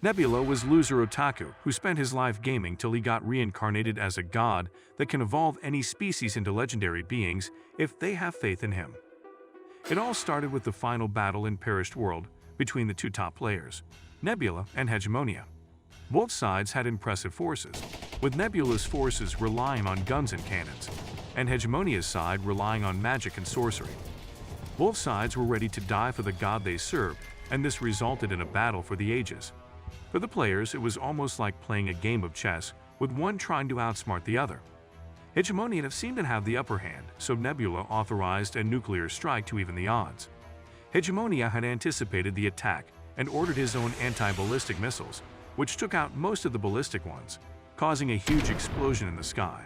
Nebula was loser otaku who spent his life gaming till he got reincarnated as a god that can evolve any species into legendary beings if they have faith in him. It all started with the final battle in Perished World between the two top players, Nebula and Hegemonia. Both sides had impressive forces, with Nebula's forces relying on guns and cannons, and Hegemonia's side relying on magic and sorcery. Both sides were ready to die for the god they served, and this resulted in a battle for the ages. For the players, it was almost like playing a game of chess, with one trying to outsmart the other. Hegemonia seemed to have the upper hand, so Nebula authorized a nuclear strike to even the odds. Hegemonia had anticipated the attack and ordered his own anti-ballistic missiles, which took out most of the ballistic ones, causing a huge explosion in the sky.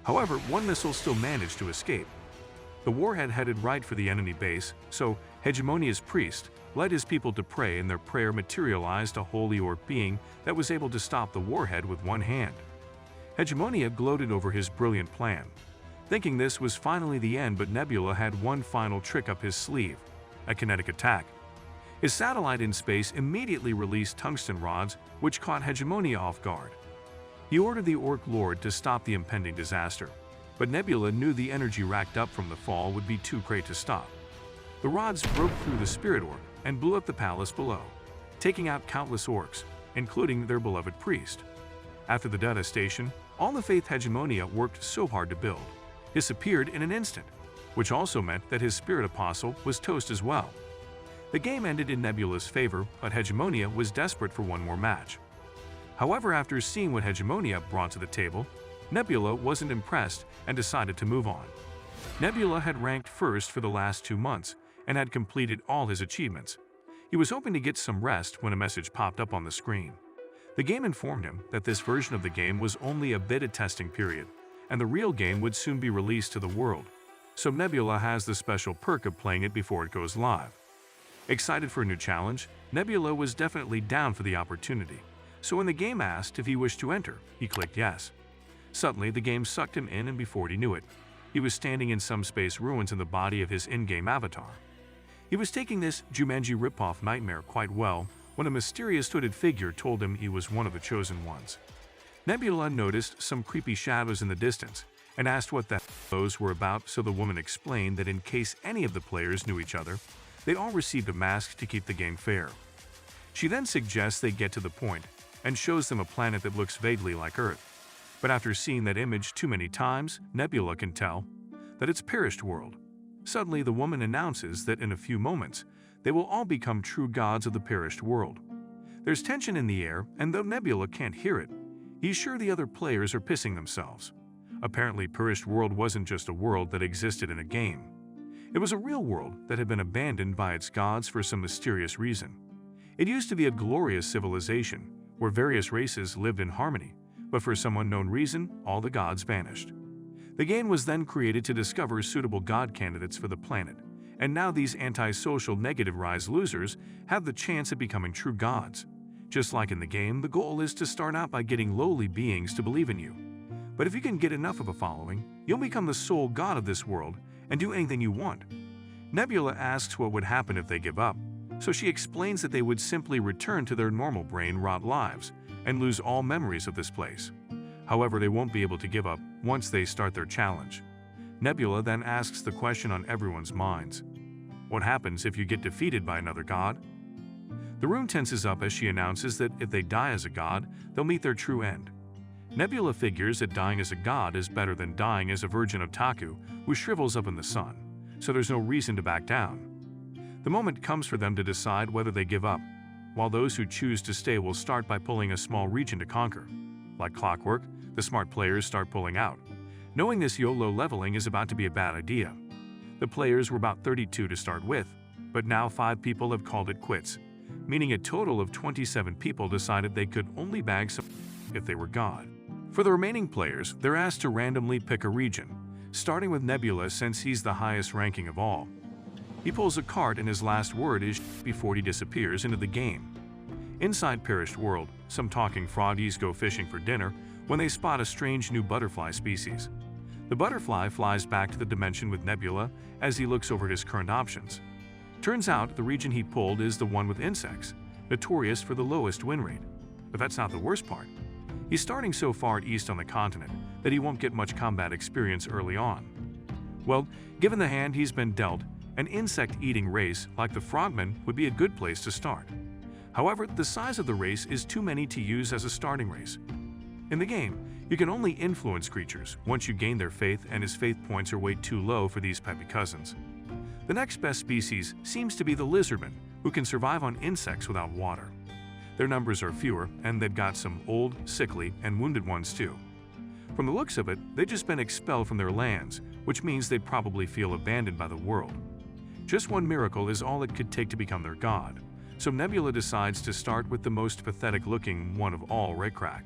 However, one missile still managed to escape. The warhead headed right for the enemy base, so Hegemonia's priest led his people to pray, and their prayer materialized a holy orb being that was able to stop the warhead with one hand. Hegemonia gloated over his brilliant plan, thinking this was finally the end, but Nebula had one final trick up his sleeve, a kinetic attack. His satellite in space immediately released tungsten rods, which caught Hegemonia off guard. He ordered the Orc Lord to stop the impending disaster, but Nebula knew the energy racked up from the fall would be too great to stop. The rods broke through the Spirit Orc and blew up the palace below, taking out countless orcs, including their beloved priest. After the devastation, all the faith Hegemonia worked so hard to build disappeared in an instant, which also meant that his spirit apostle was toast as well. The game ended in Nebula's favor, but Hegemonia was desperate for one more match. However, after seeing what Hegemonia brought to the table, Nebula wasn't impressed and decided to move on. Nebula had ranked first for the last 2 months and had completed all his achievements. He was hoping to get some rest when a message popped up on the screen. The game informed him that this version of the game was only a beta testing period, and the real game would soon be released to the world, so Nebula has the special perk of playing it before it goes live. Excited for a new challenge, Nebula was definitely down for the opportunity, so when the game asked if he wished to enter, he clicked yes. Suddenly, the game sucked him in, and before he knew it, he was standing in some space ruins in the body of his in-game avatar. He was taking this Jumanji ripoff nightmare quite well when a mysterious hooded figure told him he was one of the chosen ones. Nebula noticed some creepy shadows in the distance and asked what those were about, so the woman explained that in case any of the players knew each other, they'd all received a mask to keep the game fair. She then suggests they get to the point and shows them a planet that looks vaguely like Earth. But after seeing that image too many times, Nebula can tell that it's Perished World. Suddenly, the woman announces that in a few moments, they will all become true gods of the Perished World. There's tension in the air, and though Nebula can't hear it, he's sure the other players are pissing themselves. Apparently, Perished World wasn't just a world that existed in a game. It was a real world that had been abandoned by its gods for some mysterious reason. It used to be a glorious civilization where various races lived in harmony, but for some unknown reason, all the gods vanished. The game was then created to discover suitable god candidates for the planet, and now these antisocial negative rise losers have the chance of becoming true gods. Just like in the game, the goal is to start out by getting lowly beings to believe in you. But if you can get enough of a following, you'll become the sole god of this world and do anything you want. Nebula asks what would happen if they give up, so she explains that they would simply return to their normal brain rot lives and lose all memories of this place. However, they won't be able to give up once they start their challenge. Nebula then asks the question on everyone's minds: what happens if you get defeated by another god? The room tenses up as she announces that if they die as a god, they'll meet their true end. Nebula figures that dying as a god is better than dying as a virgin otaku who shrivels up in the sun, so there's no reason to back down. The moment comes for them to decide whether they give up, while those who choose to stay will start by pulling a small region to conquer. Like clockwork, the smart players start pulling out, knowing this YOLO leveling is about to be a bad idea. The players were about 32 to start with, but now 5 people have called it quits, meaning a total of 27 people decided they could only bag some if they were God. For the remaining players, they're asked to randomly pick a region, starting with Nebula since he's the highest ranking of all. He pulls a card and his last word is before he disappears into the game. Inside Perished World, some talking froggies go fishing for dinner when they spot a strange new butterfly species. The butterfly flies back to the dimension with Nebula as he looks over his current options. Turns out the region he pulled is the one with insects, notorious for the lowest win rate. But that's not the worst part. He's starting so far east on the continent that he won't get much combat experience early on. Well, given the hand he's been dealt, an insect-eating race like the frogmen would be a good place to start. However, the size of the race is too many to use as a starting race. In the game, you can only influence creatures once you gain their faith, and his faith points are way too low for these peppy cousins. The next best species seems to be the lizardmen, who can survive on insects without water. Their numbers are fewer, and they've got some old, sickly, and wounded ones too. From the looks of it, they've just been expelled from their lands, which means they'd probably feel abandoned by the world. Just one miracle is all it could take to become their god, so Nebula decides to start with the most pathetic-looking one of all, Raycrack.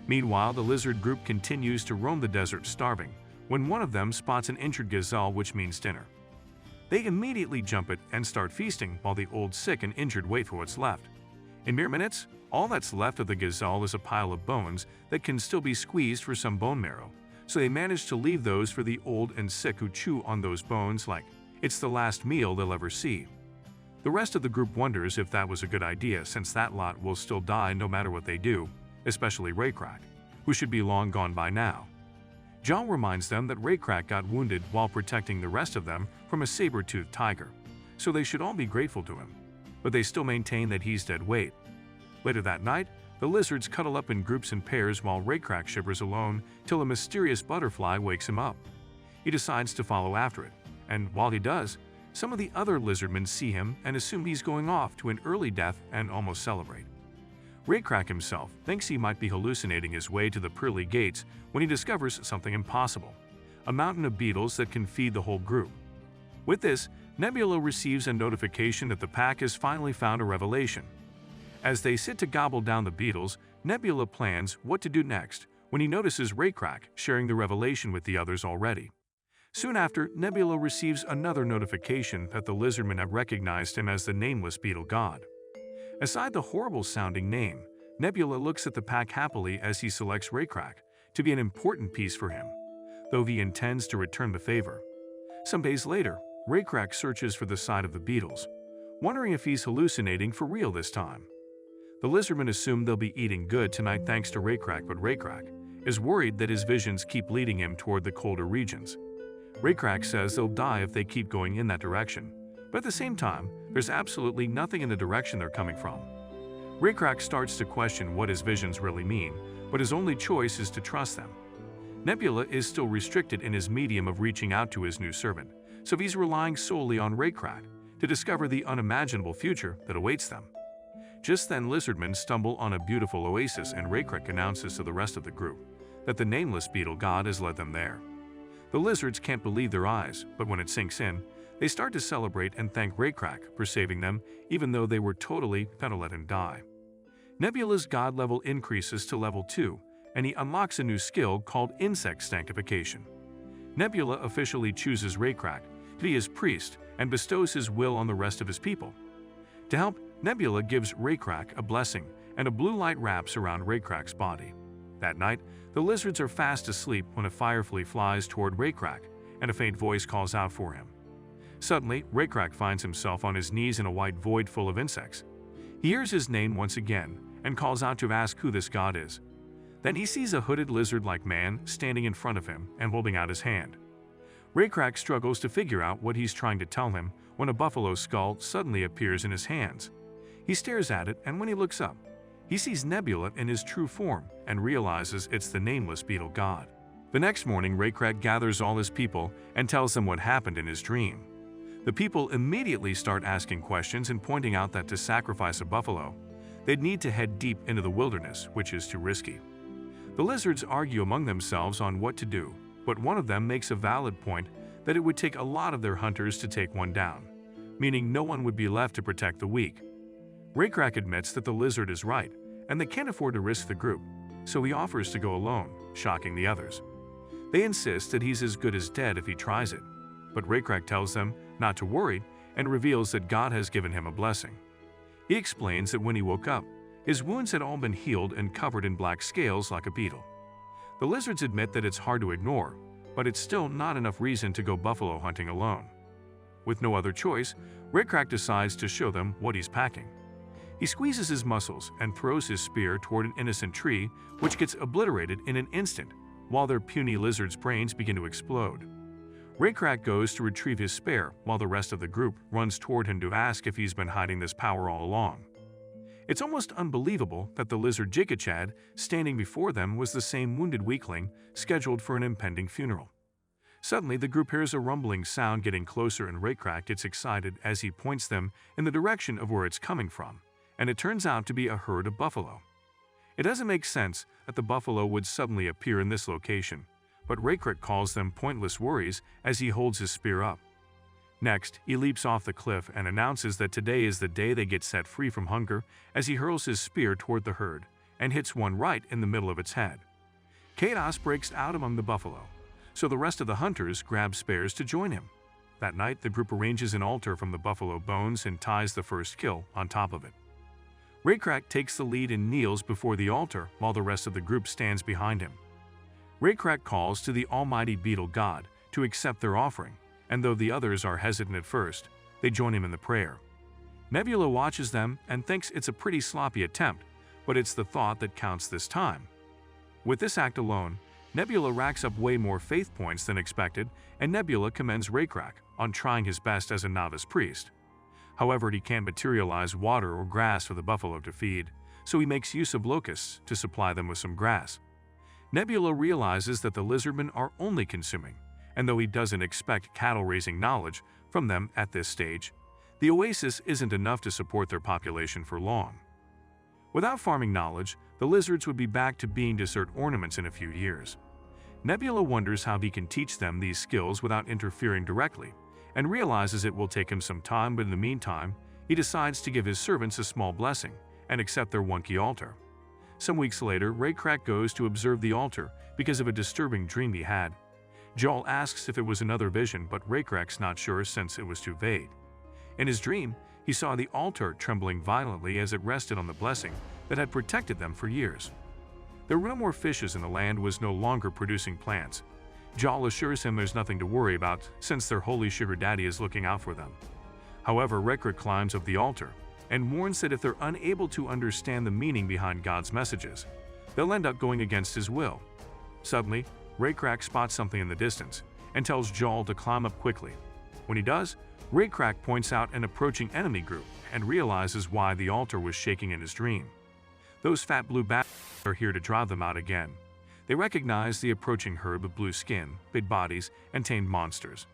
Meanwhile, the lizard group continues to roam the desert starving, when one of them spots an injured gazelle, which means dinner. They immediately jump it and start feasting, while the old sick and injured wait for what's left. In mere minutes, all that's left of the gazelle is a pile of bones that can still be squeezed for some bone marrow, so they manage to leave those for the old and sick, who chew on those bones like it's the last meal they'll ever see. The rest of the group wonders if that was a good idea, since that lot will still die no matter what they do, especially Raycrack, who should be long gone by now. John reminds them that Raycrack got wounded while protecting the rest of them from a saber-toothed tiger, so they should all be grateful to him, but they still maintain that he's dead weight. Later that night, the lizards cuddle up in groups and pairs while Raycrack shivers alone till a mysterious butterfly wakes him up. He decides to follow after it, and while he does, some of the other lizardmen see him and assume he's going off to an early death and almost celebrate. Raycrack himself thinks he might be hallucinating his way to the pearly gates when he discovers something impossible: a mountain of beetles that can feed the whole group. With this, Nebula receives a notification that the pack has finally found a revelation. As they sit to gobble down the beetles, Nebula plans what to do next when he notices Raycrack sharing the revelation with the others already. Soon after, Nebula receives another notification that the lizardmen have recognized him as the nameless beetle god. Aside the horrible-sounding name, Nebula looks at the pack happily as he selects Raycrack to be an important piece for him, though he intends to return the favor. Some days later, Raycrack searches for the side of the beetles, wondering if he's hallucinating for real this time. The lizardmen assume they'll be eating good tonight thanks to Raycrack, but Raycrack is worried that his visions keep leading him toward the colder regions. Raycrack says they'll die if they keep going in that direction, but at the same time, there's absolutely nothing in the direction they're coming from. Raycrack starts to question what his visions really mean, but his only choice is to trust them. Nebula is still restricted in his medium of reaching out to his new servant, so he's relying solely on Raycrack to discover the unimaginable future that awaits them. Just then, lizardmen stumble on a beautiful oasis, and Raycrack announces to the rest of the group that the nameless beetle god has led them there. The lizards can't believe their eyes, but when it sinks in, they start to celebrate and thank Raycrack for saving them, even though they were totally gonna let him die. Nebula's god level increases to level 2, and he unlocks a new skill called Insect Sanctification. Nebula officially chooses Raycrack to be his priest and bestows his will on the rest of his people. To help, Nebula gives Raycrack a blessing, and a blue light wraps around Raycrack's body. That night, the lizards are fast asleep when a firefly flies toward Raycrack, and a faint voice calls out for him. Suddenly, Raycrack finds himself on his knees in a white void full of insects. He hears his name once again and calls out to ask who this god is. Then he sees a hooded lizard-like man standing in front of him and holding out his hand. Raycrack struggles to figure out what he's trying to tell him when a buffalo skull suddenly appears in his hands. He stares at it, and when he looks up, he sees Nebula in his true form and realizes it's the nameless beetle god. The next morning, Raycrack gathers all his people and tells them what happened in his dream. The people immediately start asking questions and pointing out that to sacrifice a buffalo, they'd need to head deep into the wilderness, which is too risky. The lizards argue among themselves on what to do, but one of them makes a valid point that it would take a lot of their hunters to take one down, meaning no one would be left to protect the weak. Raycrack admits that the lizard is right, and they can't afford to risk the group, so he offers to go alone, shocking the others. They insist that he's as good as dead if he tries it, but Raycrack tells them not to worry and reveals that God has given him a blessing. He explains that when he woke up, his wounds had all been healed and covered in black scales like a beetle. The lizards admit that it's hard to ignore, but it's still not enough reason to go buffalo hunting alone. With no other choice, Raycrack decides to show them what he's packing. He squeezes his muscles and throws his spear toward an innocent tree, which gets obliterated in an instant, while their puny lizard's brains begin to explode. Raycrack goes to retrieve his spear, while the rest of the group runs toward him to ask if he's been hiding this power all along. It's almost unbelievable that the lizard Jigachad standing before them was the same wounded weakling scheduled for an impending funeral. Suddenly, the group hears a rumbling sound getting closer, and Raycrack gets excited as he points them in the direction of where it's coming from, and it turns out to be a herd of buffalo. It doesn't make sense that the buffalo would suddenly appear in this location, but Raycrack calls them pointless worries as he holds his spear up. Next, he leaps off the cliff and announces that today is the day they get set free from hunger as he hurls his spear toward the herd and hits one right in the middle of its head. Chaos breaks out among the buffalo, so the rest of the hunters grab spears to join him. That night, the group arranges an altar from the buffalo bones and ties the first kill on top of it. Raycrack takes the lead and kneels before the altar while the rest of the group stands behind him. Raycrack calls to the almighty beetle god to accept their offering, and though the others are hesitant at first, they join him in the prayer. Nebula watches them and thinks it's a pretty sloppy attempt, but it's the thought that counts this time. With this act alone, Nebula racks up way more faith points than expected, and Nebula commends Raycrack on trying his best as a novice priest. However, he can't materialize water or grass for the buffalo to feed, so he makes use of locusts to supply them with some grass. Nebula realizes that the lizardmen are only consuming, and though he doesn't expect cattle-raising knowledge from them at this stage, the oasis isn't enough to support their population for long. Without farming knowledge, the lizards would be back to being dessert ornaments in a few years. Nebula wonders how he can teach them these skills without interfering directly, and realizes it will take him some time, but in the meantime, he decides to give his servants a small blessing and accept their wonky altar. Some weeks later, Raycrack goes to observe the altar because of a disturbing dream he had. Joel asks if it was another vision, but Raycrack's not sure since it was too vague. In his dream, he saw the altar trembling violently as it rested on the blessing that had protected them for years. There were no more fishes and the land was no longer producing plants. Joel assures him there's nothing to worry about since their holy sugar daddy is looking out for them. However, Raycrack climbs up the altar and warns that if they're unable to understand the meaning behind God's messages, they'll end up going against his will. Suddenly, Raycrack spots something in the distance and tells Joel to climb up quickly. When he does, Raycrack points out an approaching enemy group and realizes why the altar was shaking in his dream. Those fat blue bats are here to drive them out again. They recognize the approaching herd with blue skin, big bodies, and tamed monsters.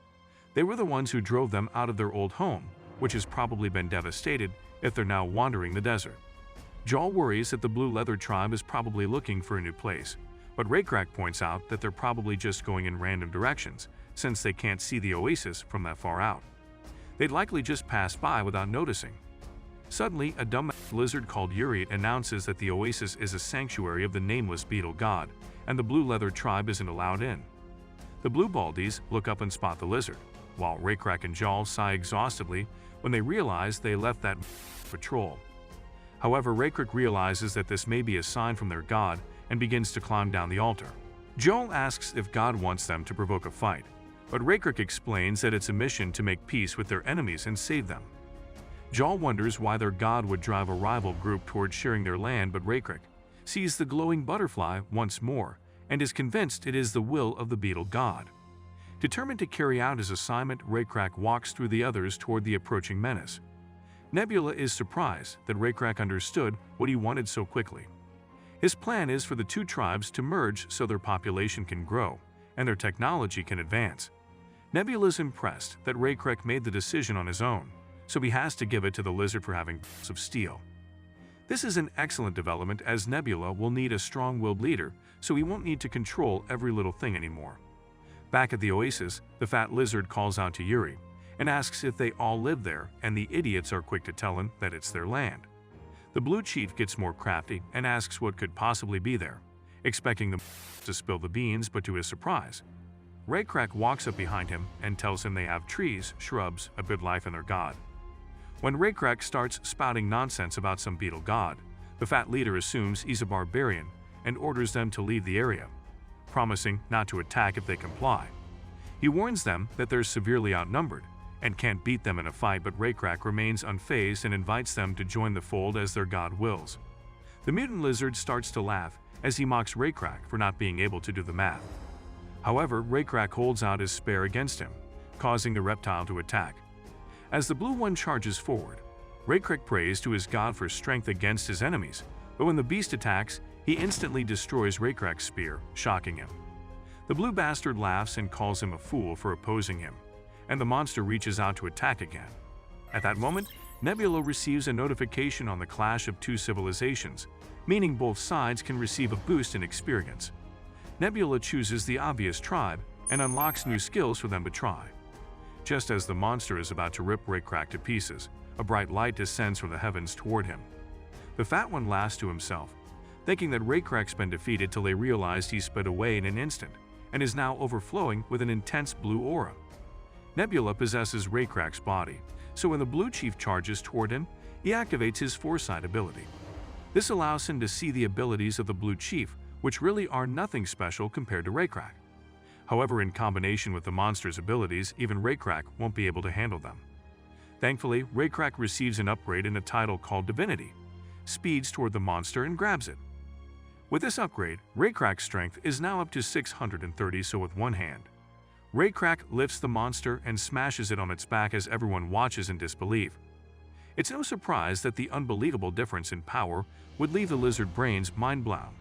They were the ones who drove them out of their old home, which has probably been devastated if they're now wandering the desert. Joel worries that the Blue Leather tribe is probably looking for a new place, but Raycrack points out that they're probably just going in random directions, since they can't see the oasis from that far out. They'd likely just pass by without noticing. Suddenly, a dumb lizard called Yuri announces that the oasis is a sanctuary of the nameless beetle god, and the Blue Leather tribe isn't allowed in. The Blue Baldies look up and spot the lizard, while Raycrack and Joel sigh exhaustively when they realize they left that patrol. However, Raycrack realizes that this may be a sign from their god and begins to climb down the altar. Joel asks if God wants them to provoke a fight, but Raycrack explains that it's a mission to make peace with their enemies and save them. Joel wonders why their god would drive a rival group towards sharing their land, but Raycrack sees the glowing butterfly once more and is convinced it is the will of the beetle god. Determined to carry out his assignment, Raycrack walks through the others toward the approaching menace. Nebula is surprised that Raycrack understood what he wanted so quickly. His plan is for the two tribes to merge so their population can grow and their technology can advance. Nebula is impressed that Raycrack made the decision on his own, so he has to give it to the lizard for having balls of steel. This is an excellent development as Nebula will need a strong-willed leader, so he won't need to control every little thing anymore. Back at the oasis, the fat lizard calls out to Yuri and asks if they all live there, and the idiots are quick to tell him that it's their land. The blue chief gets more crafty and asks what could possibly be there, expecting them to spill the beans, but to his surprise, Raycrack walks up behind him and tells him they have trees, shrubs, a good life, and their god. When Raycrack starts spouting nonsense about some beetle god, the fat leader assumes he's a barbarian and orders them to leave the area, promising not to attack if they comply. He warns them that they're severely outnumbered and can't beat them in a fight, but Raycrack remains unfazed and invites them to join the fold as their god wills. The mutant lizard starts to laugh as he mocks Raycrack for not being able to do the math. However, Raycrack holds out his spear against him, causing the reptile to attack. As the blue one charges forward, Raycrack prays to his god for strength against his enemies, but when the beast attacks, he instantly destroys Raycrack's spear, shocking him. The blue bastard laughs and calls him a fool for opposing him, and the monster reaches out to attack again. At that moment, Nebula receives a notification on the clash of two civilizations, meaning both sides can receive a boost in experience. Nebula chooses the obvious tribe and unlocks new skills for them to try. Just as the monster is about to rip Raycrack to pieces, a bright light descends from the heavens toward him. The fat one laughs to himself, thinking that Raycrack's been defeated till they realize he sped away in an instant and is now overflowing with an intense blue aura. Nebula possesses Raycrack's body, so when the blue chief charges toward him, he activates his foresight ability. This allows him to see the abilities of the blue chief, which really are nothing special compared to Raycrack. However, in combination with the monster's abilities, even Raycrack won't be able to handle them. Thankfully, Raycrack receives an upgrade in a title called Divinity, speeds toward the monster and grabs it. With this upgrade, Raycrack's strength is now up to 630, so with one hand, Raycrack lifts the monster and smashes it on its back as everyone watches in disbelief. It's no surprise that the unbelievable difference in power would leave the lizard brains mind-blown.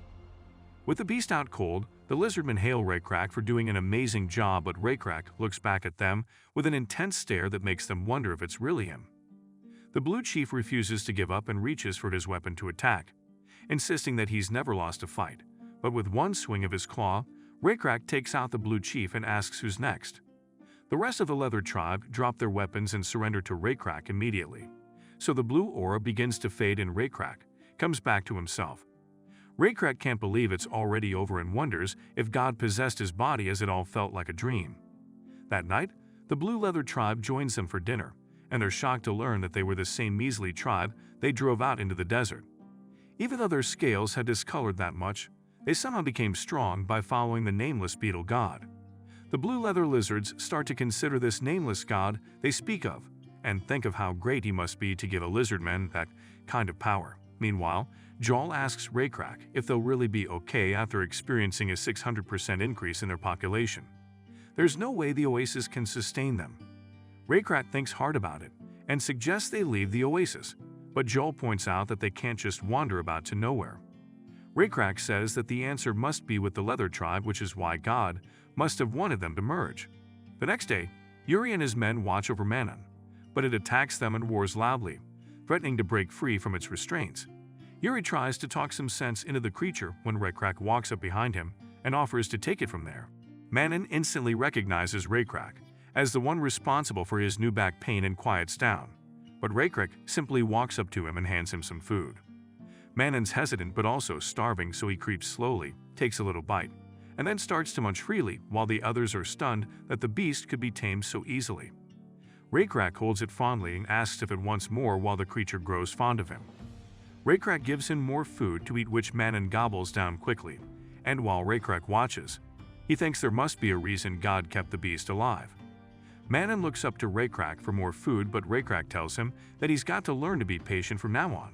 With the beast out cold, the lizardmen hail Raycrack for doing an amazing job, but Raycrack looks back at them with an intense stare that makes them wonder if it's really him. The blue chief refuses to give up and reaches for his weapon to attack, insisting that he's never lost a fight, but with one swing of his claw, Raycrack takes out the blue chief and asks who's next. The rest of the leather tribe drop their weapons and surrender to Raycrack immediately. So the blue aura begins to fade and Raycrack comes back to himself. Raycrack can't believe it's already over and wonders if God possessed his body, as it all felt like a dream. That night, the blue leather tribe joins them for dinner, and they're shocked to learn that they were the same measly tribe they drove out into the desert. Even though their scales had discolored that much, they somehow became strong by following the nameless beetle god. The blue leather lizards start to consider this nameless god they speak of, and think of how great he must be to give a lizardman that kind of power. Meanwhile, Joel asks Raycrack if they'll really be okay after experiencing a 600% increase in their population. There's no way the oasis can sustain them. Raycrack thinks hard about it and suggests they leave the oasis, but Joel points out that they can't just wander about to nowhere. Raycrack says that the answer must be with the leather tribe, which is why God must have wanted them to merge. The next day, Yuri and his men watch over Manon, but it attacks them and roars loudly, threatening to break free from its restraints. Yuri tries to talk some sense into the creature when Raycrack walks up behind him and offers to take it from there. Manon instantly recognizes Raycrack as the one responsible for his new back pain and quiets down, but Raycrack simply walks up to him and hands him some food. Manon's hesitant but also starving, so he creeps slowly, takes a little bite, and then starts to munch freely while the others are stunned that the beast could be tamed so easily. Raycrack holds it fondly and asks if it wants more while the creature grows fond of him. Raycrack gives him more food to eat, which Manon gobbles down quickly, and while Raycrack watches, he thinks there must be a reason God kept the beast alive. Manon looks up to Raycrack for more food, but Raycrack tells him that he's got to learn to be patient from now on.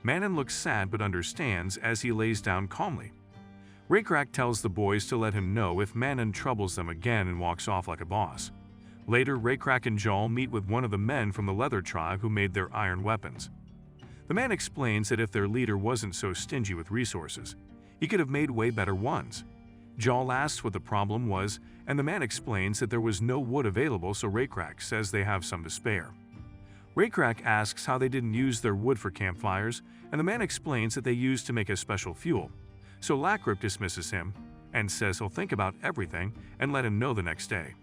Manon looks sad but understands as he lays down calmly. Raycrack tells the boys to let him know if Manon troubles them again and walks off like a boss. Later, Raycrack and Joel meet with one of the men from the leather tribe who made their iron weapons. The man explains that if their leader wasn't so stingy with resources, he could have made way better ones. Joel asks what the problem was, and the man explains that there was no wood available, so Raycrack says they have some to spare. Raycrack asks how they didn't use their wood for campfires, and the man explains that they used to make a special fuel. So Lacrip dismisses him and says he'll think about everything and let him know the next day.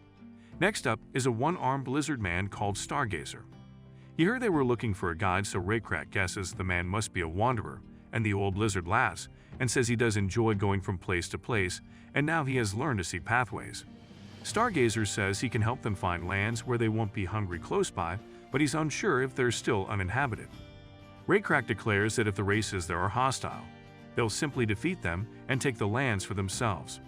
Next up is a one-armed lizard man called Stargazer. He heard they were looking for a guide, so Raycrack guesses the man must be a wanderer, and the old lizard laughs and says he does enjoy going from place to place, and now he has learned to see pathways. Stargazer says he can help them find lands where they won't be hungry close by, but he's unsure if they're still uninhabited. Raycrack declares that if the races there are hostile, they'll simply defeat them and take the lands for themselves.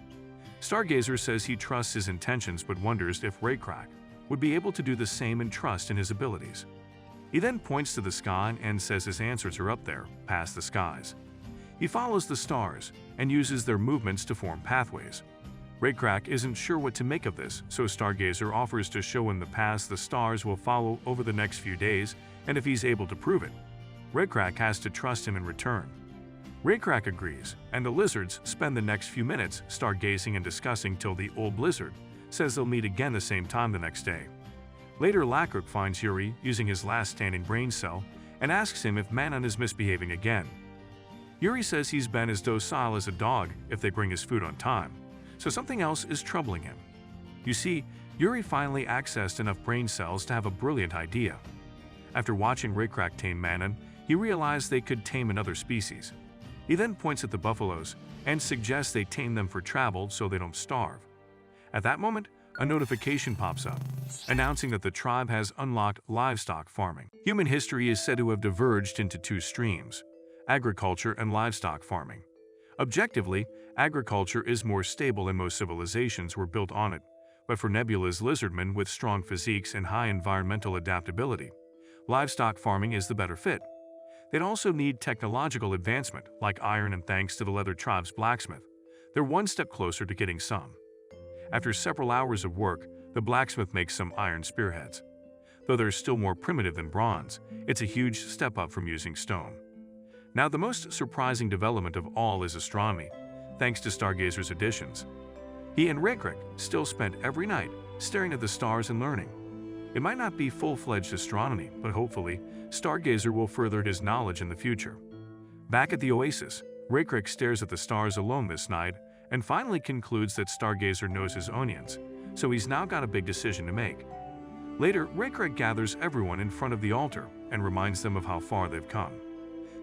Stargazer says he trusts his intentions but wonders if Raycrack would be able to do the same and trust in his abilities. He then points to the sky and says his answers are up there, past the skies. He follows the stars and uses their movements to form pathways. Raycrack isn't sure what to make of this, so Stargazer offers to show him the paths the stars will follow over the next few days, and if he's able to prove it, Raycrack has to trust him in return. Raycrack agrees, and the lizards spend the next few minutes stargazing and discussing till the old lizard says they'll meet again the same time the next day. Later, Lacroix finds Yuri using his last standing brain cell and asks him if Manon is misbehaving again. Yuri says he's been as docile as a dog if they bring his food on time, so something else is troubling him. You see, Yuri finally accessed enough brain cells to have a brilliant idea. After watching Raycrack tame Manon, he realized they could tame another species. He then points at the buffaloes and suggests they tame them for travel so they don't starve. At that moment, a notification pops up, announcing that the tribe has unlocked livestock farming. Human history is said to have diverged into two streams: agriculture and livestock farming. Objectively, agriculture is more stable and most civilizations were built on it, but for Nebula's lizardmen with strong physiques and high environmental adaptability, livestock farming is the better fit. They'd also need technological advancement, like iron, and thanks to the leather tribe's blacksmith, they're one step closer to getting some. After several hours of work, the blacksmith makes some iron spearheads. Though they're still more primitive than bronze, it's a huge step up from using stone. Now, the most surprising development of all is astronomy, thanks to Stargazer's additions. He and Raycrack still spent every night staring at the stars and learning. It might not be full-fledged astronomy, but hopefully, Stargazer will further his knowledge in the future. Back at the oasis, Raycrack stares at the stars alone this night and finally concludes that Stargazer knows his onions, so he's now got a big decision to make. Later, Raycrack gathers everyone in front of the altar and reminds them of how far they've come.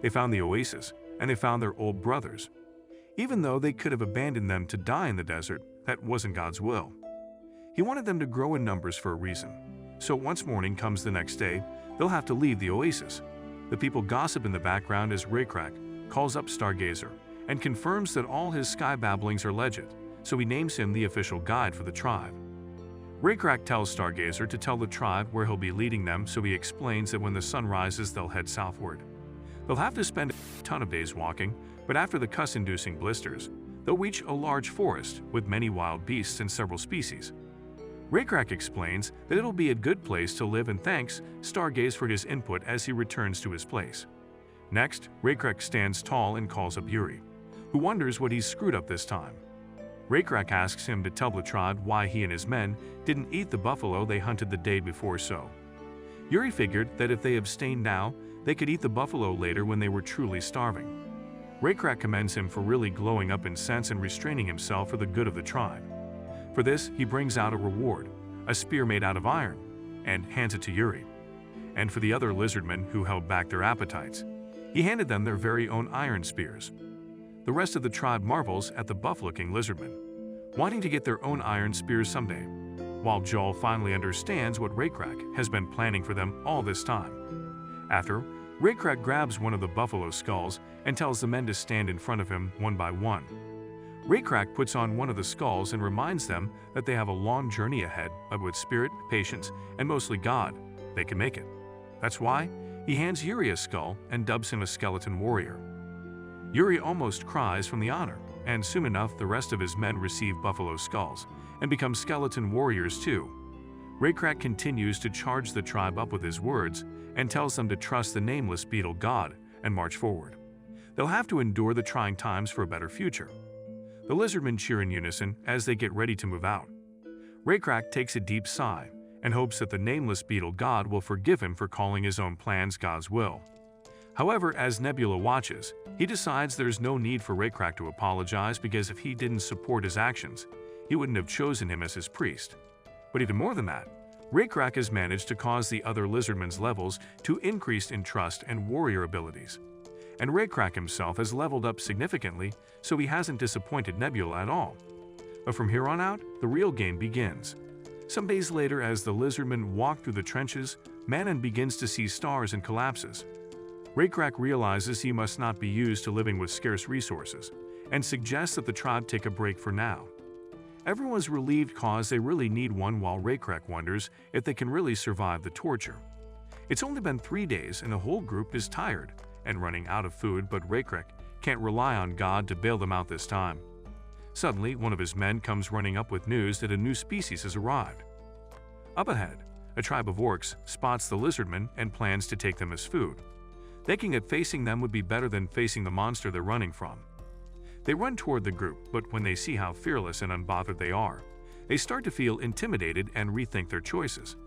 They found the oasis, and they found their old brothers. Even though they could have abandoned them to die in the desert, that wasn't God's will. He wanted them to grow in numbers for a reason. So once morning comes the next day, they'll have to leave the oasis. The people gossip in the background as Raycrack calls up Stargazer and confirms that all his sky babblings are legit, so he names him the official guide for the tribe. Raycrack tells Stargazer to tell the tribe where he'll be leading them, so he explains that when the sun rises they'll head southward. They'll have to spend a ton of days walking, but after the cuss-inducing blisters, they'll reach a large forest with many wild beasts and several species. Raycrack explains that it'll be a good place to live and thanks Stargaze for his input as he returns to his place. Next, Raycrack stands tall and calls up Yuri, who wonders what he's screwed up this time. Raycrack asks him to tell the tribe why he and his men didn't eat the buffalo they hunted the day before so. Yuri figured that if they abstained now, they could eat the buffalo later when they were truly starving. Raycrack commends him for really glowing up in sense and restraining himself for the good of the tribe. For this, he brings out a reward, a spear made out of iron, and hands it to Yuri. And for the other lizardmen who held back their appetites, he handed them their very own iron spears. The rest of the tribe marvels at the buff-looking lizardmen, wanting to get their own iron spears someday, while Joel finally understands what Raycrack has been planning for them all this time. After, Raycrack grabs one of the buffalo skulls and tells the men to stand in front of him one by one. Raycrack puts on one of the skulls and reminds them that they have a long journey ahead, but with spirit, patience, and mostly God, they can make it. That's why he hands Yuri a skull and dubs him a skeleton warrior. Yuri almost cries from the honor, and soon enough the rest of his men receive buffalo skulls and become skeleton warriors too. Raycrack continues to charge the tribe up with his words and tells them to trust the nameless beetle god and march forward. They'll have to endure the trying times for a better future. The lizardmen cheer in unison as they get ready to move out. Raycrack takes a deep sigh and hopes that the nameless beetle god will forgive him for calling his own plans God's will. However, as Nebula watches, he decides there's no need for Raycrack to apologize because if he didn't support his actions, he wouldn't have chosen him as his priest. But even more than that, Raycrack has managed to cause the other lizardmen's levels to increase in trust and warrior abilities. And Raycrack himself has leveled up significantly, so he hasn't disappointed Nebula at all. But from here on out, the real game begins. Some days later, as the lizardmen walk through the trenches, Manon begins to see stars and collapses. Raycrack realizes he must not be used to living with scarce resources, and suggests that the tribe take a break for now. Everyone's relieved cause they really need one, while Raycrack wonders if they can really survive the torture. It's only been 3 days and the whole group is tired and running out of food, but Raycrack can't rely on God to bail them out this time. Suddenly, one of his men comes running up with news that a new species has arrived. Up ahead, a tribe of orcs spots the lizardmen and plans to take them as food, thinking that facing them would be better than facing the monster they're running from. They run toward the group, but when they see how fearless and unbothered they are, they start to feel intimidated and rethink their choices.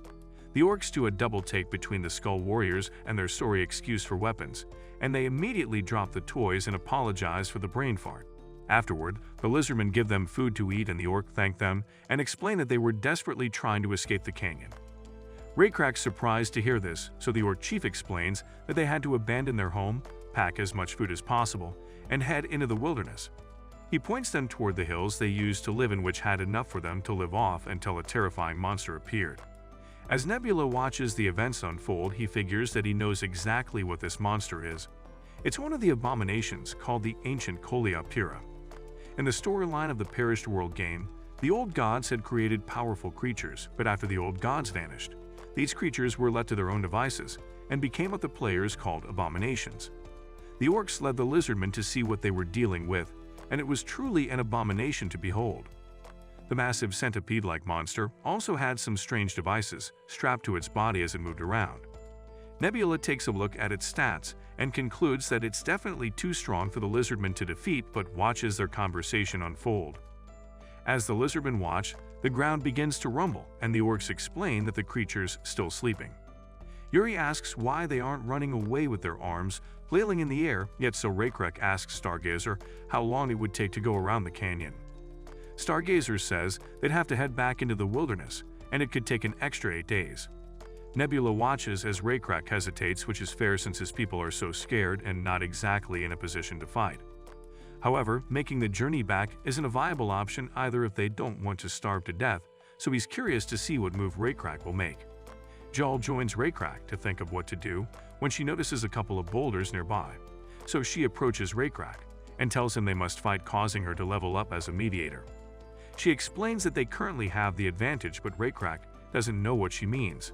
The orcs do a double take between the Skull Warriors and their sorry excuse for weapons, and they immediately drop the toys and apologize for the brain fart. Afterward, the lizardmen give them food to eat and the orc thank them and explain that they were desperately trying to escape the canyon. Raycrack's surprised to hear this, so the orc chief explains that they had to abandon their home, pack as much food as possible, and head into the wilderness. He points them toward the hills they used to live in, which had enough for them to live off until a terrifying monster appeared. As Nebula watches the events unfold, he figures that he knows exactly what this monster is. It's one of the abominations called the Ancient Coleoptera. In the storyline of the Perished World game, the old gods had created powerful creatures, but after the old gods vanished, these creatures were left to their own devices and became what the players called abominations. The orcs led the lizardmen to see what they were dealing with, and it was truly an abomination to behold. The massive centipede-like monster also had some strange devices strapped to its body as it moved around. Nebula takes a look at its stats and concludes that it's definitely too strong for the lizardmen to defeat, but watches their conversation unfold. As the lizardmen watch, the ground begins to rumble, and the orcs explain that the creature's still sleeping. Yuri asks why they aren't running away with their arms flailing in the air, yet so Raycrack asks Stargazer how long it would take to go around the canyon. Stargazer says they'd have to head back into the wilderness, and it could take an extra 8 days. Nebula watches as Raycrack hesitates, which is fair since his people are so scared and not exactly in a position to fight. However, making the journey back isn't a viable option either if they don't want to starve to death, so he's curious to see what move Raycrack will make. Jal joins Raycrack to think of what to do when she notices a couple of boulders nearby, so she approaches Raycrack and tells him they must fight, causing her to level up as a mediator. She explains that they currently have the advantage, but Raycrack doesn't know what she means.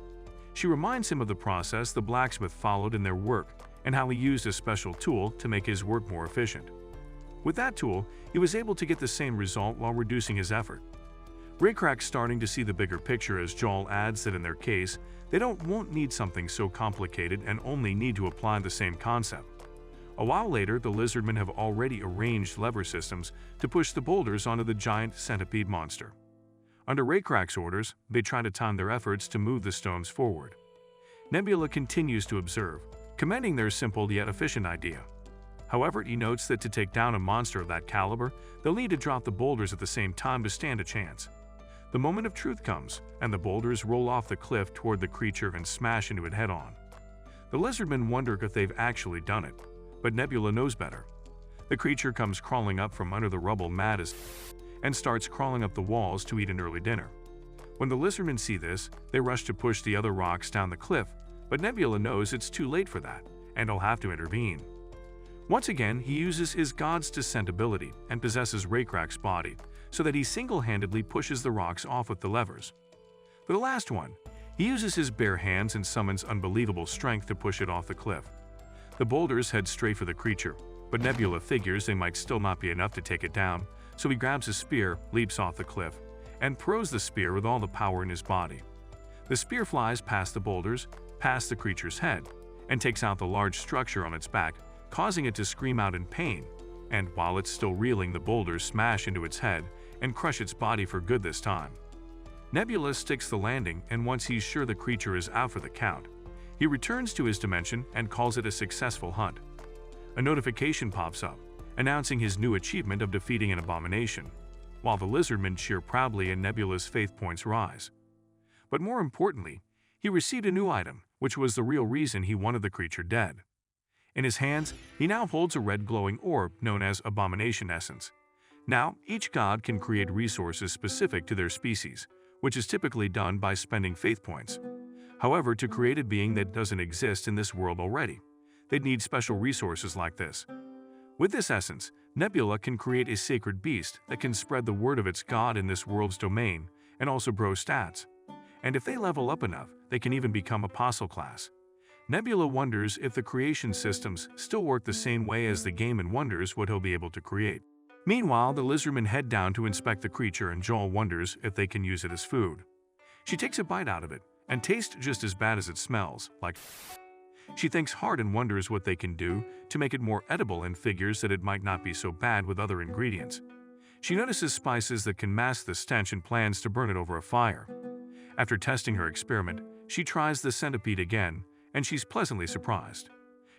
She reminds him of the process the blacksmith followed in their work and how he used a special tool to make his work more efficient. With that tool, he was able to get the same result while reducing his effort. Raycrack's starting to see the bigger picture as Jal adds that in their case, they won't need something so complicated and only need to apply the same concept. A while later, the lizardmen have already arranged lever systems to push the boulders onto the giant centipede monster. Under Raycrack's orders, they try to time their efforts to move the stones forward. Nebula continues to observe, commending their simple yet efficient idea. However, he notes that to take down a monster of that caliber, they'll need to drop the boulders at the same time to stand a chance. The moment of truth comes, and the boulders roll off the cliff toward the creature and smash into it head-on. The lizardmen wonder if they've actually done it, but Nebula knows better. The creature comes crawling up from under the rubble mad as and starts crawling up the walls to eat an early dinner. When the lizardmen see this, they rush to push the other rocks down the cliff, but Nebula knows it's too late for that, and he'll have to intervene. Once again, he uses his God's Descent ability and possesses Raycrack's body, so that he single-handedly pushes the rocks off with the levers. For the last one, he uses his bare hands and summons unbelievable strength to push it off the cliff. The boulders head straight for the creature, but Nebula figures they might still not be enough to take it down, so he grabs his spear, leaps off the cliff, and throws the spear with all the power in his body. The spear flies past the boulders, past the creature's head, and takes out the large structure on its back, causing it to scream out in pain, and while it's still reeling, the boulders smash into its head and crush its body for good this time. Nebula sticks the landing, and once he's sure the creature is out for the count, he returns to his dimension and calls it a successful hunt. A notification pops up, announcing his new achievement of defeating an abomination, while the lizardmen cheer proudly and Nebula's faith points rise. But more importantly, he received a new item, which was the real reason he wanted the creature dead. In his hands, he now holds a red glowing orb known as Abomination Essence. Now, each god can create resources specific to their species, which is typically done by spending faith points. However, to create a being that doesn't exist in this world already, they'd need special resources like this. With this essence, Nebula can create a sacred beast that can spread the word of its god in this world's domain and also grow stats. And if they level up enough, they can even become apostle class. Nebula wonders if the creation systems still work the same way as the game and wonders what he'll be able to create. Meanwhile, the lizardmen head down to inspect the creature and Joel wonders if they can use it as food. She takes a bite out of it and tastes just as bad as it smells, like. She thinks hard and wonders what they can do to make it more edible and figures that it might not be so bad with other ingredients. She notices spices that can mask the stench and plans to burn it over a fire. After testing her experiment, she tries the centipede again, and she's pleasantly surprised.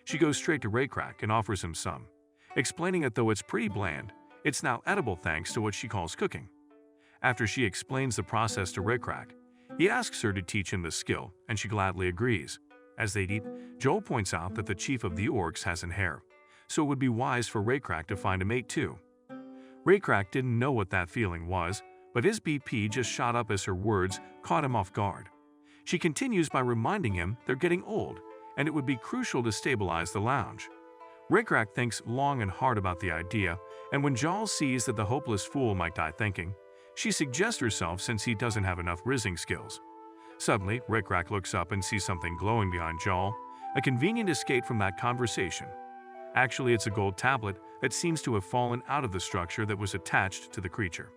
She goes straight to Raycrack and offers him some, explaining that though it's pretty bland, it's now edible thanks to what she calls cooking. After she explains the process to Raycrack, he asks her to teach him the skill, and she gladly agrees. As they eat, Joel points out that the chief of the orcs hasn't hair, so it would be wise for Raycrack to find a mate too. Raycrack didn't know what that feeling was, but his BP just shot up as her words caught him off guard. She continues by reminding him they're getting old, and it would be crucial to stabilize the lounge. Raycrack thinks long and hard about the idea, and when Joel sees that the hopeless fool might die thinking, she suggests herself since he doesn't have enough rizzing skills. Suddenly, Raycrack looks up and sees something glowing behind Joel, a convenient escape from that conversation. Actually, it's a gold tablet that seems to have fallen out of the structure that was attached to the creature.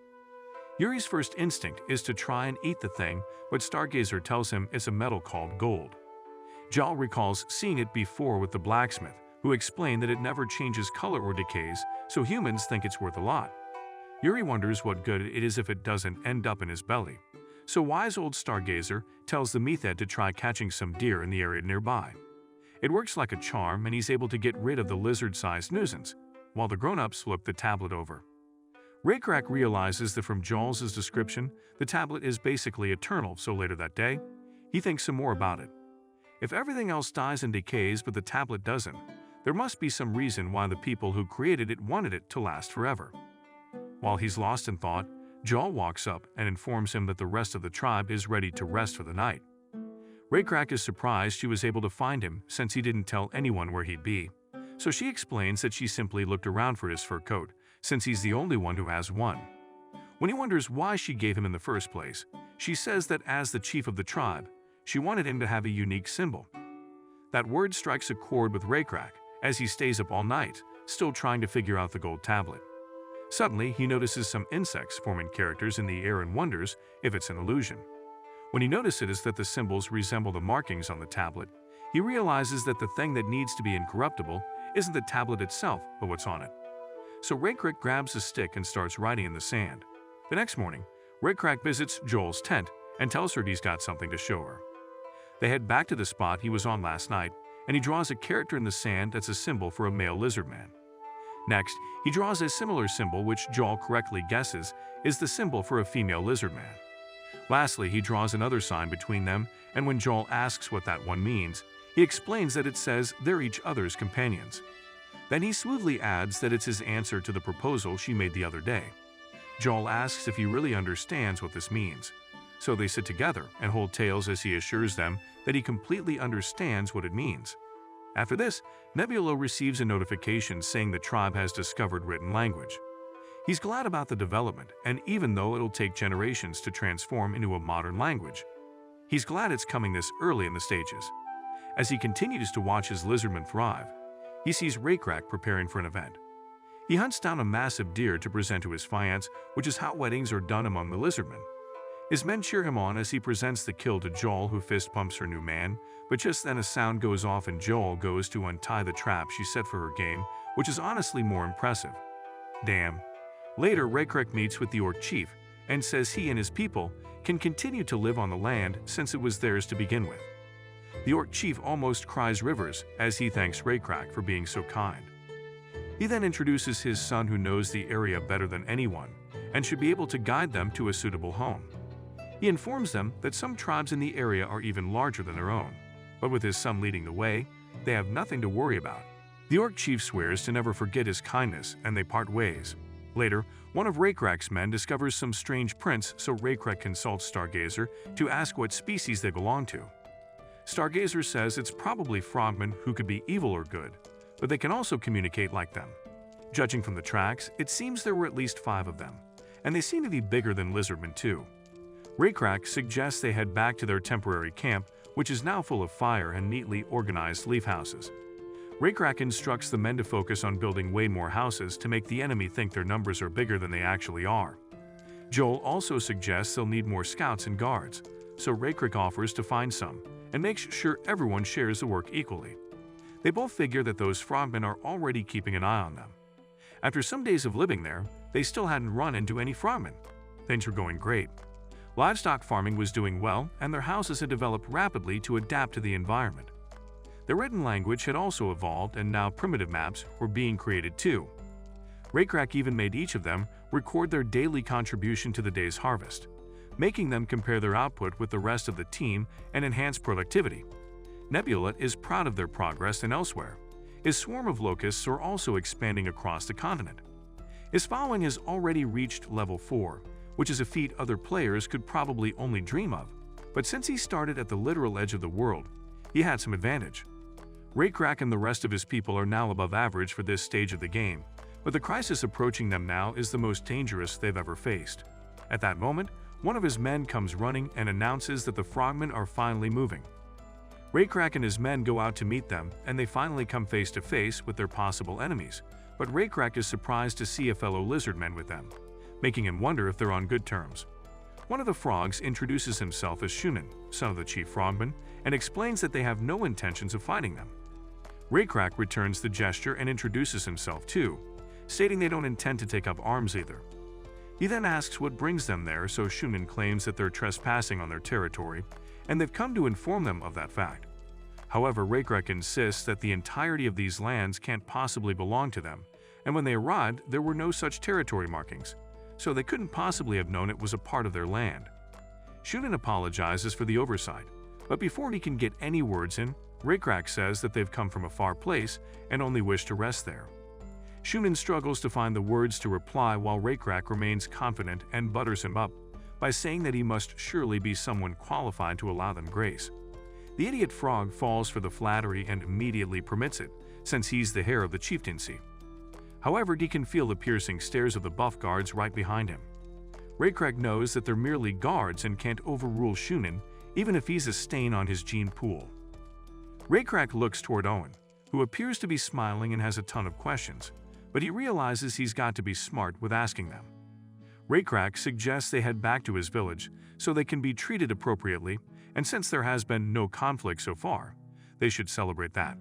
Yuri's first instinct is to try and eat the thing, but Stargazer tells him it's a metal called gold. Joel recalls seeing it before with the blacksmith, who explained that it never changes color or decays, so humans think it's worth a lot. Yuri wonders what good it is if it doesn't end up in his belly. So wise old Stargazer tells the Method to try catching some deer in the area nearby. It works like a charm and he's able to get rid of the lizard-sized nuisance, while the grown-ups look the tablet over. Raycrack realizes that from Joel's description, the tablet is basically eternal, so later that day, he thinks some more about it. If everything else dies and decays but the tablet doesn't, there must be some reason why the people who created it wanted it to last forever. While he's lost in thought, Joel walks up and informs him that the rest of the tribe is ready to rest for the night. Raycrack is surprised she was able to find him since he didn't tell anyone where he'd be, so she explains that she simply looked around for his fur coat, since he's the only one who has one. When he wonders why she gave him in the first place, she says that as the chief of the tribe, she wanted him to have a unique symbol. That word strikes a chord with Raycrack as he stays up all night, still trying to figure out the gold tablet. Suddenly, he notices some insects forming characters in the air and wonders if it's an illusion. When he notices that the symbols resemble the markings on the tablet, he realizes that the thing that needs to be incorruptible isn't the tablet itself, but what's on it. So Raycrack grabs a stick and starts writing in the sand. The next morning, Raycrack visits Joel's tent and tells her he's got something to show her. They head back to the spot he was on last night, and he draws a character in the sand that's a symbol for a male lizard man. Next, he draws a similar symbol which Joel correctly guesses is the symbol for a female lizard man. Lastly, he draws another sign between them, and when Joel asks what that one means, he explains that it says they're each other's companions. Then he smoothly adds that it's his answer to the proposal she made the other day. Joel asks if he really understands what this means. So they sit together and hold tails as he assures them that he completely understands what it means. After this, Nebula receives a notification saying the tribe has discovered written language. He's glad about the development, and even though it'll take generations to transform into a modern language, he's glad it's coming this early in the stages. As he continues to watch his lizardmen thrive, he sees Raycrack preparing for an event. He hunts down a massive deer to present to his fiancée, which is how weddings are done among the lizardmen. His men cheer him on as he presents the kill to Joel, who fist pumps her new man, but just then a sound goes off and Joel goes to untie the trap she set for her game, which is honestly more impressive. Damn. Later, Raycrack meets with the orc chief and says he and his people can continue to live on the land since it was theirs to begin with. The orc chief almost cries rivers as he thanks Raycrack for being so kind. He then introduces his son, who knows the area better than anyone and should be able to guide them to a suitable home. He informs them that some tribes in the area are even larger than their own, but with his son leading the way, they have nothing to worry about. The orc chief swears to never forget his kindness, and they part ways. Later, one of Raycrack's men discovers some strange prints, so Raycrack consults Stargazer to ask what species they belong to. Stargazer says it's probably frogmen who could be evil or good, but they can also communicate like them. Judging from the tracks, it seems there were at least 5 of them, and they seem to be bigger than lizardmen too. Raycrack suggests they head back to their temporary camp, which is now full of fire and neatly organized leaf houses. Raycrack instructs the men to focus on building way more houses to make the enemy think their numbers are bigger than they actually are. Joel also suggests they'll need more scouts and guards, so Raycrack offers to find some and makes sure everyone shares the work equally. They both figure that those frogmen are already keeping an eye on them. After some days of living there, they still hadn't run into any frogmen. Things were going great. Livestock farming was doing well, and their houses had developed rapidly to adapt to the environment. The written language had also evolved, and now primitive maps were being created too. Raycrack even made each of them record their daily contribution to the day's harvest, making them compare their output with the rest of the team and enhance productivity. Nebula is proud of their progress, and elsewhere, his swarm of locusts are also expanding across the continent. His following has already reached level 4, which is a feat other players could probably only dream of, but since he started at the literal edge of the world, he had some advantage. Raycrack and the rest of his people are now above average for this stage of the game, but the crisis approaching them now is the most dangerous they've ever faced. At that moment, one of his men comes running and announces that the frogmen are finally moving. Raycrack and his men go out to meet them, and they finally come face to face with their possible enemies, but Raycrack is surprised to see a fellow lizardman with them, making him wonder if they're on good terms. One of the frogs introduces himself as Shunin, son of the chief frogman, and explains that they have no intentions of fighting them. Raycrack returns the gesture and introduces himself too, stating they don't intend to take up arms either. He then asks what brings them there, so Shunin claims that they're trespassing on their territory, and they've come to inform them of that fact. However, Raycrack insists that the entirety of these lands can't possibly belong to them, and when they arrived, there were no such territory markings, so they couldn't possibly have known it was a part of their land. Shunin apologizes for the oversight, but before he can get any words in, Raycrack says that they've come from a far place and only wish to rest there. Shunin struggles to find the words to reply while Raycrack remains confident and butters him up by saying that he must surely be someone qualified to allow them grace. The idiot frog falls for the flattery and immediately permits it, since he's the heir of the chieftaincy. However, he can feel the piercing stares of the buff guards right behind him. Raycrack knows that they're merely guards and can't overrule Shunin, even if he's a stain on his gene pool. Raycrack looks toward Owen, who appears to be smiling and has a ton of questions, but he realizes he's got to be smart with asking them. Raycrack suggests they head back to his village so they can be treated appropriately, and since there has been no conflict so far, they should celebrate that.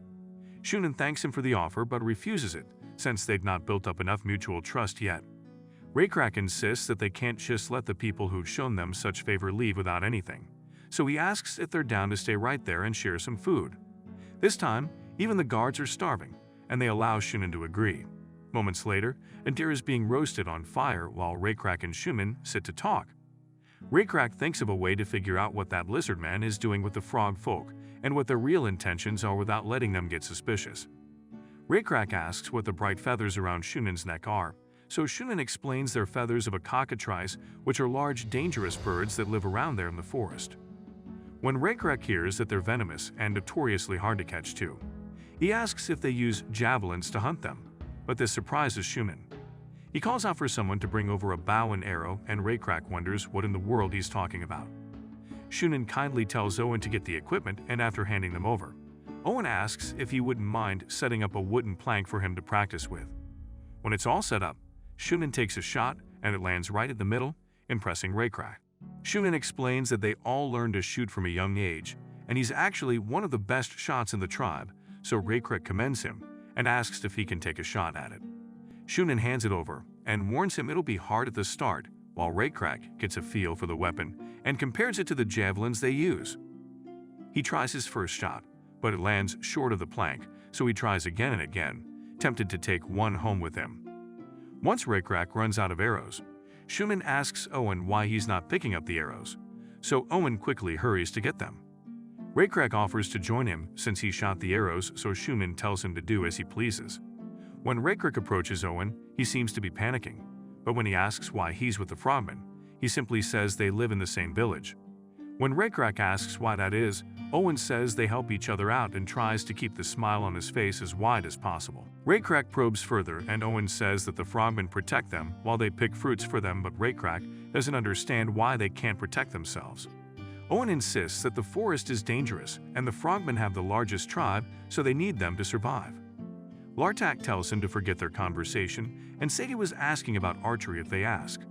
Shunin thanks him for the offer but refuses it, since they've not built up enough mutual trust yet. Raycrack insists that they can't just let the people who've shown them such favor leave without anything, so he asks if they're down to stay right there and share some food. This time, even the guards are starving, and they allow Shunin to agree. Moments later, Adir is being roasted on fire while Raycrack and Shunin sit to talk. Raycrack thinks of a way to figure out what that lizard man is doing with the frog folk and what their real intentions are without letting them get suspicious. Raycrack asks what the bright feathers around Shunin's neck are, so Shunin explains they're feathers of a cockatrice, which are large, dangerous birds that live around there in the forest. When Raycrack hears that they're venomous and notoriously hard to catch too, he asks if they use javelins to hunt them, but this surprises Shunin. He calls out for someone to bring over a bow and arrow, and Raycrack wonders what in the world he's talking about. Shunin kindly tells Owen to get the equipment, and after handing them over, Owen asks if he wouldn't mind setting up a wooden plank for him to practice with. When it's all set up, Shunin takes a shot, and it lands right in the middle, impressing Raycrack. Shunin explains that they all learn to shoot from a young age, and he's actually one of the best shots in the tribe, so Raycrack commends him and asks if he can take a shot at it. Shunin hands it over and warns him it'll be hard at the start, while Raycrack gets a feel for the weapon and compares it to the javelins they use. He tries his first shot, but it lands short of the plank, so he tries again and again, tempted to take one home with him. Once Raycrack runs out of arrows, Shunin asks Owen why he's not picking up the arrows, so Owen quickly hurries to get them. Raycrack offers to join him since he shot the arrows, so Shunin tells him to do as he pleases. When Raycrack approaches Owen, he seems to be panicking, but when he asks why he's with the frogmen, he simply says they live in the same village. When Raycrack asks why that is, Owen says they help each other out and tries to keep the smile on his face as wide as possible. Raycrack probes further, and Owen says that the frogmen protect them while they pick fruits for them, but Raycrack doesn't understand why they can't protect themselves. Owen insists that the forest is dangerous and the frogmen have the largest tribe, so they need them to survive. Lartak tells him to forget their conversation and say he was asking about archery if they ask.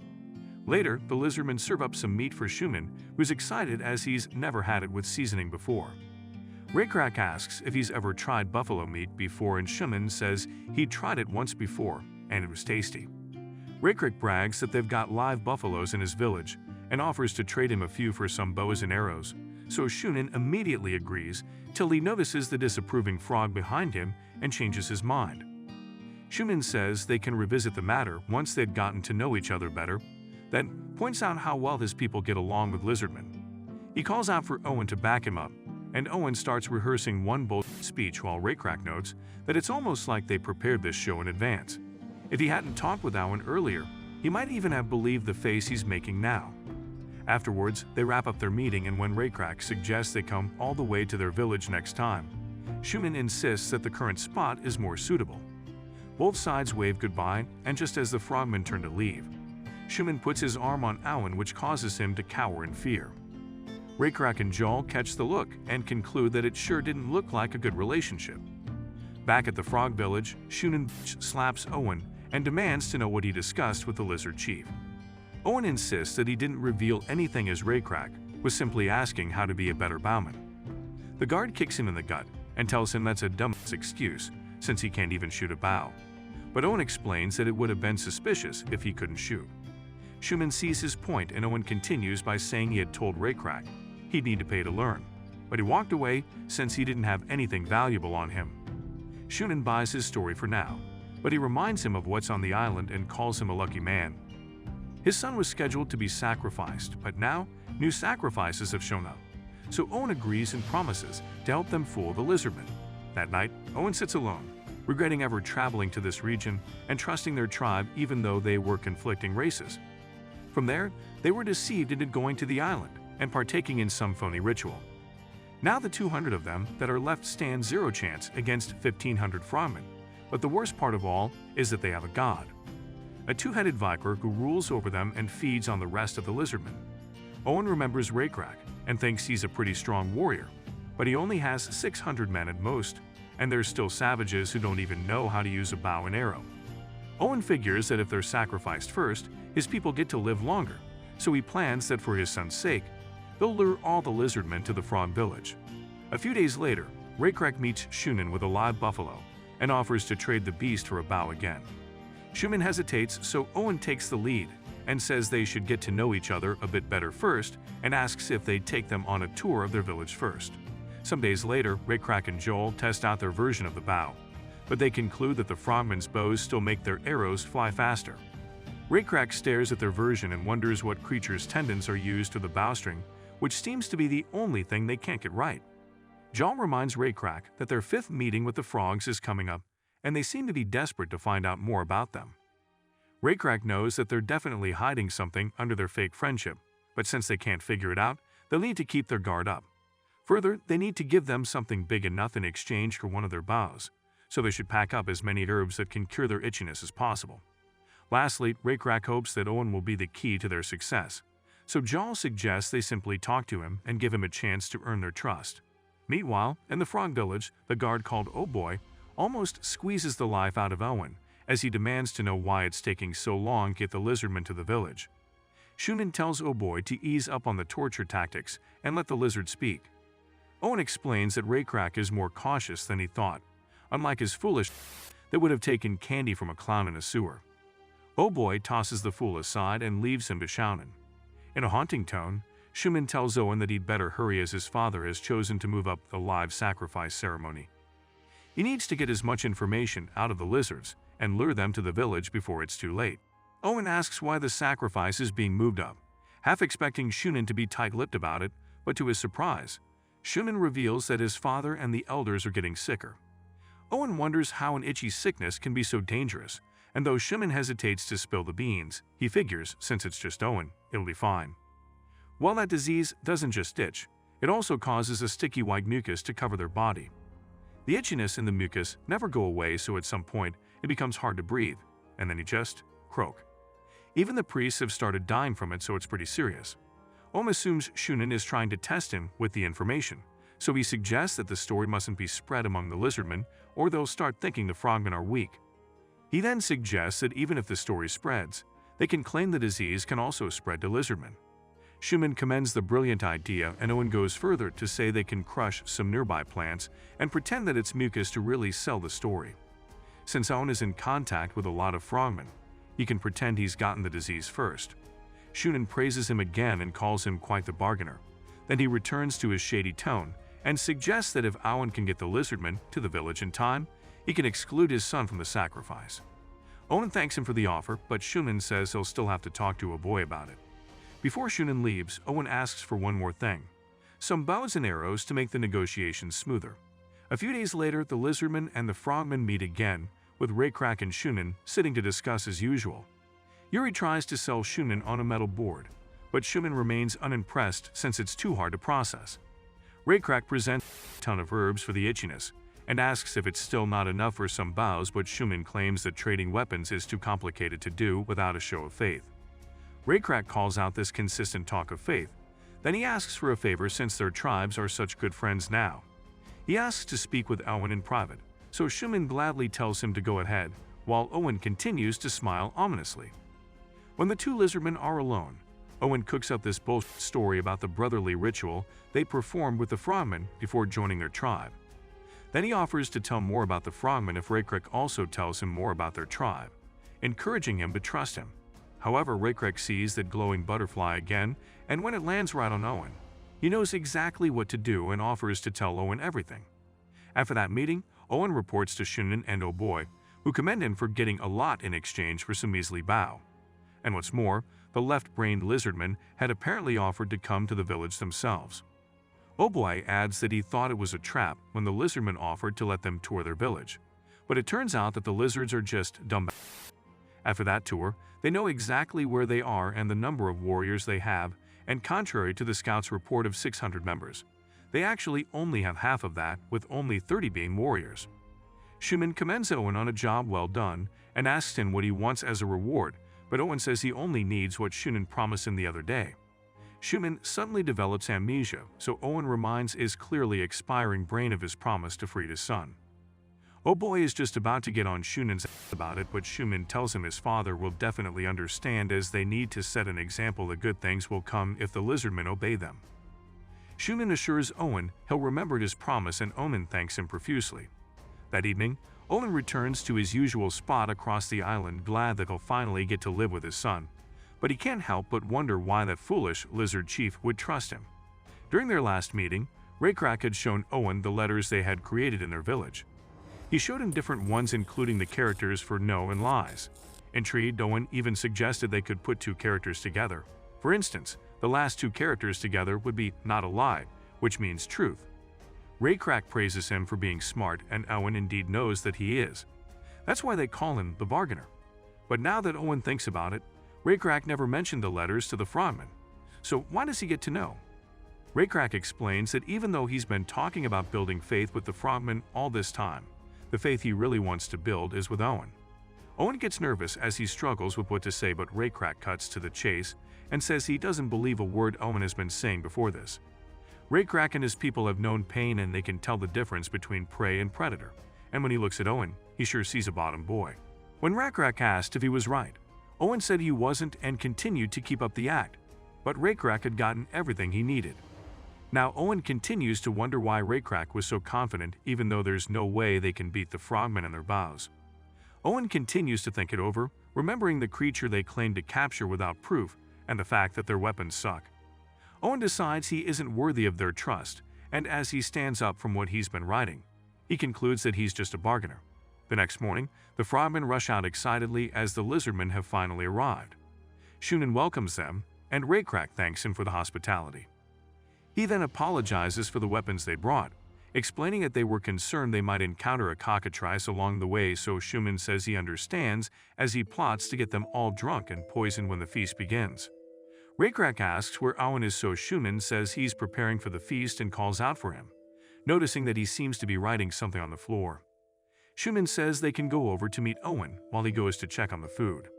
Later, the lizardmen serve up some meat for Schumann, who's excited as he's never had it with seasoning before. Raycrack asks if he's ever tried buffalo meat before, and Schumann says he'd tried it once before and it was tasty. Raycrack brags that they've got live buffaloes in his village and offers to trade him a few for some bows and arrows, so Schumann immediately agrees till he notices the disapproving frog behind him and changes his mind. Schumann says they can revisit the matter once they'd gotten to know each other better, then points out how well his people get along with lizardmen. He calls out for Owen to back him up, and Owen starts rehearsing one bold speech while Raycrack notes that it's almost like they prepared this show in advance. If he hadn't talked with Owen earlier, he might even have believed the face he's making now. Afterwards, they wrap up their meeting, and when Raycrack suggests they come all the way to their village next time, Schumann insists that the current spot is more suitable. Both sides wave goodbye, and just as the frogmen turn to leave, Schumann puts his arm on Owen, which causes him to cower in fear. Raycrack and Joel catch the look and conclude that it sure didn't look like a good relationship. Back at the frog village, Schumann slaps Owen and demands to know what he discussed with the lizard chief. Owen insists that he didn't reveal anything, as Raycrack was simply asking how to be a better bowman. The guard kicks him in the gut and tells him that's a dumb excuse since he can't even shoot a bow. But Owen explains that it would have been suspicious if he couldn't shoot. Schumann sees his point, and Owen continues by saying he had told Raycrack he'd need to pay to learn, but he walked away since he didn't have anything valuable on him. Schumann buys his story for now, but he reminds him of what's on the island and calls him a lucky man. His son was scheduled to be sacrificed, but now new sacrifices have shown up, so Owen agrees and promises to help them fool the lizardmen. That night, Owen sits alone, regretting ever traveling to this region and trusting their tribe even though they were conflicting races. From there, they were deceived into going to the island and partaking in some phony ritual. Now the 200 of them that are left stand zero chance against 1,500 frogmen, but the worst part of all is that they have a god, a two-headed viper who rules over them and feeds on the rest of the lizardmen. Owen remembers Raycrack and thinks he's a pretty strong warrior, but he only has 600 men at most, and there's still savages who don't even know how to use a bow and arrow. Owen figures that if they're sacrificed first, his people get to live longer, so he plans that for his son's sake, they'll lure all the lizardmen to the frog village. A few days later, Raycrack meets Schumann with a live buffalo and offers to trade the beast for a bow again. Schumann hesitates, so Owen takes the lead and says they should get to know each other a bit better first, and asks if they'd take them on a tour of their village first. Some days later, Raycrack and Joel test out their version of the bow, but they conclude that the frogmen's bows still make their arrows fly faster. Raycrack stares at their version and wonders what creature's tendons are used to the bowstring, which seems to be the only thing they can't get right. Joel reminds Raycrack that their 5th meeting with the frogs is coming up, and they seem to be desperate to find out more about them. Raycrack knows that they're definitely hiding something under their fake friendship, but since they can't figure it out, they'll need to keep their guard up. Further, they need to give them something big enough in exchange for one of their bows, so they should pack up as many herbs that can cure their itchiness as possible. Lastly, Raycrack hopes that Owen will be the key to their success, so Joel suggests they simply talk to him and give him a chance to earn their trust. Meanwhile, in the frog village, the guard called Oh Boy almost squeezes the life out of Owen as he demands to know why it's taking so long to get the lizardmen to the village. Schumann tells Oh Boy to ease up on the torture tactics and let the lizard speak. Owen explains that Raycrack is more cautious than he thought, unlike his foolish that would have taken candy from a clown in a sewer. Oh Boy tosses the fool aside and leaves him to Schumann. In a haunting tone, Schumann tells Owen that he'd better hurry as his father has chosen to move up the live sacrifice ceremony. He needs to get as much information out of the lizards and lure them to the village before it's too late. Owen asks why the sacrifice is being moved up, half expecting Schumann to be tight-lipped about it, but to his surprise, Schumann reveals that his father and the elders are getting sicker. Owen wonders how an itchy sickness can be so dangerous, and though Schumann hesitates to spill the beans, he figures, since it's just Owen, it'll be fine. While that disease doesn't just itch, It also causes a sticky white mucus to cover their body. The itchiness in the mucus never go away, so at some point it becomes hard to breathe, and then you just croak. Even the priests have started dying from it, so it's pretty serious. Ohm assumes Shunin is trying to test him with the information, so he suggests that the story mustn't be spread among the lizardmen or they'll start thinking the frogmen are weak. He then suggests that even if the story spreads, they can claim the disease can also spread to lizardmen. Schumann commends the brilliant idea, and Owen goes further to say they can crush some nearby plants and pretend that it's mucus to really sell the story. Since Owen is in contact with a lot of frogmen, he can pretend he's gotten the disease first. Shunin praises him again and calls him quite the bargainer. Then he returns to his shady tone and suggests that if Owen can get the lizardmen to the village in time, he can exclude his son from the sacrifice. Owen thanks him for the offer, but Shunin says he'll still have to talk to a boy about it. Before Shunin leaves, Owen asks for one more thing: some bows and arrows to make the negotiations smoother. A few days later, the lizardmen and the frogmen meet again, with Raycrack and Shunin sitting to discuss as usual. Yuri tries to sell Shunin on a metal board, but Shunin remains unimpressed since it's too hard to process. Raycrack presents a ton of herbs for the itchiness and asks if it's still not enough for some bows, but Schumann claims that trading weapons is too complicated to do without a show of faith. Raycrack calls out this consistent talk of faith. Then he asks for a favor since their tribes are such good friends now. He asks to speak with Owen in private, so Schumann gladly tells him to go ahead, while Owen continues to smile ominously. When the two lizardmen are alone, Owen cooks up this bullshit story about the brotherly ritual they performed with the frogmen before joining their tribe. Then he offers to tell more about the frogmen if Raycrack also tells him more about their tribe, encouraging him to trust him. However, Raycrack sees that glowing butterfly again, and when it lands right on Owen, he knows exactly what to do and offers to tell Owen everything. After that meeting, Owen reports to Shunin and Oh Boy, who commend him for getting a lot in exchange for some measly bow. And what's more, the left-brained lizardmen had apparently offered to come to the village themselves. Oh Boy adds that he thought it was a trap when the lizardmen offered to let them tour their village, but it turns out that the lizards are just dumb. After that tour, they know exactly where they are and the number of warriors they have, and contrary to the scouts' report of 600 members, they actually only have half of that, with only 30 being warriors. Schumann commends Owen on a job well done and asks him what he wants as a reward, but Owen says he only needs what Schumann promised him the other day. Schumann suddenly develops amnesia, so Owen reminds his clearly expiring brain of his promise to free his son. Oh Boy is just about to get on Schumann's ass about it, but Schumann tells him his father will definitely understand, as they need to set an example that good things will come if the lizardmen obey them. Schumann assures Owen he'll remember his promise, and Owen thanks him profusely. That evening, Owen returns to his usual spot across the island, glad that he'll finally get to live with his son. But he can't help but wonder why that foolish lizard chief would trust him. During their last meeting, Raycrack had shown Owen the letters they had created in their village. He showed him different ones, including the characters for no and lies. Intrigued, Owen even suggested they could put two characters together. For instance, the last two characters together would be not a lie, which means truth. Raycrack praises him for being smart, and Owen indeed knows that he is. That's why they call him the bargainer. But now that Owen thinks about it, Raycrack never mentioned the letters to the frogmen. So why does he get to know? Raycrack explains that even though he's been talking about building faith with the frogmen all this time, the faith he really wants to build is with Owen. Owen gets nervous as he struggles with what to say, but Raycrack cuts to the chase and says he doesn't believe a word Owen has been saying before this. Raycrack and his people have known pain, and they can tell the difference between prey and predator, and when he looks at Owen, he sure sees a bottom boy. When Raycrack asked if he was right, Owen said he wasn't and continued to keep up the act, but Raycrack had gotten everything he needed. Now Owen continues to wonder why Raycrack was so confident, even though there's no way they can beat the frogmen and their bows. Owen continues to think it over, remembering the creature they claimed to capture without proof and the fact that their weapons suck. Owen decides he isn't worthy of their trust, and as he stands up from what he's been writing, he concludes that he's just a bargainer. The next morning, the frogmen rush out excitedly as the lizardmen have finally arrived. Shunin welcomes them, and Raycrack thanks him for the hospitality. He then apologizes for the weapons they brought, explaining that they were concerned they might encounter a cockatrice along the way, so Schumann says he understands as he plots to get them all drunk and poisoned when the feast begins. Raykrak asks where Owen is, so Schumann says he's preparing for the feast and calls out for him, noticing that he seems to be writing something on the floor. Schumann says they can go over to meet Owen while he goes to check on the food.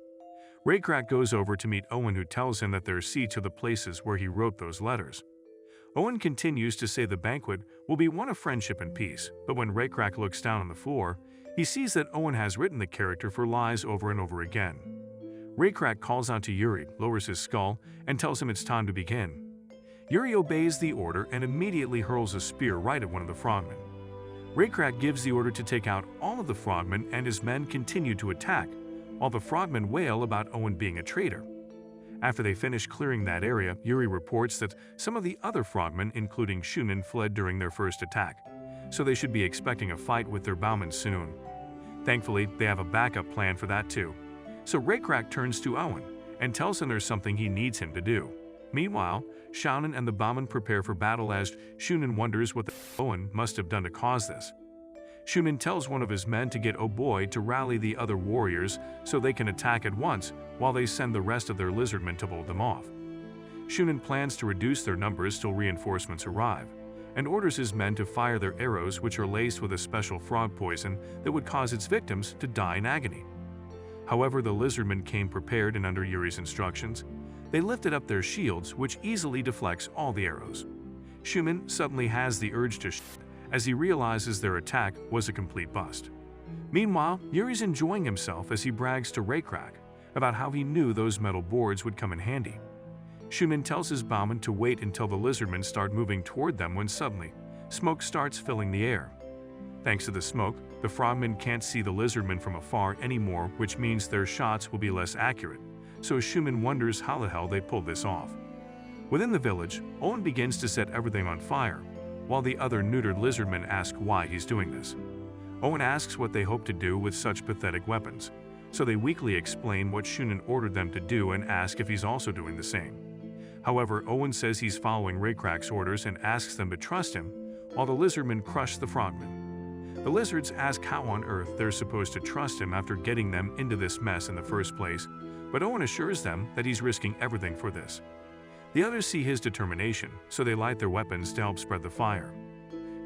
Raykrak goes over to meet Owen, who tells him that there are seats to the places where he wrote those letters. Owen continues to say the banquet will be one of friendship and peace, but when Raykrak looks down on the floor, he sees that Owen has written the character for lies over and over again. Raykrak calls out to Yuri, lowers his skull, and tells him it's time to begin. Yuri obeys the order and immediately hurls a spear right at one of the frogmen. Raykrak gives the order to take out all of the frogmen, and his men continue to attack, while the frogmen wail about Owen being a traitor. After they finish clearing that area, Yuri reports that some of the other frogmen, including Schumann, fled during their first attack, so they should be expecting a fight with their bowmen soon. Thankfully, they have a backup plan for that too. So Raykrak turns to Owen and tells him there's something he needs him to do. Meanwhile, Shannon and the bowmen prepare for battle as Schumann wonders what Owen must have done to cause this. Schumann tells one of his men to get Oh Boy to rally the other warriors so they can attack at once while they send the rest of their lizardmen to hold them off. Schumann plans to reduce their numbers till reinforcements arrive, and orders his men to fire their arrows, which are laced with a special frog poison that would cause its victims to die in agony. However, the lizardmen came prepared, and under Yuri's instructions, they lifted up their shields, which easily deflects all the arrows. Schumann suddenly has the urge to shoot as he realizes their attack was a complete bust. Meanwhile, Yuri's enjoying himself as he brags to Raykrak about how he knew those metal boards would come in handy. Schumann tells his bowmen to wait until the lizardmen start moving toward them, when suddenly, smoke starts filling the air. Thanks to the smoke, the frogmen can't see the lizardmen from afar anymore, which means their shots will be less accurate, so Schumann wonders how the hell they pulled this off. Within the village, Owen begins to set everything on fire, while the other neutered lizardmen ask why he's doing this. Owen asks what they hope to do with such pathetic weapons, so they weakly explain what Schumann ordered them to do and ask if he's also doing the same. However, Owen says he's following Raykrak's orders and asks them to trust him, while the lizardmen crush the frogmen. The lizards ask how on earth they're supposed to trust him after getting them into this mess in the first place, but Owen assures them that he's risking everything for this. The others see his determination, so they light their weapons to help spread the fire.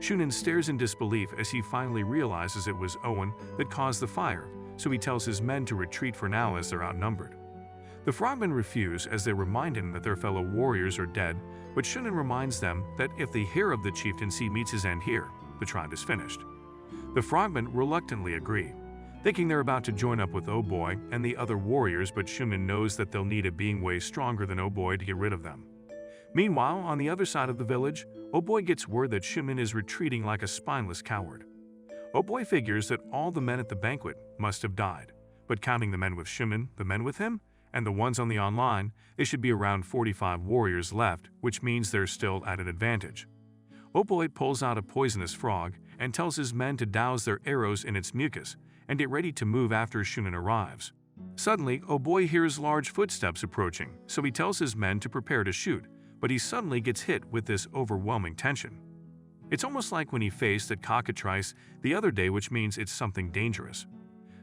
Schumann stares in disbelief as he finally realizes it was Owen that caused the fire, so he tells his men to retreat for now as they're outnumbered. The frogmen refuse as they remind him that their fellow warriors are dead, but Schumann reminds them that if the hair of the chieftaincy meets his end here, the tribe is finished. The frogmen reluctantly agree, thinking they're about to join up with Oh Boy and the other warriors, but Schumann knows that they'll need a being way stronger than Oh Boy to get rid of them. Meanwhile, on the other side of the village, Oh Boy gets word that Schumann is retreating like a spineless coward. Oh Boy figures that all the men at the banquet must have died, but counting the men with Schumann, the men with him, and the ones on the online, there should be around 45 warriors left, which means they're still at an advantage. Oh Boy pulls out a poisonous frog and tells his men to douse their arrows in its mucus and get ready to move after Schumann arrives. Suddenly, Oh Boy hears large footsteps approaching, so he tells his men to prepare to shoot, but he suddenly gets hit with this overwhelming tension. It's almost like when he faced that cockatrice the other day, which means it's something dangerous.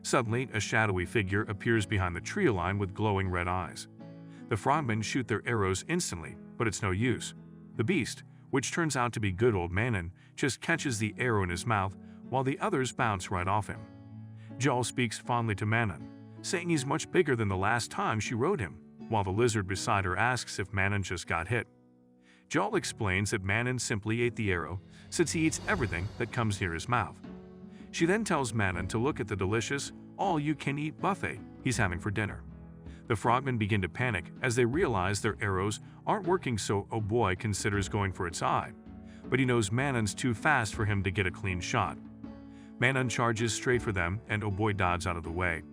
Suddenly, a shadowy figure appears behind the tree line with glowing red eyes. The frogmen shoot their arrows instantly, but it's no use. The beast, which turns out to be good old Manon, just catches the arrow in his mouth while the others bounce right off him. Jal speaks fondly to Manon, saying he's much bigger than the last time she rode him, while the lizard beside her asks if Manon just got hit. Jal explains that Manon simply ate the arrow since he eats everything that comes near his mouth. She then tells Manon to look at the delicious, all-you-can-eat buffet he's having for dinner. The frogmen begin to panic as they realize their arrows aren't working, so Oh Boy considers going for its eye, but he knows Manon's too fast for him to get a clean shot. Manon charges straight for them and Oh Boy dodges out of the way,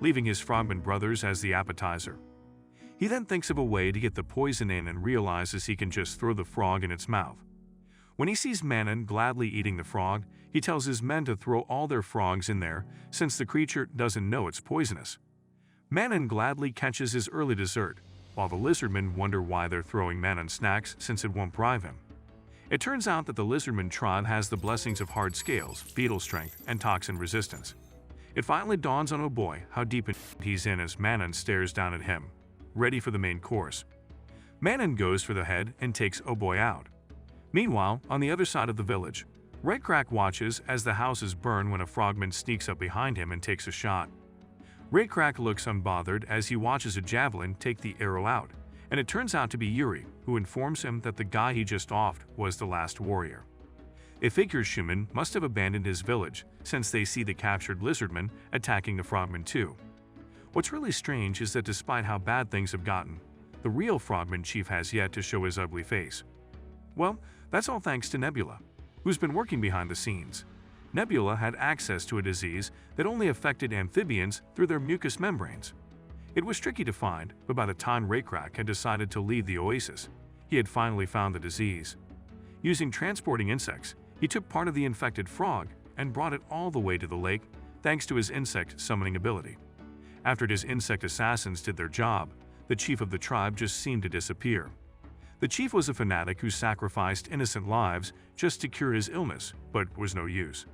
leaving his frogman brothers as the appetizer. He then thinks of a way to get the poison in and realizes he can just throw the frog in its mouth. When he sees Manon gladly eating the frog, he tells his men to throw all their frogs in there since the creature doesn't know it's poisonous. Manon gladly catches his early dessert, while the lizardmen wonder why they're throwing Manon snacks since it won't bribe him. It turns out that the lizardman tribe has the blessings of hard scales, beetle strength, and toxin resistance. It finally dawns on Oh Boy how deep he's in as Manon stares down at him, ready for the main course. Manon goes for the head and takes Oh Boy out. Meanwhile, on the other side of the village, Raycrack watches as the houses burn when a frogman sneaks up behind him and takes a shot. Raycrack looks unbothered as he watches a javelin take the arrow out, and it turns out to be Yuri, who informs him that the guy he just offed was the last warrior. It figures Schumann must have abandoned his village since they see the captured lizardmen attacking the frogmen too. What's really strange is that despite how bad things have gotten, the real frogman chief has yet to show his ugly face. Well, that's all thanks to Nebula, who's been working behind the scenes. Nebula had access to a disease that only affected amphibians through their mucous membranes. It was tricky to find, but by the time Raycrack had decided to leave the oasis, he had finally found the disease. Using transporting insects, he took part of the infected frog and brought it all the way to the lake thanks to his insect summoning ability. After his insect assassins did their job, the chief of the tribe just seemed to disappear. The chief was a fanatic who sacrificed innocent lives just to cure his illness, but was no use.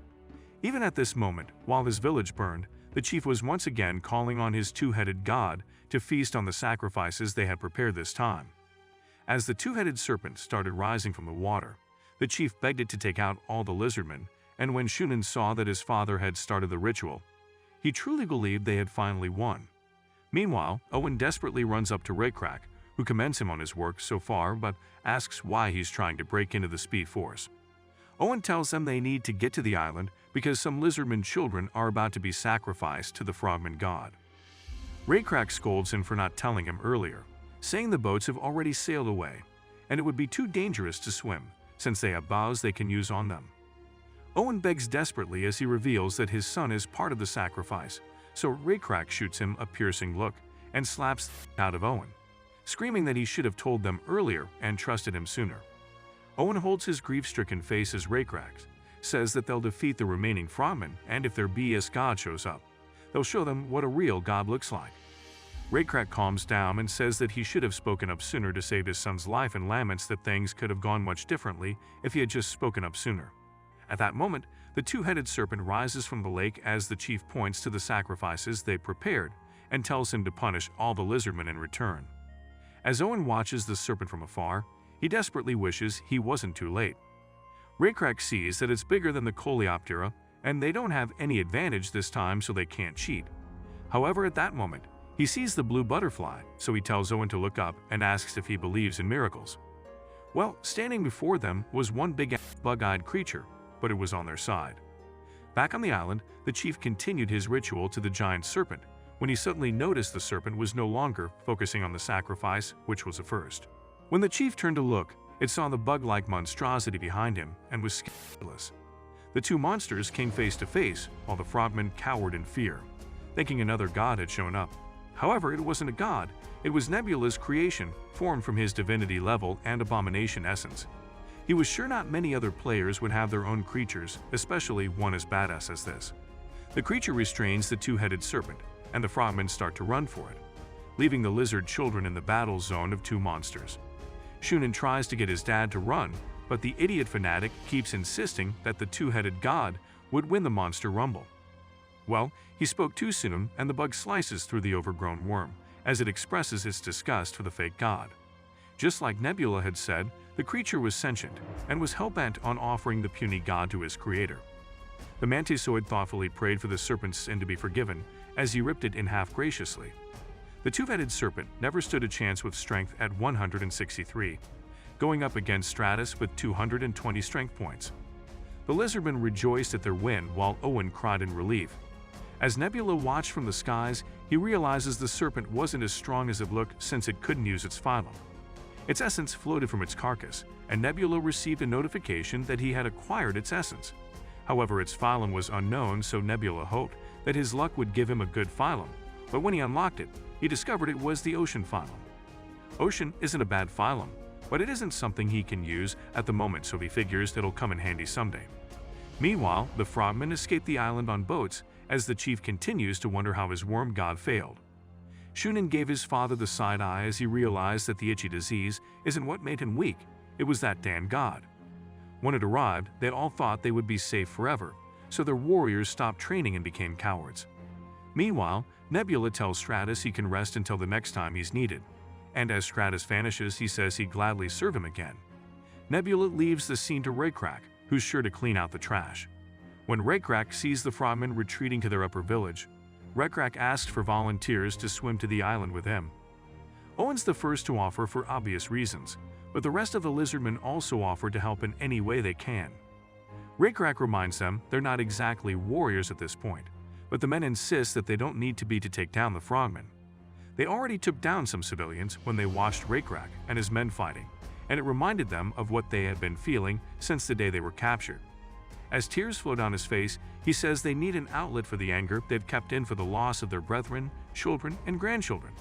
Even at this moment, while his village burned, the chief was once again calling on his two-headed god to feast on the sacrifices they had prepared this time. As the two-headed serpent started rising from the water, the chief begged it to take out all the lizardmen, and when Shunan saw that his father had started the ritual, he truly believed they had finally won. Meanwhile, Owen desperately runs up to Raycrack, who commends him on his work so far but asks why he's trying to break into the Speed Force. Owen tells them they need to get to the island because some lizardman children are about to be sacrificed to the frogman god. Raycrack scolds him for not telling him earlier, saying the boats have already sailed away, and it would be too dangerous to swim since they have bows they can use on them. Owen begs desperately as he reveals that his son is part of the sacrifice, so Raycrack shoots him a piercing look and slaps out of Owen, screaming that he should have told them earlier and trusted him sooner. Owen holds his grief-stricken face as Raycrack says that they'll defeat the remaining frogmen, and if their BS god shows up, they'll show them what a real god looks like. Raycrack calms down and says that he should have spoken up sooner to save his son's life and laments that things could have gone much differently if he had just spoken up sooner. At that moment, the two-headed serpent rises from the lake as the chief points to the sacrifices they prepared and tells him to punish all the lizardmen in return. As Owen watches the serpent from afar, he desperately wishes he wasn't too late. Raycrack sees that it's bigger than the Coleoptera, and they don't have any advantage this time, so they can't cheat. However, at that moment, he sees the blue butterfly, so he tells Owen to look up and asks if he believes in miracles. Well, standing before them was one big bug-eyed creature, but it was on their side. Back on the island, the chief continued his ritual to the giant serpent when he suddenly noticed the serpent was no longer focusing on the sacrifice, which was a first. When the chief turned to look, it saw the bug-like monstrosity behind him and was scandalous. The two monsters came face to face while the frogmen cowered in fear, thinking another god had shown up. However, it wasn't a god, it was Nebula's creation, formed from his divinity level and abomination essence. He was sure not many other players would have their own creatures, especially one as badass as this. The creature restrains the two-headed serpent, and the frogmen start to run for it, leaving the lizard children in the battle zone of two monsters. Shunan tries to get his dad to run, but the idiot fanatic keeps insisting that the two-headed god would win the monster rumble. Well, he spoke too soon, and the bug slices through the overgrown worm as it expresses its disgust for the fake god. Just like Nebula had said, the creature was sentient and was hell-bent on offering the puny god to his creator. The mantisoid thoughtfully prayed for the serpent's sin to be forgiven as he ripped it in half graciously. The two-headed serpent never stood a chance with strength at 163, going up against Stratus with 220 strength points. The lizardmen rejoiced at their win while Owen cried in relief. As Nebula watched from the skies, he realizes the serpent wasn't as strong as it looked since it couldn't use its phylum. Its essence floated from its carcass, and Nebula received a notification that he had acquired its essence. However, its phylum was unknown, so Nebula hoped that his luck would give him a good phylum, but when he unlocked it, he discovered it was the ocean phylum. Ocean isn't a bad phylum, but it isn't something he can use at the moment, so he figures it'll come in handy someday. Meanwhile, the frogmen escape the island on boats as the chief continues to wonder how his worm god failed. Shunan gave his father the side eye as he realized that the itchy disease isn't what made him weak, it was that damn god. When it arrived, they all thought they would be safe forever, so their warriors stopped training and became cowards. Meanwhile, Nebula tells Stratus he can rest until the next time he's needed, and as Stratus vanishes, he says he'd gladly serve him again. Nebula leaves the scene to Raycrack, who's sure to clean out the trash. When Raycrack sees the frogmen retreating to their upper village, Raycrack asks for volunteers to swim to the island with him. Owen's the first to offer for obvious reasons, but the rest of the lizardmen also offer to help in any way they can. Raycrack reminds them they're not exactly warriors at this point, but the men insist that they don't need to be to take down the frogmen. They already took down some civilians when they watched Raycrack and his men fighting, and it reminded them of what they had been feeling since the day they were captured. As tears flow down his face, he says they need an outlet for the anger they've kept in for the loss of their brethren, children, and grandchildren.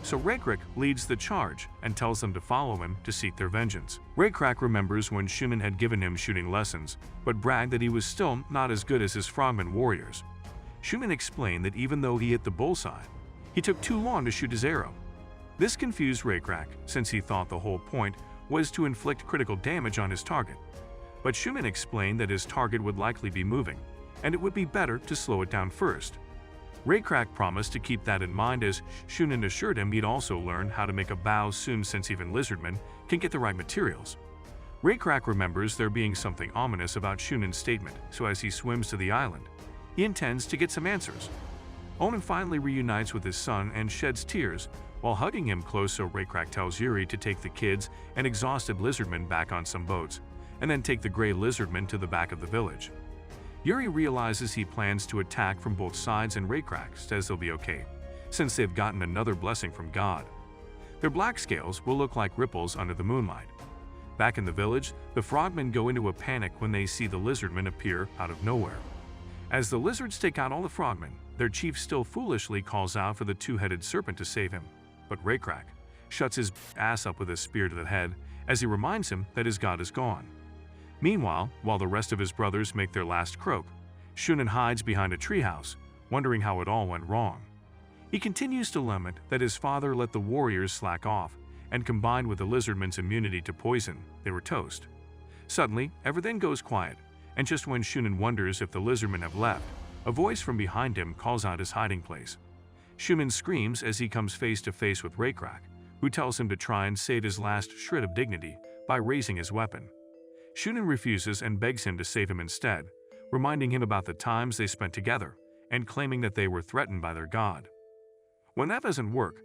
So Raycrack leads the charge and tells them to follow him to seek their vengeance. Raycrack remembers when Schumann had given him shooting lessons, but bragged that he was still not as good as his frogmen warriors. Schumann explained that even though he hit the bullseye, he took too long to shoot his arrow. This confused Raycrack, since he thought the whole point was to inflict critical damage on his target. But Schumann explained that his target would likely be moving, and it would be better to slow it down first. Raycrack promised to keep that in mind as Schumann assured him he'd also learn how to make a bow soon since even lizardmen can get the right materials. Raycrack remembers there being something ominous about Schumann's statement, so as he swims to the island, he intends to get some answers. Owen finally reunites with his son and sheds tears while hugging him close, so Raycrack tells Yuri to take the kids and exhausted lizardmen back on some boats, and then take the gray lizardmen to the back of the village. Yuri realizes he plans to attack from both sides, and Raycrack says they'll be okay, since they've gotten another blessing from God. Their black scales will look like ripples under the moonlight. Back in the village, the frogmen go into a panic when they see the lizardmen appear out of nowhere. As the lizards take out all the frogmen, their chief still foolishly calls out for the two-headed serpent to save him, but Raycrack shuts his ass up with a spear to the head as he reminds him that his god is gone. Meanwhile, while the rest of his brothers make their last croak, Shunan hides behind a treehouse, wondering how it all went wrong. He continues to lament that his father let the warriors slack off, and combined with the lizardmen's immunity to poison, they were toast. Suddenly, everything goes quiet, and just when Shunan wonders if the lizardmen have left, a voice from behind him calls out his hiding place. Schumann screams as he comes face to face with Raycrack, who tells him to try and save his last shred of dignity by raising his weapon. Shunan refuses and begs him to save him instead, reminding him about the times they spent together and claiming that they were threatened by their god. When that doesn't work,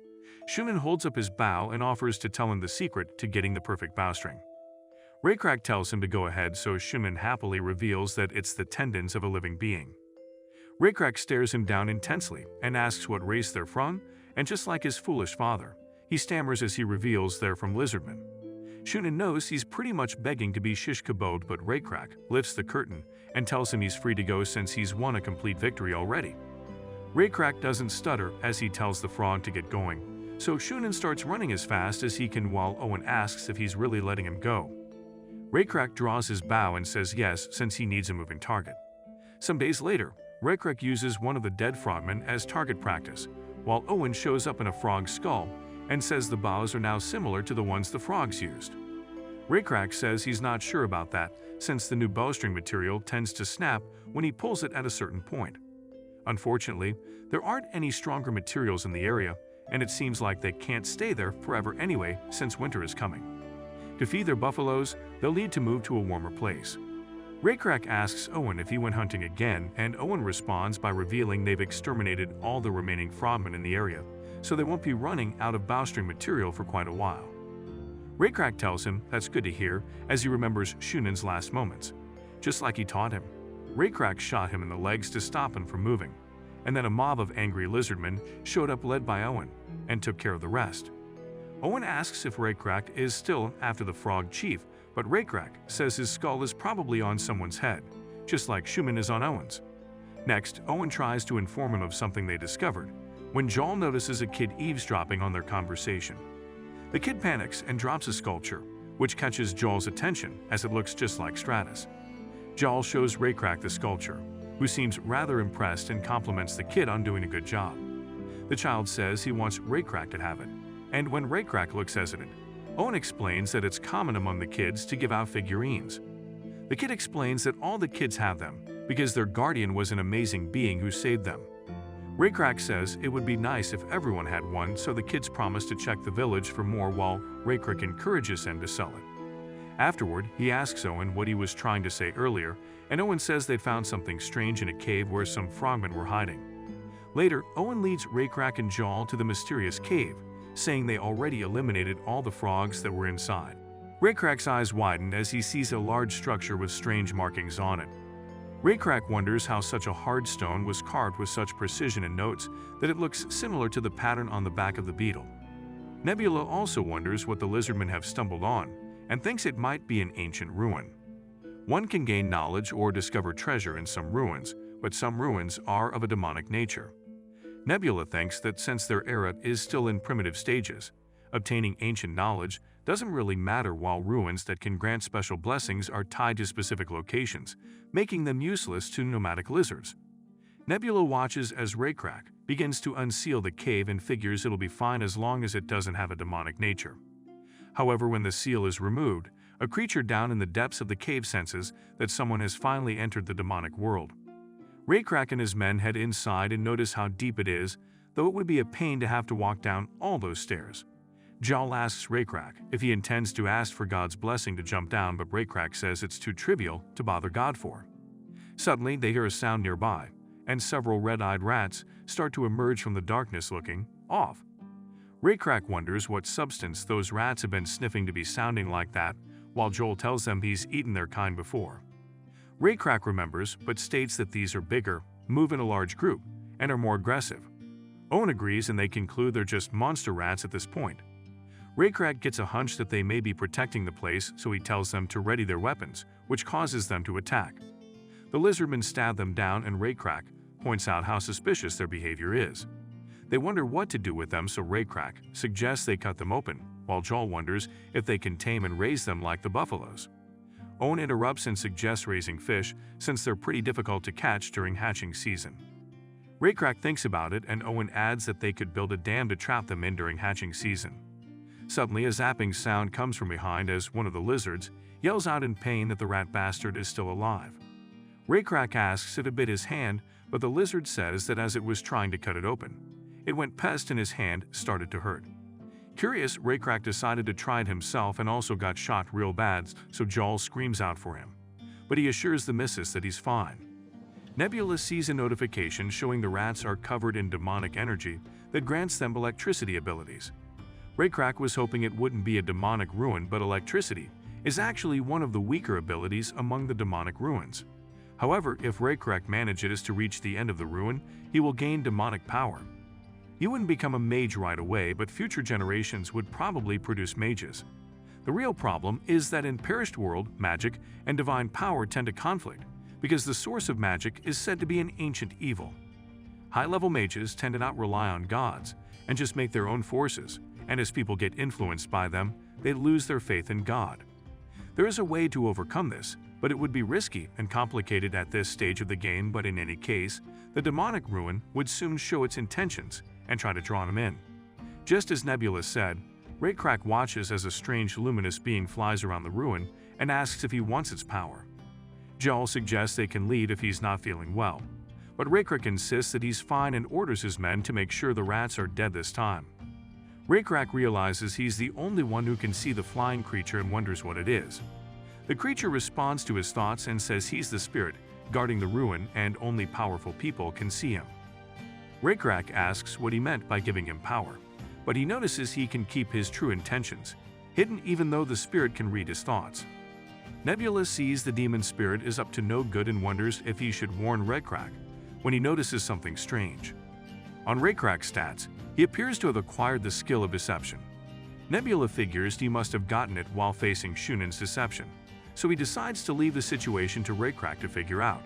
Schumann holds up his bow and offers to tell him the secret to getting the perfect bowstring. Raycrack tells him to go ahead, so Schumann happily reveals that it's the tendons of a living being. Raycrack stares him down intensely and asks what race they're from, and just like his foolish father, he stammers as he reveals they're from lizardmen. Shunan knows he's pretty much begging to be shish kaboed, but Raycrack lifts the curtain and tells him he's free to go since he's won a complete victory already. Raycrack doesn't stutter as he tells the frog to get going, so Shunan starts running as fast as he can while Owen asks if he's really letting him go. Raycrack draws his bow and says yes since he needs a moving target. Some days later, Raycrack uses one of the dead frogmen as target practice, while Owen shows up in a frog's skull and says the bows are now similar to the ones the frogs used. Raycrack says he's not sure about that, since the new bowstring material tends to snap when he pulls it at a certain point. Unfortunately, there aren't any stronger materials in the area, and it seems like they can't stay there forever anyway since winter is coming. To feed their buffaloes, they'll need to move to a warmer place. Raycrack asks Owen if he went hunting again, and Owen responds by revealing they've exterminated all the remaining frogmen in the area, so they won't be running out of bowstring material for quite a while. Raycrack tells him that's good to hear as he remembers Shunan's last moments. Just like he taught him, Raycrack shot him in the legs to stop him from moving, and then a mob of angry lizardmen showed up led by Owen and took care of the rest. Owen asks if Raycrack is still after the frog chief, but Raycrack says his skull is probably on someone's head, just like Schumann is on Owen's. Next, Owen tries to inform him of something they discovered, when Joel notices a kid eavesdropping on their conversation. The kid panics and drops a sculpture, which catches Joel's attention as it looks just like Stratus. Joel shows Raycrack the sculpture, who seems rather impressed and compliments the kid on doing a good job. The child says he wants Raycrack to have it, and when Raycrack looks hesitant, Owen explains that it's common among the kids to give out figurines. The kid explains that all the kids have them because their guardian was an amazing being who saved them. Raycrack says it would be nice if everyone had one, so the kids promise to check the village for more while Raycrack encourages him to sell it. Afterward, he asks Owen what he was trying to say earlier, and Owen says they'd found something strange in a cave where some frogmen were hiding. Later, Owen leads Raycrack and Jawl to the mysterious cave, saying they already eliminated all the frogs that were inside. Raycrack's eyes widen as he sees a large structure with strange markings on it. Raycrack wonders how such a hard stone was carved with such precision and notes that it looks similar to the pattern on the back of the beetle. Nebula also wonders what the lizardmen have stumbled on, and thinks it might be an ancient ruin. One can gain knowledge or discover treasure in some ruins, but some ruins are of a demonic nature. Nebula thinks that since their era is still in primitive stages, obtaining ancient knowledge doesn't really matter while ruins that can grant special blessings are tied to specific locations, making them useless to nomadic lizards. Nebula watches as Raycrack begins to unseal the cave and figures it'll be fine as long as it doesn't have a demonic nature. However, when the seal is removed, a creature down in the depths of the cave senses that someone has finally entered the demonic world. Raycrack and his men head inside and notice how deep it is, though it would be a pain to have to walk down all those stairs. Jawl asks Raycrack if he intends to ask for God's blessing to jump down, but Raycrack says it's too trivial to bother God for. Suddenly, they hear a sound nearby, and several red-eyed rats start to emerge from the darkness looking off. Raycrack wonders what substance those rats have been sniffing to be sounding like that, while Joel tells them he's eaten their kind before. Raycrack remembers, but states that these are bigger, move in a large group, and are more aggressive. Owen agrees and they conclude they're just monster rats at this point. Raycrack gets a hunch that they may be protecting the place, so he tells them to ready their weapons, which causes them to attack. The lizardmen stab them down and Raycrack points out how suspicious their behavior is. They wonder what to do with them, so Raycrack suggests they cut them open, while Joel wonders if they can tame and raise them like the buffaloes. Owen interrupts and suggests raising fish, since they're pretty difficult to catch during hatching season. Raycrack thinks about it, and Owen adds that they could build a dam to trap them in during hatching season. Suddenly, a zapping sound comes from behind as one of the lizards yells out in pain that the rat bastard is still alive. Raycrack asks if it bit his hand, but the lizard says that as it was trying to cut it open, it went past and his hand started to hurt. Curious, Raycrack decided to try it himself and also got shot real bad, so Joel screams out for him. But he assures the missus that he's fine. Nebula sees a notification showing the rats are covered in demonic energy that grants them electricity abilities. Raycrack was hoping it wouldn't be a demonic ruin, but electricity is actually one of the weaker abilities among the demonic ruins. However, if Raycrack manages to reach the end of the ruin, he will gain demonic power. He wouldn't become a mage right away, but future generations would probably produce mages. The real problem is that in Perished World, magic and divine power tend to conflict, because the source of magic is said to be an ancient evil. High-level mages tend to not rely on gods and just make their own forces, and as people get influenced by them, they lose their faith in God. There is a way to overcome this, but it would be risky and complicated at this stage of the game, but in any case, the demonic ruin would soon show its intentions and try to draw him in. Just as Nebula said, Raycrack watches as a strange luminous being flies around the ruin and asks if he wants its power. Joel suggests they can leave if he's not feeling well, but Raycrack insists that he's fine and orders his men to make sure the rats are dead this time. Raycrack realizes he's the only one who can see the flying creature and wonders what it is. The creature responds to his thoughts and says he's the spirit guarding the ruin and only powerful people can see him. Raycrack asks what he meant by giving him power, but he notices he can keep his true intentions hidden even though the spirit can read his thoughts. Nebula sees the demon spirit is up to no good and wonders if he should warn Raycrack when he notices something strange. On Raycrack's stats, he appears to have acquired the skill of deception. Nebula figures he must have gotten it while facing Shunan's deception, so he decides to leave the situation to Raycrack to figure out.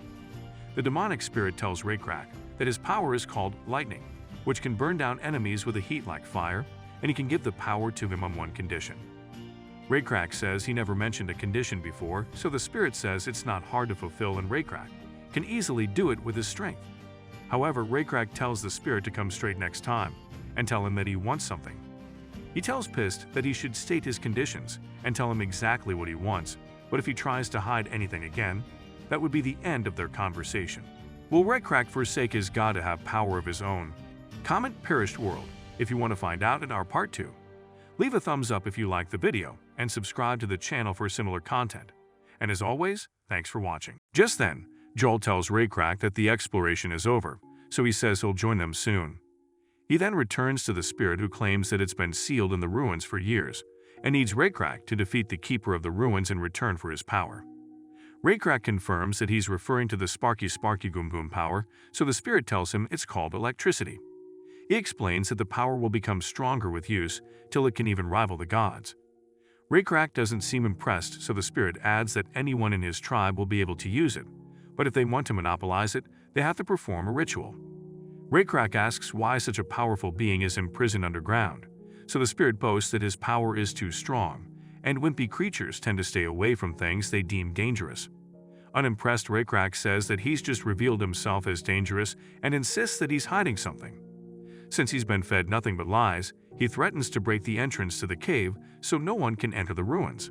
The demonic spirit tells Raycrack that his power is called lightning, which can burn down enemies with a heat like fire, and he can give the power to him on one condition. Raycrack says he never mentioned a condition before, so the spirit says it's not hard to fulfill and Raycrack can easily do it with his strength. However, Raycrack tells the spirit to come straight next time and tell him that he wants something. He tells Pist that he should state his conditions and tell him exactly what he wants, but if he tries to hide anything again, that would be the end of their conversation. Will Rekrak forsake his god to have power of his own? Comment Perished World if you want to find out in our part 2. Leave a thumbs up if you liked the video, and subscribe to the channel for similar content. And as always, thanks for watching. Just then, Joel tells Rekrak that the exploration is over, so he says he'll join them soon. He then returns to the spirit who claims that it's been sealed in the ruins for years, and needs Rekrak to defeat the keeper of the ruins in return for his power. Rekrak confirms that he's referring to the Sparky Goom Boom power, so the spirit tells him it's called electricity. He explains that the power will become stronger with use, till it can even rival the gods. Rekrak doesn't seem impressed, so the spirit adds that anyone in his tribe will be able to use it, but if they want to monopolize it, they have to perform a ritual. Rekrak asks why such a powerful being is imprisoned underground, so the spirit boasts that his power is too strong, and wimpy creatures tend to stay away from things they deem dangerous. Unimpressed, Rekrak says that he's just revealed himself as dangerous and insists that he's hiding something. Since he's been fed nothing but lies, he threatens to break the entrance to the cave so no one can enter the ruins.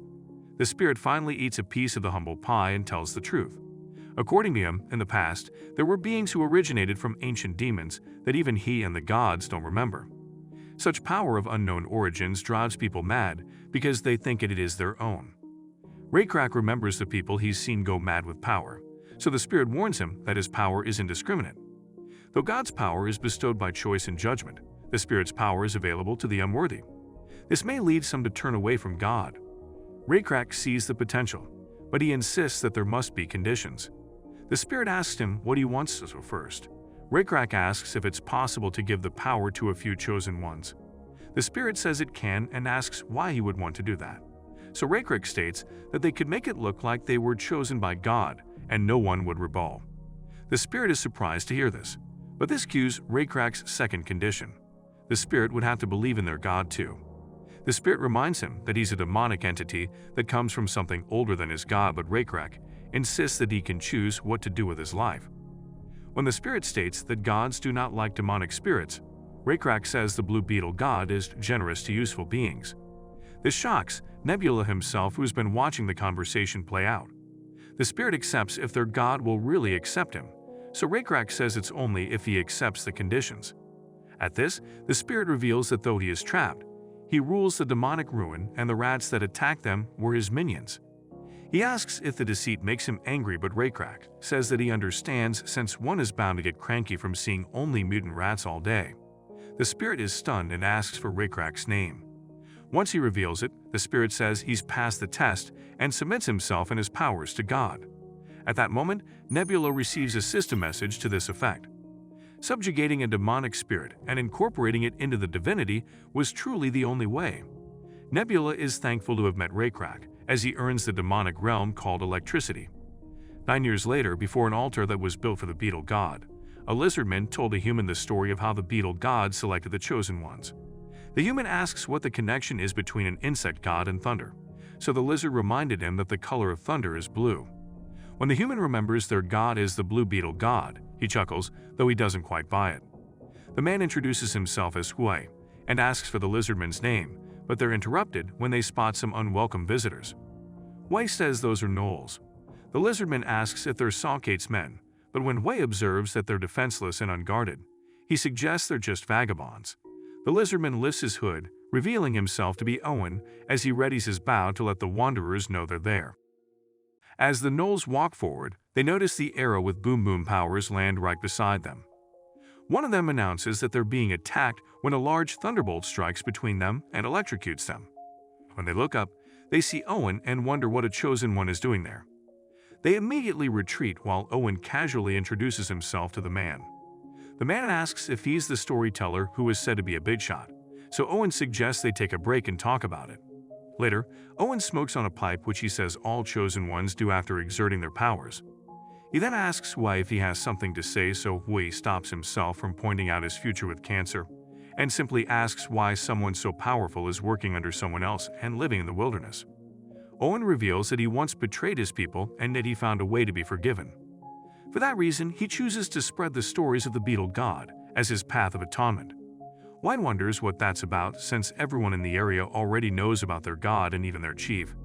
The spirit finally eats a piece of the humble pie and tells the truth. According to him, in the past, there were beings who originated from ancient demons that even he and the gods don't remember. Such power of unknown origins drives people mad because they think it is their own. Rekrak remembers the people he's seen go mad with power, so the spirit warns him that his power is indiscriminate. Though God's power is bestowed by choice and judgment, the spirit's power is available to the unworthy. This may lead some to turn away from God. Rekrak sees the potential, but he insists that there must be conditions. The spirit asks him what he wants to do first. Rekrak asks if it's possible to give the power to a few chosen ones. The spirit says it can and asks why he would want to do that. So Rekrak states that they could make it look like they were chosen by God and no one would rebel. The spirit is surprised to hear this, but this cues Rekrak's second condition. The spirit would have to believe in their God too. The spirit reminds him that he's a demonic entity that comes from something older than his God, but Rekrak insists that he can choose what to do with his life. When the spirit states that gods do not like demonic spirits, Rekrak says the blue beetle god is generous to useful beings. This shocks Nebula himself, who's been watching the conversation play out. The spirit accepts if their god will really accept him, so Rekrak says it's only if he accepts the conditions. At this, the spirit reveals that though he is trapped, he rules the demonic ruin and the rats that attack them were his minions. He asks if the deceit makes him angry, but Rekrak says that he understands since one is bound to get cranky from seeing only mutant rats all day. The spirit is stunned and asks for Rekrak's name. Once he reveals it, the spirit says he's passed the test and submits himself and his powers to God. At that moment, Nebula receives a system message to this effect. Subjugating a demonic spirit and incorporating it into the divinity was truly the only way. Nebula is thankful to have met Rekrak, as he earns the demonic realm called electricity. 9 years later, before an altar that was built for the beetle god, a lizardman told a human the story of how the beetle god selected the chosen ones. The human asks what the connection is between an insect god and thunder, so the lizard reminded him that the color of thunder is blue. When the human remembers their god is the blue beetle god, he chuckles, though he doesn't quite buy it. The man introduces himself as Hui and asks for the lizardman's name, but they're interrupted when they spot some unwelcome visitors. Hui says those are gnolls. The lizardman asks if they're Sawkate's men, but when Hui observes that they're defenseless and unguarded, he suggests they're just vagabonds. The lizardman lifts his hood, revealing himself to be Owen as he readies his bow to let the wanderers know they're there. As the gnolls walk forward, they notice the arrow with boom boom powers land right beside them. One of them announces that they're being attacked when a large thunderbolt strikes between them and electrocutes them. When they look up, they see Owen and wonder what a chosen one is doing there. They immediately retreat while Owen casually introduces himself to the man. The man asks if he's the storyteller who is said to be a big shot, so Owen suggests they take a break and talk about it. Later, Owen smokes on a pipe, which he says all chosen ones do after exerting their powers. He then asks Hui if he has something to say, so Hui stops himself from pointing out his future with cancer, and simply asks why someone so powerful is working under someone else and living in the wilderness. Owen reveals that he once betrayed his people and that he found a way to be forgiven. For that reason, he chooses to spread the stories of the beetle god as his path of atonement. Hui wonders what that's about, since everyone in the area already knows about their god and even their chief.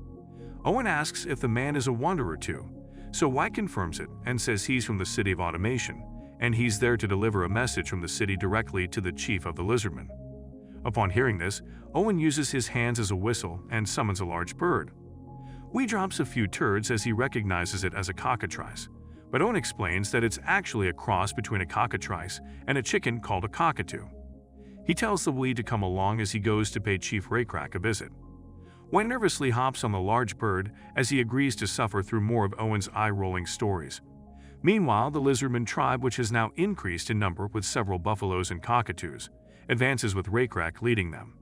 Owen asks if the man is a wanderer too, So White confirms it and says he's from the City of Automation, and he's there to deliver a message from the city directly to the chief of the Lizardmen. Upon hearing this, Owen uses his hands as a whistle and summons a large bird. Wee drops a few turds as he recognizes it as a cockatrice, but Owen explains that it's actually a cross between a cockatrice and a chicken called a cockatoo. He tells the Wee to come along as he goes to pay Chief Raycrack a visit. White nervously hops on the large bird as he agrees to suffer through more of Owen's eye-rolling stories. Meanwhile, the Lizardman tribe, which has now increased in number with several buffaloes and cockatoos, advances with Raycrack leading them.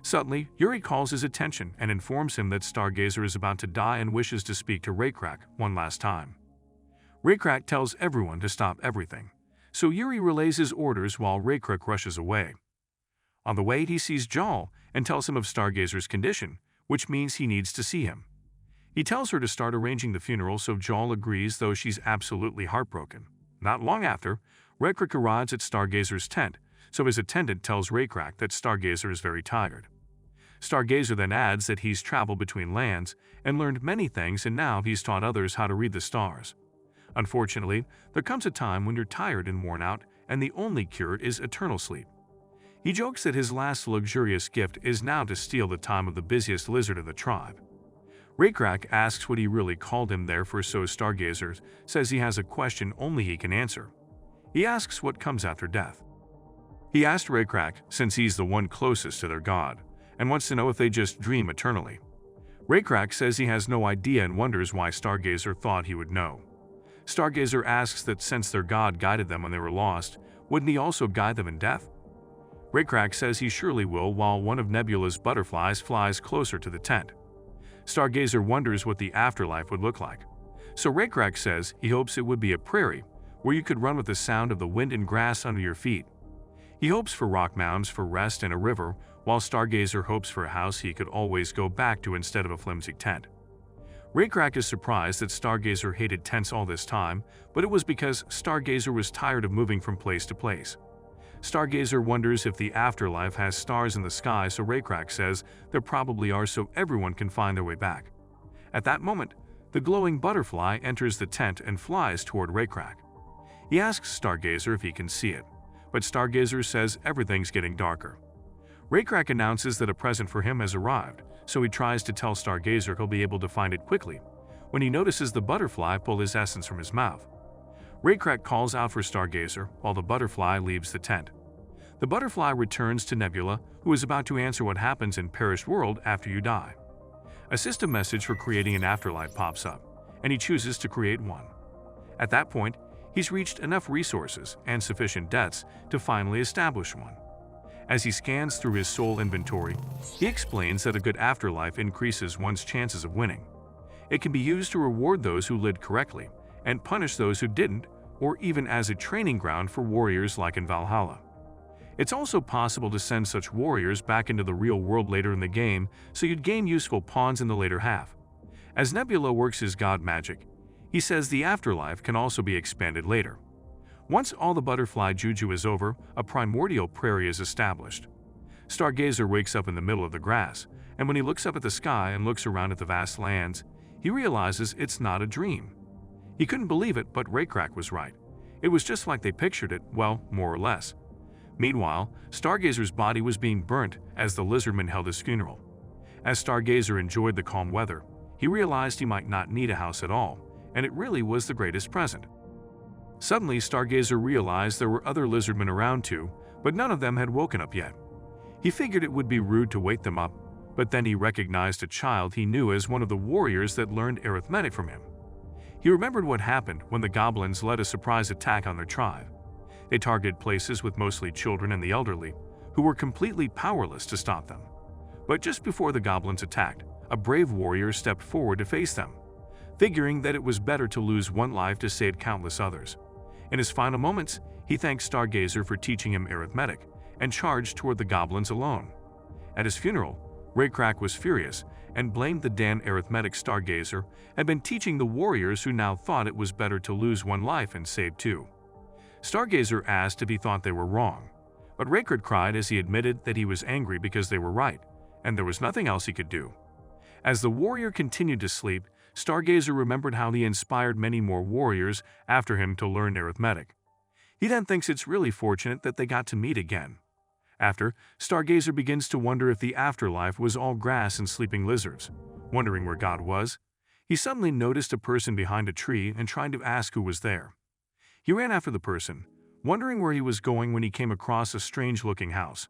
Suddenly, Yuri calls his attention and informs him that Stargazer is about to die and wishes to speak to Raycrack one last time. Raycrack tells everyone to stop everything, so Yuri relays his orders while Raycrack rushes away. On the way, he sees Jal and tells him of Stargazer's condition, which means he needs to see him. He tells her to start arranging the funeral, so Jal agrees, though she's absolutely heartbroken. Not long after, Raycrack arrives at Stargazer's tent, so his attendant tells Raycrack that Stargazer is very tired. Stargazer then adds that he's traveled between lands and learned many things, and now he's taught others how to read the stars. Unfortunately, there comes a time when you're tired and worn out, and the only cure is eternal sleep. He jokes that his last luxurious gift is now to steal the time of the busiest lizard of the tribe. Raycrack asks what he really called him there for, so Stargazer says he has a question only he can answer. He asks what comes after death. He asked Raycrack, since he's the one closest to their god, and wants to know if they just dream eternally. Raycrack says he has no idea and wonders why Stargazer thought he would know. Stargazer asks that since their god guided them when they were lost, wouldn't he also guide them in death? Raycrack says he surely will, while one of Nebula's butterflies flies closer to the tent. Stargazer wonders what the afterlife would look like. So Raycrack says he hopes it would be a prairie, where you could run with the sound of the wind and grass under your feet. He hopes for rock mounds for rest and a river, while Stargazer hopes for a house he could always go back to instead of a flimsy tent. Raycrack is surprised that Stargazer hated tents all this time, but it was because Stargazer was tired of moving from place to place. Stargazer wonders if the afterlife has stars in the sky, so Raycrack says there probably are, so everyone can find their way back. At that moment, the glowing butterfly enters the tent and flies toward Raycrack. He asks Stargazer if he can see it, but Stargazer says everything's getting darker. Raycrack announces that a present for him has arrived, so he tries to tell Stargazer he'll be able to find it quickly, when he notices the butterfly pull his essence from his mouth. Raycrack calls out for Stargazer while the butterfly leaves the tent. The butterfly returns to Nebula, who is about to answer what happens in Perished World after you die. A system message for creating an afterlife pops up, and he chooses to create one. At that point, he's reached enough resources and sufficient debts to finally establish one. As he scans through his soul inventory, he explains that a good afterlife increases one's chances of winning. It can be used to reward those who lived correctly and punish those who didn't, or even as a training ground for warriors like in Valhalla. It's also possible to send such warriors back into the real world later in the game, so you'd gain useful pawns in the later half. As Nebula works his god magic, he says the afterlife can also be expanded later. Once all the butterfly juju is over, a primordial prairie is established. Stargazer wakes up in the middle of the grass, and when he looks up at the sky and looks around at the vast lands, he realizes it's not a dream. He couldn't believe it, but Raycrack was right. It was just like they pictured it, well, more or less. Meanwhile, Stargazer's body was being burnt as the Lizardman held his funeral. As Stargazer enjoyed the calm weather, he realized he might not need a house at all, and it really was the greatest present. Suddenly, Stargazer realized there were other Lizardmen around too, but none of them had woken up yet. He figured it would be rude to wake them up, but then he recognized a child he knew as one of the warriors that learned arithmetic from him. He remembered what happened when the goblins led a surprise attack on their tribe. They targeted places with mostly children and the elderly, who were completely powerless to stop them. But just before the goblins attacked, a brave warrior stepped forward to face them, figuring that it was better to lose one life to save countless others. In his final moments, he thanked Stargazer for teaching him arithmetic and charged toward the goblins alone. At his funeral, Raycrack was furious and blamed the damn arithmetic Stargazer had been teaching the warriors, who now thought it was better to lose one life and save two. Stargazer asked if he thought they were wrong, but Raycrack cried as he admitted that he was angry because they were right, and there was nothing else he could do. As the warrior continued to sleep, Stargazer remembered how he inspired many more warriors after him to learn arithmetic. He then thinks it's really fortunate that they got to meet again. After, Stargazer begins to wonder if the afterlife was all grass and sleeping lizards. Wondering where God was, he suddenly noticed a person behind a tree and tried to ask who was there. He ran after the person, wondering where he was going when he came across a strange-looking house.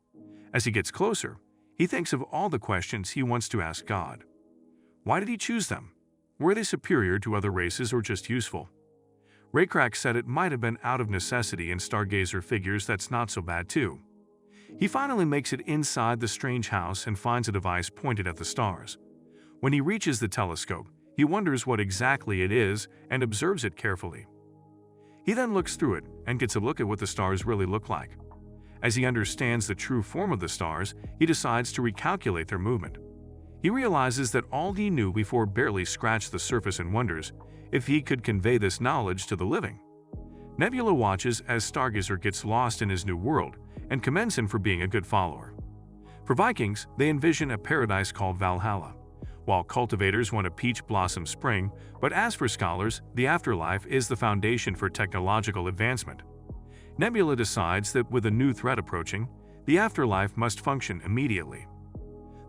As he gets closer, he thinks of all the questions he wants to ask God. Why did he choose them? Were they superior to other races or just useful? Raycrack said it might have been out of necessity, and Stargazer figures that's not so bad too. He finally makes it inside the strange house and finds a device pointed at the stars. When he reaches the telescope, he wonders what exactly it is and observes it carefully. He then looks through it and gets a look at what the stars really look like. As he understands the true form of the stars, he decides to recalculate their movement. He realizes that all he knew before barely scratched the surface and wonders if he could convey this knowledge to the living. Nebula watches as Stargazer gets lost in his new world and commends him for being a good follower. For Vikings, they envision a paradise called Valhalla, while cultivators want a peach blossom spring, but as for scholars, the afterlife is the foundation for technological advancement. Nebula decides that with a new threat approaching, the afterlife must function immediately.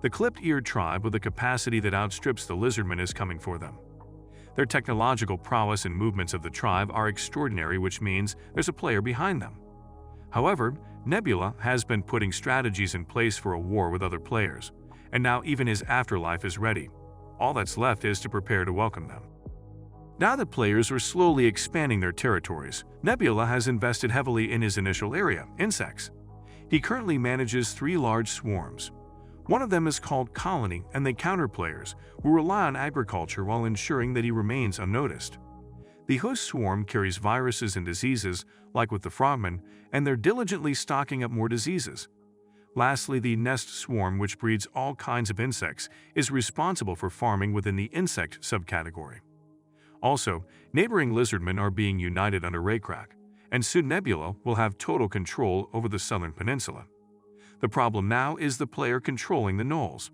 The clipped-eared tribe with a capacity that outstrips the lizardmen is coming for them. Their technological prowess and movements of the tribe are extraordinary, which means there's a player behind them. However, Nebula has been putting strategies in place for a war with other players, and now even his afterlife is ready. All that's left is to prepare to welcome them. Now that players are slowly expanding their territories, Nebula has invested heavily in his initial area, insects. He currently manages 3 large swarms. One of them is called Colony, and they counter players who rely on agriculture while ensuring that he remains unnoticed. The host swarm carries viruses and diseases, like with the frogmen, and they're diligently stocking up more diseases. Lastly, the nest swarm, which breeds all kinds of insects, is responsible for farming within the insect subcategory. Also, neighboring lizardmen are being united under Raycrack, and soon Nebula will have total control over the southern peninsula. The problem now is the player controlling the gnolls.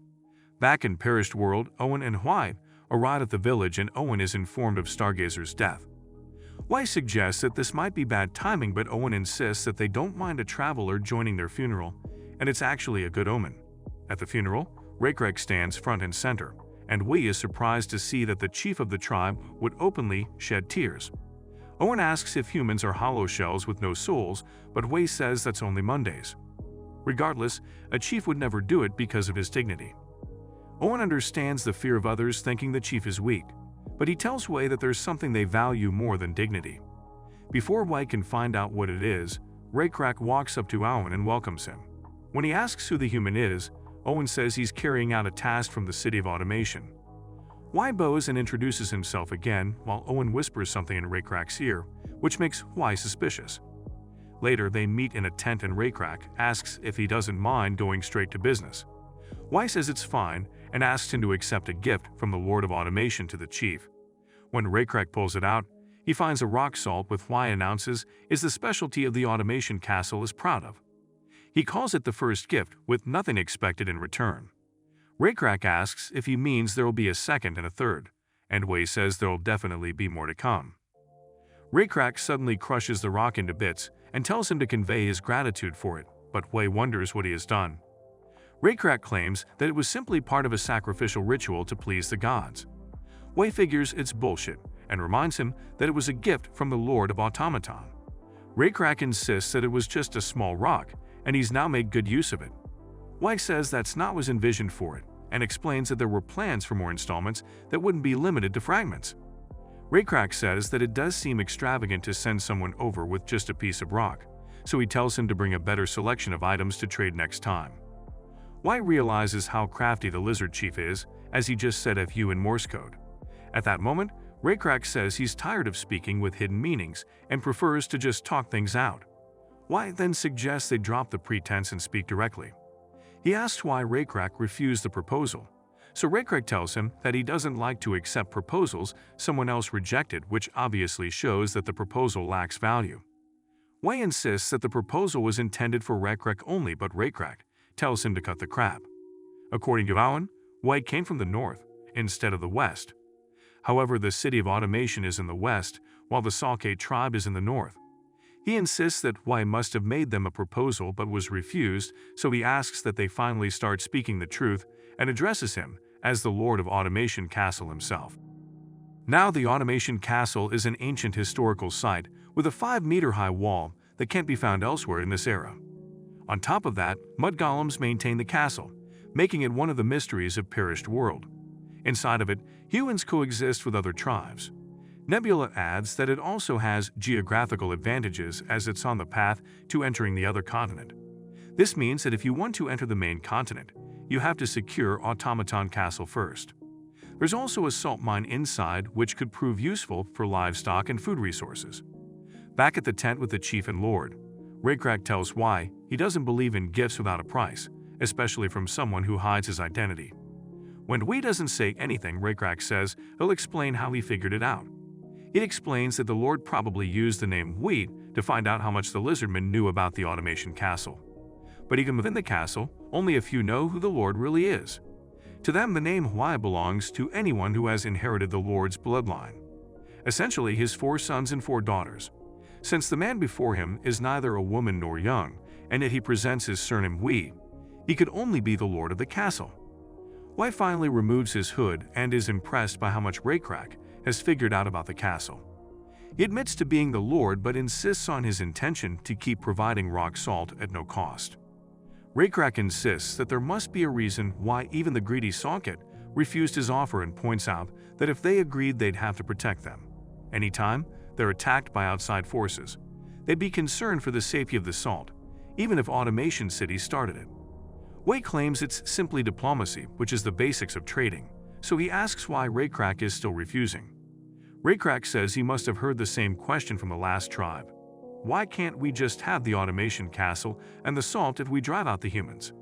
Back in Perished World, Owen and Hwai arrive at the village, and Owen is informed of Stargazer's death. Hwai suggests that this might be bad timing, but Owen insists that they don't mind a traveler joining their funeral, and it's actually a good omen. At the funeral, Raycrack stands front and center, and Hwai is surprised to see that the chief of the tribe would openly shed tears. Owen asks if humans are hollow shells with no souls, but Hwai says that's only Mondays. Regardless, a chief would never do it because of his dignity. Owen understands the fear of others, thinking the chief is weak, but he tells Hwai that there's something they value more than dignity. Before Hwai can find out what it is, Raycrack walks up to Owen and welcomes him. When he asks who the human is, Owen says he's carrying out a task from the City of Automation. Hwai bows and introduces himself again, while Owen whispers something in Raycrack's ear, which makes Hwai suspicious. Later, they meet in a tent, and Raycrack asks if he doesn't mind going straight to business. Hwai says it's fine and asks him to accept a gift from the Lord of Automation to the chief. When Raycrack pulls it out, he finds a rock salt which Hwai announces is the specialty of the Automation Castle is proud of. He calls it the first gift, with nothing expected in return. Raycrack asks if he means there will be a second and a third, and Hwai says there will definitely be more to come. Raycrack suddenly crushes the rock into bits and tells him to convey his gratitude for it, but Hwai wonders what he has done. Raycrack claims that it was simply part of a sacrificial ritual to please the gods. Hwai figures it's bullshit and reminds him that it was a gift from the Lord of Automaton. Raycrack insists that it was just a small rock, and he's now made good use of it. Hwai says that's not what was envisioned for it, and explains that there were plans for more installments that wouldn't be limited to fragments. Raycrack says that it does seem extravagant to send someone over with just a piece of rock, so he tells him to bring a better selection of items to trade next time. Hwai realizes how crafty the lizard chief is, as he just said "fu" in Morse code. At that moment, Raycrack says he's tired of speaking with hidden meanings and prefers to just talk things out. Hwai then suggests they drop the pretense and speak directly. He asks why Raycrack refused the proposal, so Raycrack tells him that he doesn't like to accept proposals someone else rejected, which obviously shows that the proposal lacks value. Hwai insists that the proposal was intended for Raycrack only, but Raycrack tells him to cut the crap. According to Owen, Hwai came from the north instead of the west. However, the city of automation is in the west, while the Salkate tribe is in the north. He insists that Wai must have made them a proposal but was refused, so he asks that they finally start speaking the truth and addresses him as the Lord of Automation Castle himself. Now the Automation Castle is an ancient historical site with a 5-meter-high wall that can't be found elsewhere in this era. On top of that, mud golems maintain the castle, making it one of the mysteries of Perished World. Inside of it, humans coexist with other tribes. Nebula adds that it also has geographical advantages as it's on the path to entering the other continent. This means that if you want to enter the main continent, you have to secure Automaton Castle first. There's also a salt mine inside which could prove useful for livestock and food resources. Back at the tent with the chief and lord, Raycrack tells Wai he doesn't believe in gifts without a price, especially from someone who hides his identity. When Wei doesn't say anything, Raycrack says he'll explain how he figured it out. It explains that the Lord probably used the name Wheat to find out how much the lizardmen knew about the Automation Castle. But even within the castle, only a few know who the Lord really is. To them, the name Hwai belongs to anyone who has inherited the Lord's bloodline. Essentially, his 4 sons and 4 daughters. Since the man before him is neither a woman nor young, and yet he presents his surname Wei, he could only be the Lord of the castle. Wai finally removes his hood and is impressed by how much Raycrack has figured out about the castle. He admits to being the Lord but insists on his intention to keep providing rock salt at no cost. Raycrack insists that there must be a reason why even the greedy Salkate refused his offer and points out that if they agreed they'd have to protect them. Anytime they're attacked by outside forces, they'd be concerned for the safety of the salt, even if Automation City started it. Wei claims it's simply diplomacy, which is the basics of trading, so he asks why Raycrack is still refusing. Raycrack says he must have heard the same question from the last tribe. Why can't we just have the Automation Castle and the salt if we drive out the humans?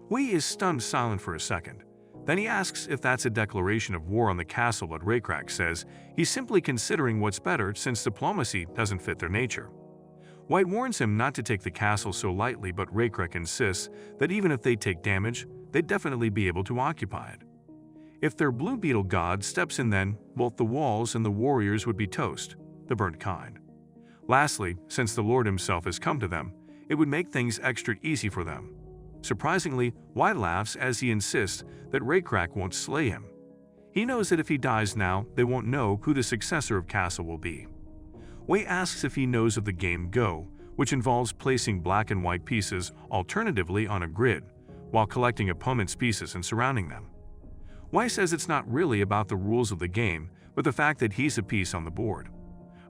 Wei is stunned silent for a second. Then he asks if that's a declaration of war on the castle, but Raycrack says he's simply considering what's better since diplomacy doesn't fit their nature. White warns him not to take the castle so lightly, but Raycrack insists that even if they take damage, they'd definitely be able to occupy it. If their Blue Beetle god steps in, then both the walls and the warriors would be toast, the burnt kind. Lastly, since the Lord himself has come to them, it would make things extra easy for them. Surprisingly, White laughs as he insists that Raycrack won't slay him. He knows that if he dies now, they won't know who the successor of Castle will be. Wei asks if he knows of the game Go, which involves placing black and white pieces alternatively on a grid, while collecting opponents' pieces and surrounding them. Wei says it's not really about the rules of the game, but the fact that he's a piece on the board.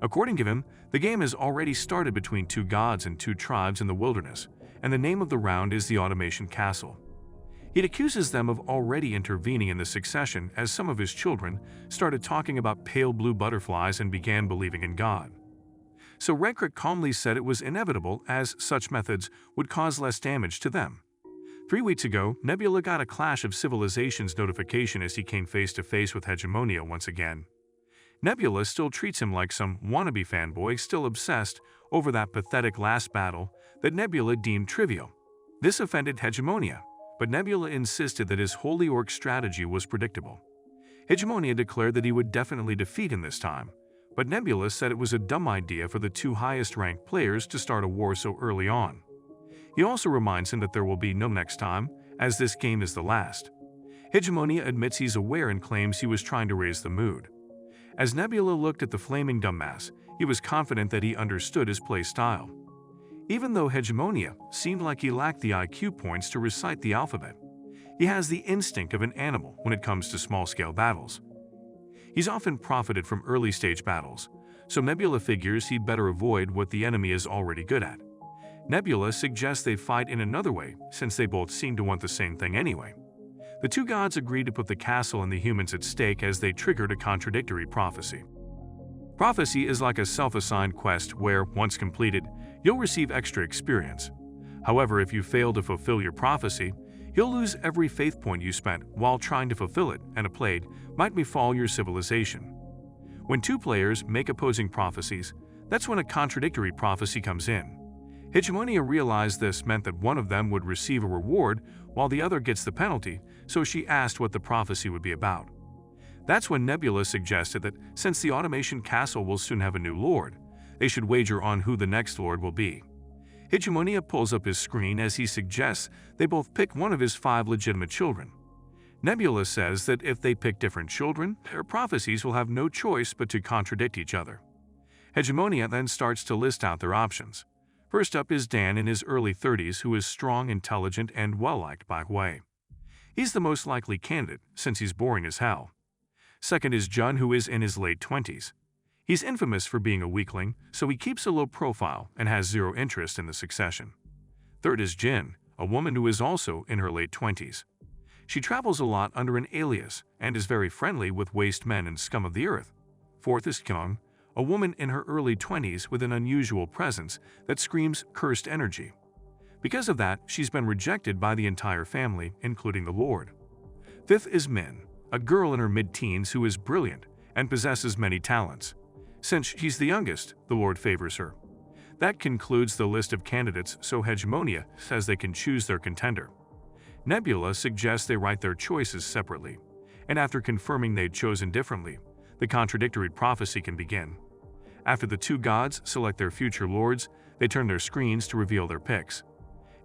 According to him, the game has already started between 2 gods and 2 tribes in the wilderness, and the name of the round is the Automation Castle. He accuses them of already intervening in the succession as some of his children started talking about pale blue butterflies and began believing in God. So Raycrack calmly said it was inevitable as such methods would cause less damage to them. 3 weeks ago, Nebula got a Clash of Civilizations notification as he came face to face with Hegemonia once again. Nebula still treats him like some wannabe fanboy still obsessed over that pathetic last battle that Nebula deemed trivial. This offended Hegemonia, but Nebula insisted that his Holy Orc strategy was predictable. Hegemonia declared that he would definitely defeat him this time, but Nebula said it was a dumb idea for the 2 highest-ranked players to start a war so early on. He also reminds him that there will be no next time, as this game is the last. Hegemonia admits he's aware and claims he was trying to raise the mood. As Nebula looked at the flaming dumbass, he was confident that he understood his play style. Even though Hegemonia seemed like he lacked the IQ points to recite the alphabet, he has the instinct of an animal when it comes to small-scale battles. He's often profited from early-stage battles, so Nebula figures he'd better avoid what the enemy is already good at. Nebula suggests they fight in another way since they both seem to want the same thing anyway. The 2 gods agree to put the castle and the humans at stake as they triggered a contradictory prophecy. Prophecy is like a self-assigned quest where, once completed, you'll receive extra experience. However, if you fail to fulfill your prophecy, you'll lose every faith point you spent while trying to fulfill it, and a plague might befall your civilization. When 2 players make opposing prophecies, that's when a contradictory prophecy comes in. Hegemonia realized this meant that one of them would receive a reward while the other gets the penalty, so she asked what the prophecy would be about. That's when Nebula suggested that since the automation castle will soon have a new lord, they should wager on who the next lord will be. Hegemonia pulls up his screen as he suggests they both pick one of his 5 legitimate children. Nebula says that if they pick different children, their prophecies will have no choice but to contradict each other. Hegemonia then starts to list out their options. First up is Dan in his early 30s, who is strong, intelligent, and well-liked by Hui. He's the most likely candidate, since he's boring as hell. Second is Jun, who is in his late 20s. He's infamous for being a weakling, so he keeps a low profile and has zero interest in the succession. Third is Jin, a woman who is also in her late 20s. She travels a lot under an alias and is very friendly with waste men and scum of the earth. Fourth is Kyung, a woman in her early 20s with an unusual presence that screams cursed energy. Because of that, she's been rejected by the entire family, including the Lord. Fifth is Min, a girl in her mid-teens who is brilliant and possesses many talents. Since she's the youngest, the Lord favors her. That concludes the list of candidates, so Hegemonia says they can choose their contender. Nebula suggests they write their choices separately, and after confirming they'd chosen differently, the contradictory prophecy can begin. After the 2 gods select their future lords, they turn their screens to reveal their picks.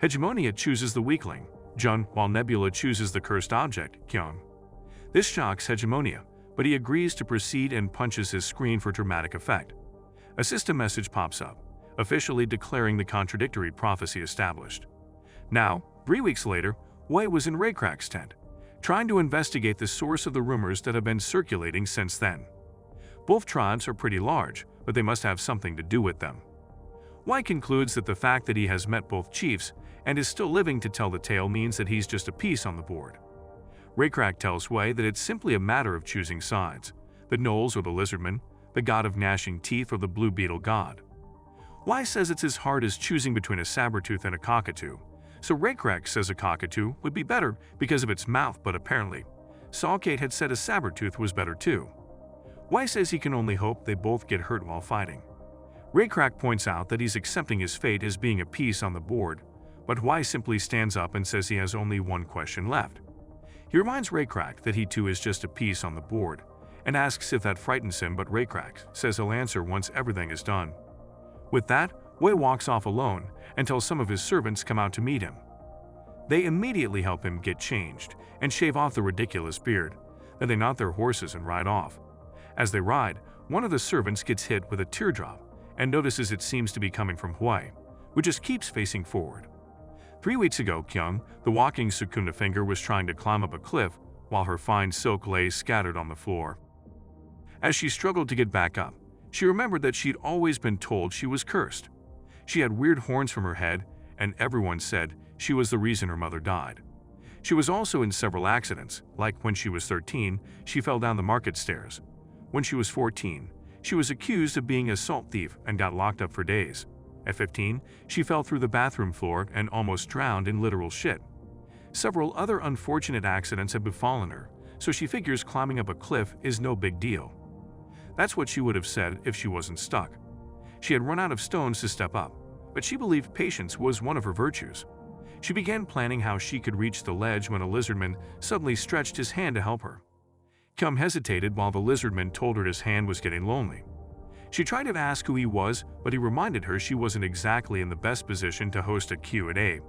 Hegemonia chooses the weakling, Jun, while Nebula chooses the cursed object, Kyung. This shocks Hegemonia, but he agrees to proceed and punches his screen for dramatic effect. A system message pops up, officially declaring the contradictory prophecy established. Now, 3 weeks later, Hui was in Raycrack's tent, trying to investigate the source of the rumors that have been circulating since then. Both tribes are pretty large, but they must have something to do with them. Hui concludes that the fact that he has met both chiefs and is still living to tell the tale means that he's just a piece on the board. Raycrack tells Hui that it's simply a matter of choosing sides, the gnolls or the lizardman, the god of gnashing teeth or the blue beetle god. Hui says it's as hard as choosing between a saber-tooth and a cockatoo, so Raycrack says a cockatoo would be better because of its mouth, but apparently, Sawkate had said a saber-tooth was better too. Hui says he can only hope they both get hurt while fighting. Raycrack points out that he's accepting his fate as being a piece on the board, but Hui simply stands up and says he has only one question left. He reminds Raycrack that he too is just a piece on the board, and asks if that frightens him, but Raycrack says he'll answer once everything is done. With that, Hui walks off alone until some of his servants come out to meet him. They immediately help him get changed and shave off the ridiculous beard, then they mount their horses and ride off. As they ride, one of the servants gets hit with a teardrop and notices it seems to be coming from Hui, who just keeps facing forward. 3 weeks ago, Kyung, the walking Sukuna finger, was trying to climb up a cliff while her fine silk lay scattered on the floor. As she struggled to get back up, she remembered that she'd always been told she was cursed. She had weird horns from her head, and everyone said she was the reason her mother died. She was also in several accidents, like when she was 13, she fell down the market stairs. When she was 14, she was accused of being a salt thief and got locked up for days. At 15, she fell through the bathroom floor and almost drowned in literal shit. Several other unfortunate accidents have befallen her, so she figures climbing up a cliff is no big deal. That's what she would have said if she wasn't stuck. She had run out of stones to step up, but she believed patience was one of her virtues. She began planning how she could reach the ledge when a lizardman suddenly stretched his hand to help her. Kyung hesitated while the lizardman told her his hand was getting lonely. She tried to ask who he was, but he reminded her she wasn't exactly in the best position to host a Q&A.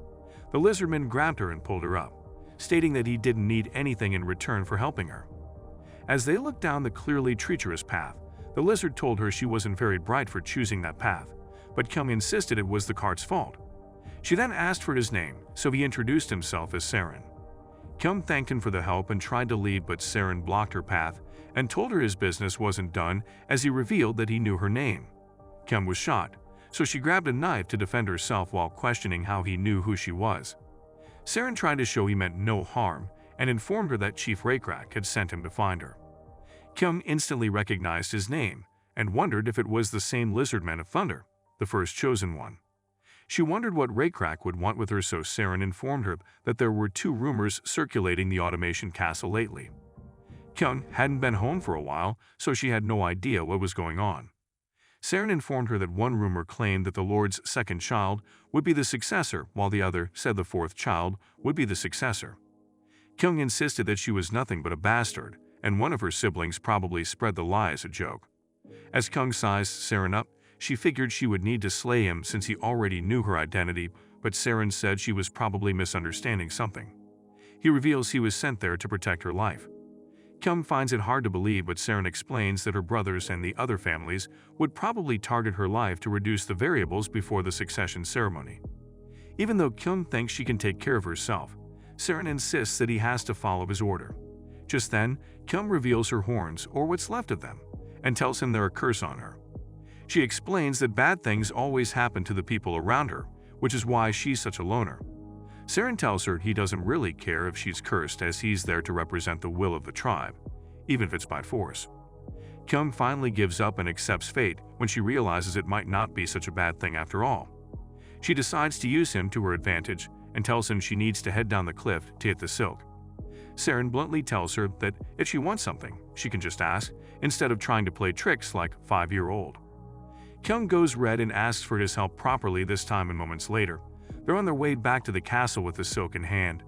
The lizardman grabbed her and pulled her up, stating that he didn't need anything in return for helping her. As they looked down the clearly treacherous path, the lizard told her she wasn't very bright for choosing that path, but Kyung insisted it was the cart's fault. She then asked for his name, so he introduced himself as Saren. Kyung thanked him for the help and tried to leave, but Saren blocked her path and told her his business wasn't done as he revealed that he knew her name. Kyung was shot, so she grabbed a knife to defend herself while questioning how he knew who she was. Saren tried to show he meant no harm and informed her that Chief Raycrack had sent him to find her. Kyung instantly recognized his name and wondered if it was the same Lizardman of Thunder, the first chosen one. She wondered what Raycrack would want with her, so Saren informed her that there were 2 rumors circulating the automation castle lately. Kyung hadn't been home for a while, so she had no idea what was going on. Saren informed her that one rumor claimed that the Lord's second child would be the successor, while the other said the 4th child would be the successor. Kyung insisted that she was nothing but a bastard, and one of her siblings probably spread the lie as a joke. As Kyung sized Saren up, she figured she would need to slay him since he already knew her identity, but Saren said she was probably misunderstanding something. He reveals he was sent there to protect her life. Kyung finds it hard to believe, but Saren explains that her brothers and the other families would probably target her life to reduce the variables before the succession ceremony. Even though Kyung thinks she can take care of herself, Saren insists that he has to follow his order. Just then, Kyung reveals her horns, or what's left of them, and tells him they're a curse on her. She explains that bad things always happen to the people around her, which is why she's such a loner. Saren tells her he doesn't really care if she's cursed, as he's there to represent the will of the tribe, even if it's by force. Kyung finally gives up and accepts fate when she realizes it might not be such a bad thing after all. She decides to use him to her advantage and tells him she needs to head down the cliff to hit the silk. Saren bluntly tells her that if she wants something, she can just ask, instead of trying to play tricks like 5-year-old. Kyung goes red and asks for his help properly this time, and moments later, they're on their way back to the castle with the silk in hand.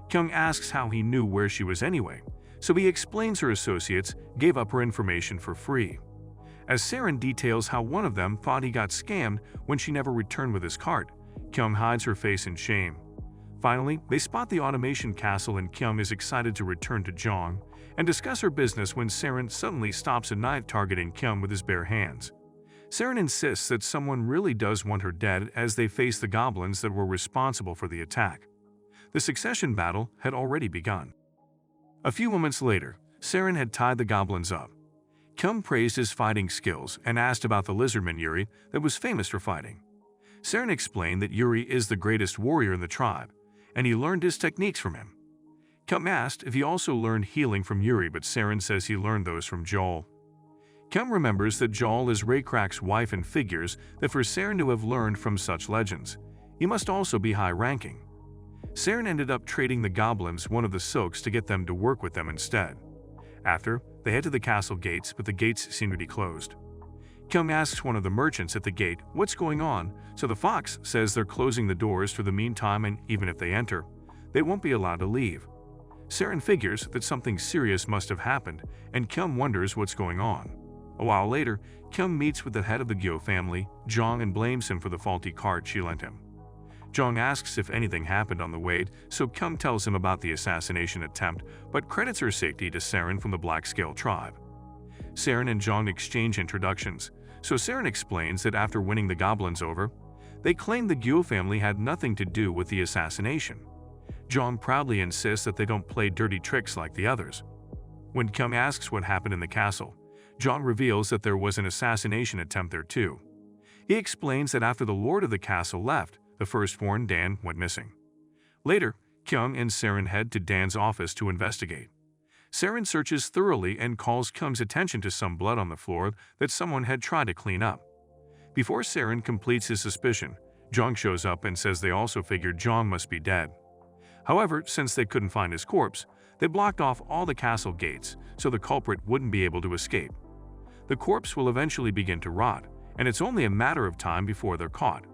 Kyung asks how he knew where she was anyway, so he explains her associates gave up her information for free. As Saren details how one of them thought he got scammed when she never returned with his cart, Kyung hides her face in shame. Finally, they spot the automation castle and Kyung is excited to return to Jong and discuss her business when Saren suddenly stops a knife targeting Kyung with his bare hands. Saren insists that someone really does want her dead as they face the goblins that were responsible for the attack. The succession battle had already begun. A few moments later, Saren had tied the goblins up. Kyung praised his fighting skills and asked about the lizardman Yuri that was famous for fighting. Saren explained that Yuri is the greatest warrior in the tribe, and he learned his techniques from him. Kyung asked if he also learned healing from Yuri, but Saren says he learned those from Joel. Kyung remembers that Joel is Raykrak's wife and figures that for Saren to have learned from such legends, he must also be high-ranking. Saren ended up trading the goblins one of the silks to get them to work with them instead. After, they head to the castle gates, but the gates seem to be closed. Kyung asks one of the merchants at the gate what's going on, so the fox says they're closing the doors for the meantime, and even if they enter, they won't be allowed to leave. Saren figures that something serious must have happened, and Kyung wonders what's going on. A while later, Kyung meets with the head of the Gyo family, Jong, and blames him for the faulty cart she lent him. Jong asks if anything happened on the way, so Kyung tells him about the assassination attempt, but credits her safety to Saren from the Black Scale tribe. Saren and Jong exchange introductions, so Saren explains that after winning the goblins over, they claim the Gyo family had nothing to do with the assassination. Jong proudly insists that they don't play dirty tricks like the others. When Kyung asks what happened in the castle, Jong reveals that there was an assassination attempt there too. He explains that after the lord of the castle left, the firstborn Dan went missing. Later, Kyung and Saren head to Dan's office to investigate. Saren searches thoroughly and calls Kyung's attention to some blood on the floor that someone had tried to clean up. Before Saren completes his suspicion, Jong shows up and says they also figured Jong must be dead. However, since they couldn't find his corpse, they blocked off all the castle gates so the culprit wouldn't be able to escape. The corpse will eventually begin to rot, and it's only a matter of time before they're caught.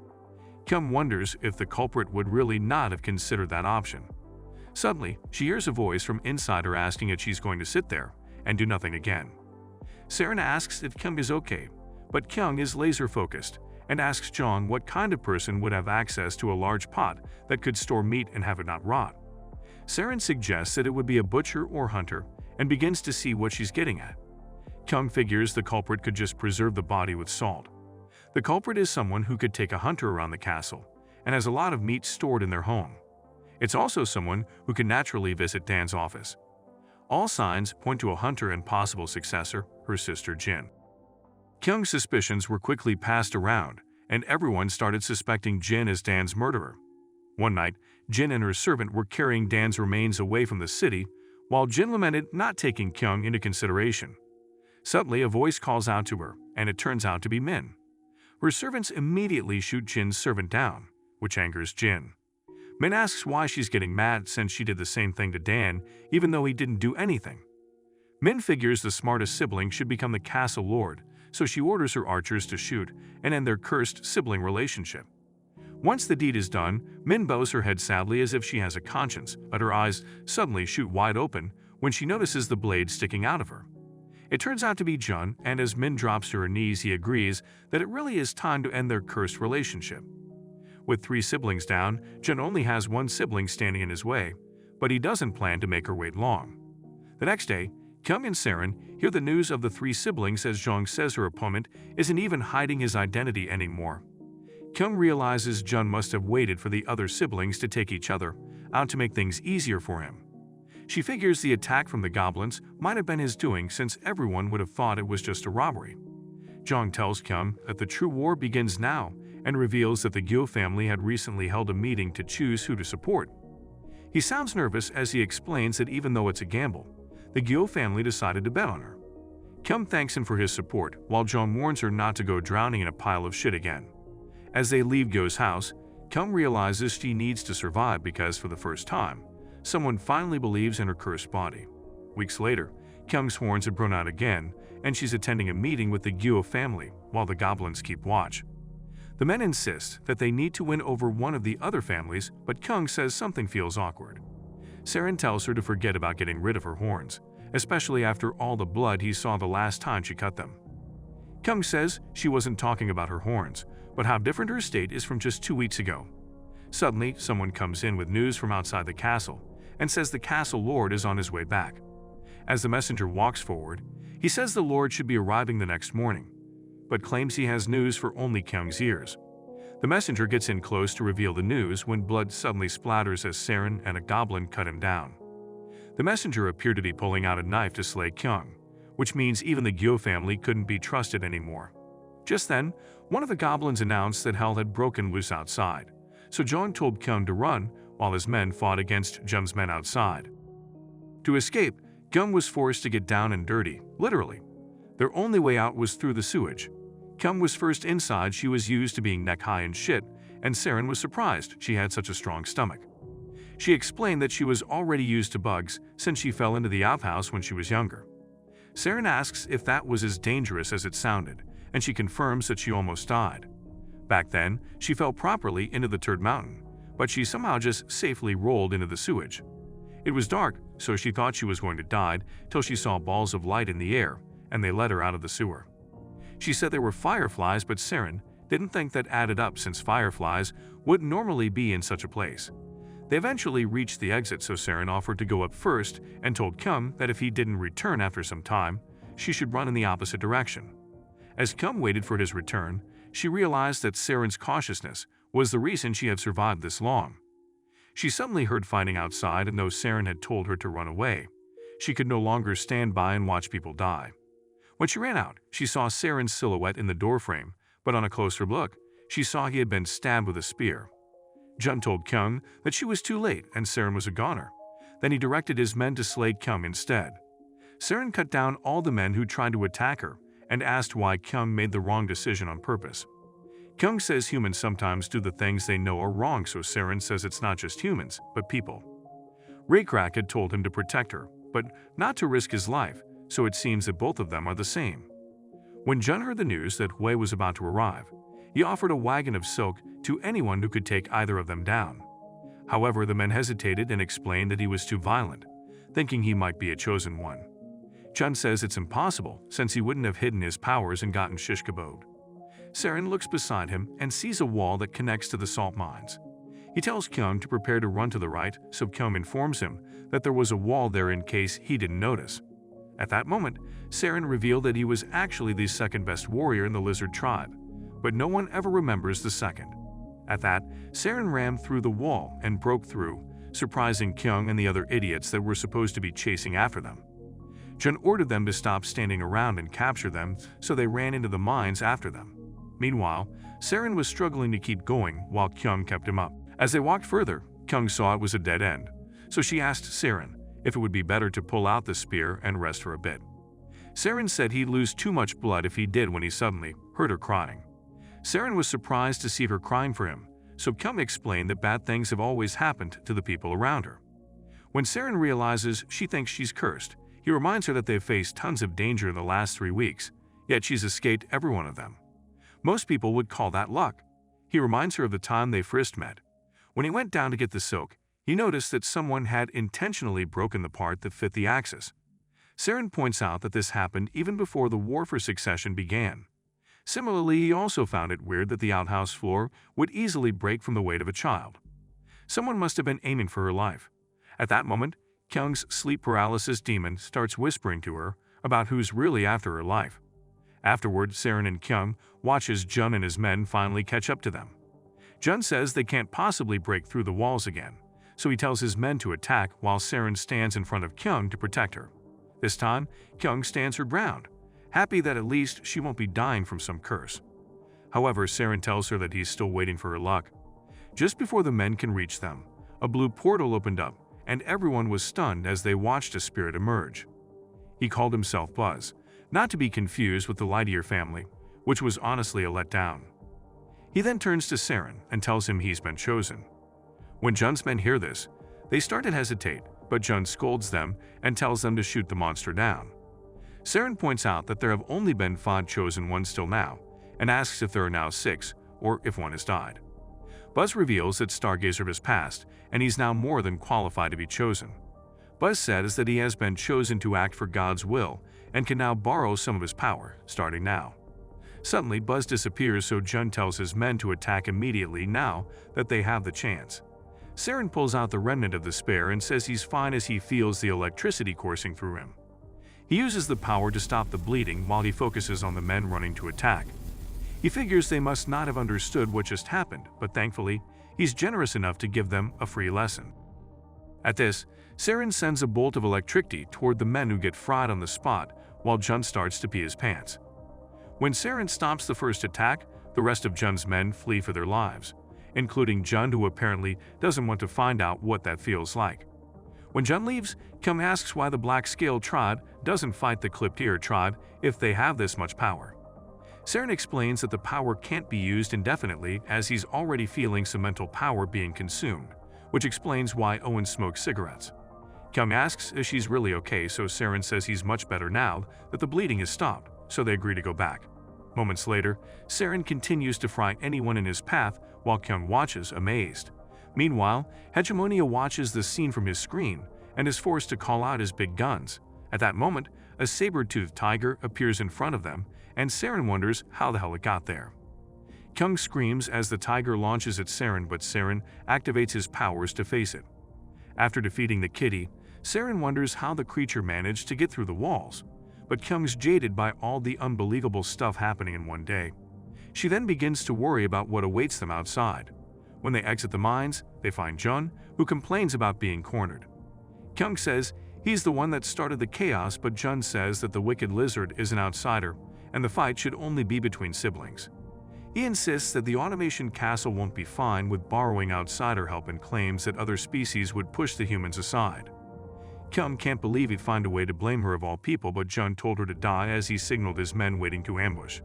Kyung wonders if the culprit would really not have considered that option. Suddenly, she hears a voice from inside her asking if she's going to sit there and do nothing again. Saren asks if Kyung is okay, but Kyung is laser-focused and asks Jong what kind of person would have access to a large pot that could store meat and have it not rot. Saren suggests that it would be a butcher or hunter and begins to see what she's getting at. Kyung figures the culprit could just preserve the body with salt. The culprit is someone who could take a hunter around the castle and has a lot of meat stored in their home. It's also someone who can naturally visit Dan's office. All signs point to a hunter and possible successor, her sister Jin. Kyung's suspicions were quickly passed around, and everyone started suspecting Jin as Dan's murderer. One night, Jin and her servant were carrying Dan's remains away from the city, while Jin lamented not taking Kyung into consideration. Suddenly, a voice calls out to her, and it turns out to be Min. Her servants immediately shoot Jin's servant down, which angers Jin. Min asks why she's getting mad since she did the same thing to Dan, even though he didn't do anything. Min figures the smartest sibling should become the castle lord, so she orders her archers to shoot and end their cursed sibling relationship. Once the deed is done, Min bows her head sadly as if she has a conscience, but her eyes suddenly shoot wide open when she notices the blade sticking out of her. It turns out to be Jun, and as Min drops to her knees, he agrees that it really is time to end their cursed relationship. With 3 siblings down, Jun only has 1 sibling standing in his way, but he doesn't plan to make her wait long. The next day, Kyung and Saren hear the news of the 3 siblings as Jung says her opponent isn't even hiding his identity anymore. Kyung realizes Jun must have waited for the other siblings to take each other out to make things easier for him. She figures the attack from the goblins might have been his doing since everyone would have thought it was just a robbery. Jung tells Kyung that the true war begins now and reveals that the Gyo family had recently held a meeting to choose who to support. He sounds nervous as he explains that even though it's a gamble, the Gyo family decided to bet on her. Kyung thanks him for his support, while Jung warns her not to go drowning in a pile of shit again. As they leave Gyo's house, Kyung realizes she needs to survive because, for the first time, someone finally believes in her cursed body. Weeks later, Kyung's horns have grown out again, and she's attending a meeting with the Gyo family while the goblins keep watch. The men insist that they need to win over one of the other families, but Kyung says something feels awkward. Saren tells her to forget about getting rid of her horns, especially after all the blood he saw the last time she cut them. Kyung says she wasn't talking about her horns, but how different her state is from just 2 weeks ago. Suddenly, someone comes in with news from outside the castle and says the castle lord is on his way back. As the messenger walks forward, he says the lord should be arriving the next morning, but claims he has news for only Kyung's ears. The messenger gets in close to reveal the news when blood suddenly splatters as Saren and a goblin cut him down. The messenger appeared to be pulling out a knife to slay Kyung, which means even the Gyo family couldn't be trusted anymore. Just then, one of the goblins announced that hell had broken loose outside, so Jung told Kyung to run while his men fought against Jung's men outside. To escape, Kyung was forced to get down and dirty, literally. Their only way out was through the sewage. Kyung was first inside. She was used to being neck-high in shit, and Saren was surprised she had such a strong stomach. She explained that she was already used to bugs since she fell into the outhouse when she was younger. Saren asks if that was as dangerous as it sounded, and she confirms that she almost died. Back then, she fell properly into the Turd Mountain, but she somehow just safely rolled into the sewage. It was dark, so she thought she was going to die till she saw balls of light in the air, and they let her out of the sewer. She said there were fireflies, but Saren didn't think that added up since fireflies wouldn't normally be in such a place. They eventually reached the exit, so Saren offered to go up first and told Kyung that if he didn't return after some time, she should run in the opposite direction. As Kyung waited for his return, she realized that Saren's cautiousness was the reason she had survived this long. She suddenly heard fighting outside, and though Saren had told her to run away, she could no longer stand by and watch people die. When she ran out, she saw Saren's silhouette in the doorframe, but on a closer look, she saw he had been stabbed with a spear. Jun told Kyung that she was too late and Saren was a goner. Then he directed his men to slay Kyung instead. Saren cut down all the men who tried to attack her and asked why Kyung made the wrong decision on purpose. Kyung says humans sometimes do the things they know are wrong, so Saren says it's not just humans, but people. Raycrack had told him to protect her, but not to risk his life, so it seems that both of them are the same. When Jun heard the news that Hui was about to arrive, he offered a wagon of silk to anyone who could take either of them down. However, the men hesitated and explained that he was too violent, thinking he might be a chosen one. Jun says it's impossible since he wouldn't have hidden his powers and gotten shish kaboed. Saren looks beside him and sees a wall that connects to the salt mines. He tells Kyung to prepare to run to the right, so Kyung informs him that there was a wall there in case he didn't notice. At that moment, Saren revealed that he was actually the second best warrior in the lizard tribe, but no one ever remembers the second. At that, Saren ran through the wall and broke through, surprising Kyung and the other idiots that were supposed to be chasing after them. Jun ordered them to stop standing around and capture them, so they ran into the mines after them. Meanwhile, Saren was struggling to keep going while Kyung kept him up. As they walked further, Kyung saw it was a dead end, so she asked Saren if it would be better to pull out the spear and rest for a bit. Saren said he'd lose too much blood if he did when he suddenly heard her crying. Saren was surprised to see her crying for him, so Kyung explained that bad things have always happened to the people around her. When Saren realizes she thinks she's cursed, he reminds her that they've faced tons of danger in the last 3 weeks, yet she's escaped every one of them. Most people would call that luck. He reminds her of the time they first met. When he went down to get the silk, He noticed that someone had intentionally broken the part that fit the axis. Saren points out that this happened even before the War for Succession began. Similarly, he also found it weird that the outhouse floor would easily break from the weight of a child. Someone must have been aiming for her life. At that moment, Kyung's sleep paralysis demon starts whispering to her about who's really after her life. Afterward, Saren and Kyung watch as Jun and his men finally catch up to them. Jun says they can't possibly break through the walls again, so he tells his men to attack while Saren stands in front of Kyung to protect her. This time, Kyung stands her ground, happy that at least she won't be dying from some curse. However, Saren tells her that he's still waiting for her luck. Just before the men can reach them, a blue portal opened up, and everyone was stunned as they watched a spirit emerge. He called himself Buzz, not to be confused with the Lightyear family, which was honestly a letdown. He then turns to Saren and tells him he's been chosen. When Jun's men hear this, they start to hesitate, but Jun scolds them and tells them to shoot the monster down. Saren points out that there have only been 5 chosen ones till now, and asks if there are now 6, or if one has died. Buzz reveals that Stargazer has passed, and he's now more than qualified to be chosen. Buzz says that he has been chosen to act for God's will, and can now borrow some of his power, starting now. Suddenly, Buzz disappears, so Jun tells his men to attack immediately now that they have the chance. Saren pulls out the remnant of the spare and says he's fine as he feels the electricity coursing through him. He uses the power to stop the bleeding while he focuses on the men running to attack. He figures they must not have understood what just happened, but thankfully, he's generous enough to give them a free lesson. At this, Saren sends a bolt of electricity toward the men who get fried on the spot while Jun starts to pee his pants. When Saren stops the first attack, the rest of Jun's men flee for their lives, including Jun, who apparently doesn't want to find out what that feels like. When Jun leaves, Kyung asks why the Black Scale tribe doesn't fight the Clipped Ear tribe if they have this much power. Saren explains that the power can't be used indefinitely as he's already feeling some mental power being consumed, which explains why Owen smokes cigarettes. Kyung asks if she's really okay, so Saren says he's much better now that the bleeding has stopped, so they agree to go back. Moments later, Saren continues to fry anyone in his path while Kyung watches, amazed. Meanwhile, Hegemonia watches the scene from his screen and is forced to call out his big guns. At that moment, a saber-toothed tiger appears in front of them, and Saren wonders how the hell it got there. Kyung screams as the tiger launches at Saren, but Saren activates his powers to face it. After defeating the kitty, Saren wonders how the creature managed to get through the walls, but Kyung's jaded by all the unbelievable stuff happening in one day. She then begins to worry about what awaits them outside. When they exit the mines, they find Jun, who complains about being cornered. Kyung says he's the one that started the chaos, but Jun says that the wicked lizard is an outsider, and the fight should only be between siblings. He insists that the automation castle won't be fine with borrowing outsider help and claims that other species would push the humans aside. Kyung can't believe he'd find a way to blame her of all people, but Jun told her to die as he signaled his men waiting to ambush.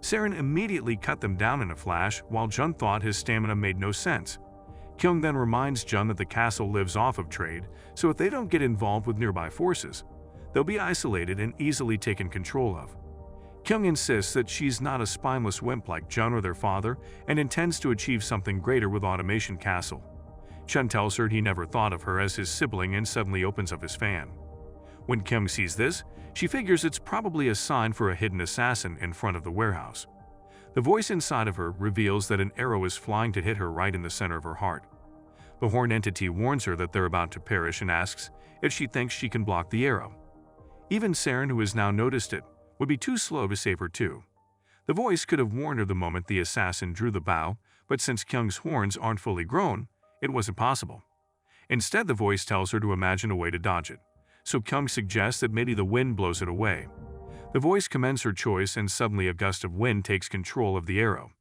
Saren immediately cut them down in a flash, while Jun thought his stamina made no sense. Kyung then reminds Jun that the castle lives off of trade, so if they don't get involved with nearby forces, they'll be isolated and easily taken control of. Kyung insists that she's not a spineless wimp like Jun or their father and intends to achieve something greater with Automation Castle. Chun tells her he never thought of her as his sibling and suddenly opens up his fan. When Kyung sees this, she figures it's probably a sign for a hidden assassin in front of the warehouse. The voice inside of her reveals that an arrow is flying to hit her right in the center of her heart. The horn entity warns her that they're about to perish and asks if she thinks she can block the arrow. Even Saren, who has now noticed it, would be too slow to save her too. The voice could have warned her the moment the assassin drew the bow, but since Kyung's horns aren't fully grown, it wasn't possible. Instead, the voice tells her to imagine a way to dodge it, so Kyung suggests that maybe the wind blows it away. The voice commends her choice, and suddenly a gust of wind takes control of the arrow.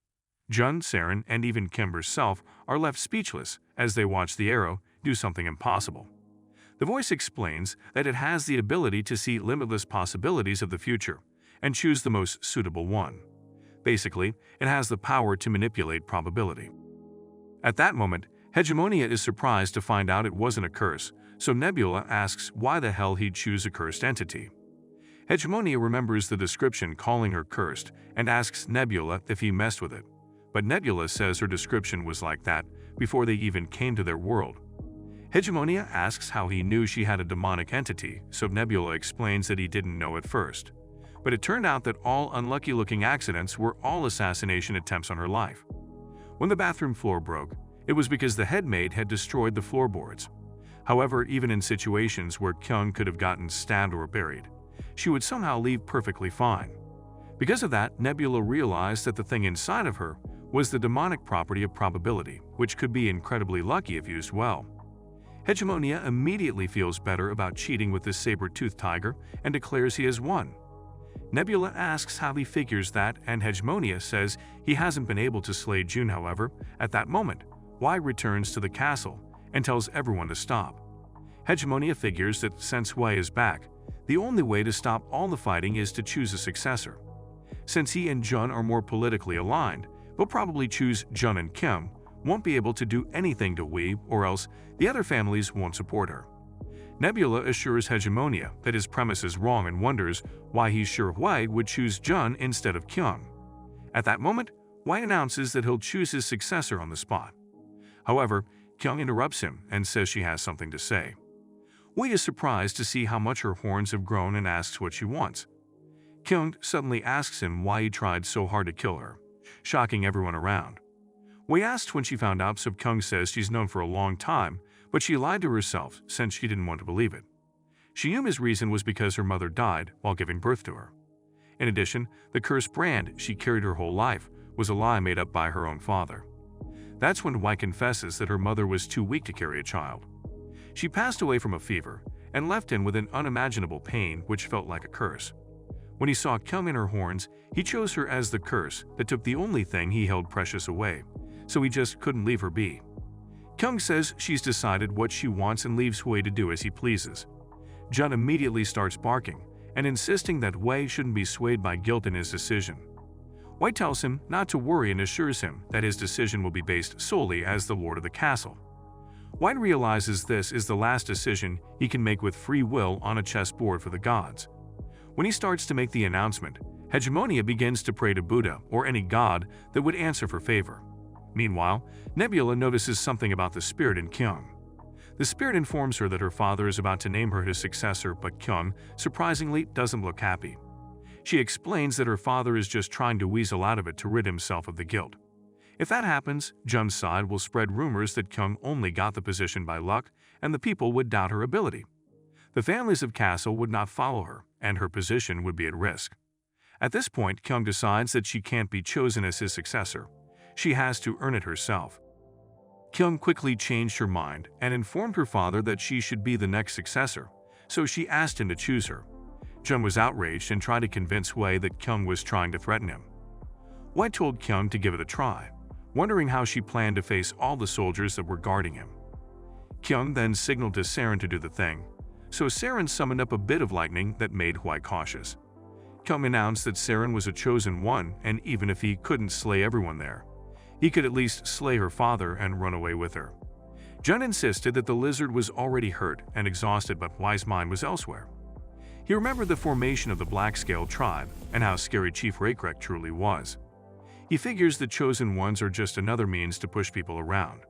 Jun, Saren, and even Kim herself are left speechless as they watch the arrow do something impossible. The voice explains that it has the ability to see limitless possibilities of the future and choose the most suitable one. Basically, it has the power to manipulate probability. At that moment, Hegemonia is surprised to find out it wasn't a curse, so Nebula asks why the hell he'd choose a cursed entity. Hegemonia remembers the description calling her cursed and asks Nebula if he messed with it, but Nebula says her description was like that before they even came to their world. Hegemonia asks how he knew she had a demonic entity, so Nebula explains that he didn't know at first. But it turned out that all unlucky-looking accidents were all assassination attempts on her life. When the bathroom floor broke, it was because the head maid had destroyed the floorboards. However, even in situations where Kyung could have gotten stabbed or buried, she would somehow leave perfectly fine. Because of that, Nebula realized that the thing inside of her was the demonic property of probability, which could be incredibly lucky if used well. Hegemonia immediately feels better about cheating with this saber-toothed tiger and declares he has won. Nebula asks how he figures that, and Hegemonia says he hasn't been able to slay June. However, at that moment, Y returns to the castle and tells everyone to stop. Hegemonia figures that since Y is back, the only way to stop all the fighting is to choose a successor. Since he and Jun are more politically aligned, they'll probably choose Jun, and Kim won't be able to do anything to Wei, or else the other families won't support her. Nebula assures Hegemonia that his premise is wrong and wonders why he's sure Wei would choose Jun instead of Kyung. At that moment, Wei announces that he'll choose his successor on the spot. However, Kyung interrupts him and says she has something to say. Wei is surprised to see how much her horns have grown and asks what she wants. Kyung suddenly asks him why he tried so hard to kill her, shocking everyone around. Wei asks when she found out, so Kyung says she's known for a long time, but she lied to herself since she didn't want to believe it. Shiyumi's reason was because her mother died while giving birth to her. In addition, the cursed brand she carried her whole life was a lie made up by her own father. That's when Wei confesses that her mother was too weak to carry a child. She passed away from a fever and left him with an unimaginable pain which felt like a curse. When he saw Kyung in her horns, he chose her as the curse that took the only thing he held precious away, so he just couldn't leave her be. Kyung says she's decided what she wants and leaves Wei to do as he pleases. Jun immediately starts barking and insisting that Wei shouldn't be swayed by guilt in his decision. Wei tells him not to worry and assures him that his decision will be based solely as the lord of the castle. Wei realizes this is the last decision he can make with free will on a chessboard for the gods. When he starts to make the announcement, Hegemonia begins to pray to Buddha or any god that would answer for favor. Meanwhile, Nebula notices something about the spirit in Kyung. The spirit informs her that her father is about to name her his successor, but Kyung, surprisingly, doesn't look happy. She explains that her father is just trying to weasel out of it to rid himself of the guilt. If that happens, Jun's side will spread rumors that Kyung only got the position by luck, and the people would doubt her ability. The families of Castle would not follow her, and her position would be at risk. At this point, Kyung decides that she can't be chosen as his successor. She has to earn it herself. Kyung quickly changed her mind and informed her father that she should be the next successor, so she asked him to choose her. Jun was outraged and tried to convince Wei that Kyung was trying to threaten him. Wei told Kyung to give it a try, wondering how she planned to face all the soldiers that were guarding him. Kyung then signaled to Saren to do the thing, so Saren summoned up a bit of lightning that made Wei cautious. Kyung announced that Saren was a chosen one, and even if he couldn't slay everyone there, he could at least slay her father and run away with her. Jun insisted that the lizard was already hurt and exhausted, but Wei's mind was elsewhere. He remembered the formation of the Black-Scaled tribe and how scary Chief Raikrek truly was. He figures the chosen ones are just another means to push people around.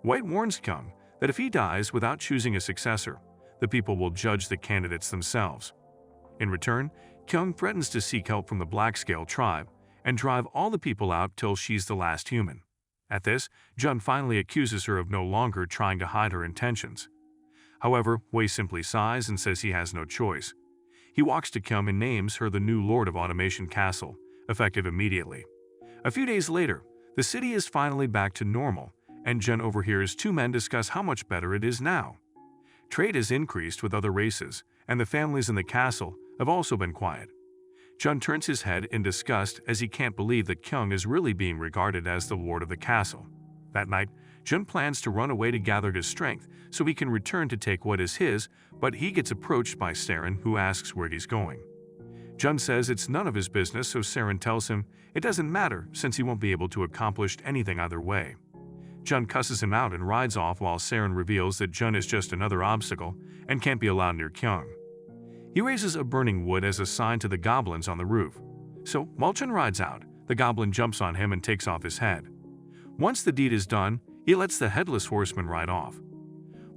White warns Kyung that if he dies without choosing a successor, the people will judge the candidates themselves. In return, Kyung threatens to seek help from the Black-Scaled tribe and drive all the people out till she's the last human. At this, Jun finally accuses her of no longer trying to hide her intentions. However, Wei simply sighs and says he has no choice. He walks to Kyung and names her the new Lord of Automation Castle, effective immediately. A few days later, the city is finally back to normal, and Jun overhears two men discuss how much better it is now. Trade has increased with other races, and the families in the castle have also been quiet. Jun turns his head in disgust as he can't believe that Kyung is really being regarded as the lord of the castle. That night, Jun plans to run away to gather his strength so he can return to take what is his, but he gets approached by Saren, who asks where he's going. Jun says it's none of his business, so Saren tells him it doesn't matter since he won't be able to accomplish anything either way. Jun cusses him out and rides off while Saren reveals that Jun is just another obstacle and can't be allowed near Kyung. He raises a burning wood as a sign to the goblins on the roof. So while Jun rides out, the goblin jumps on him and takes off his head. Once the deed is done, he lets the headless horseman ride off.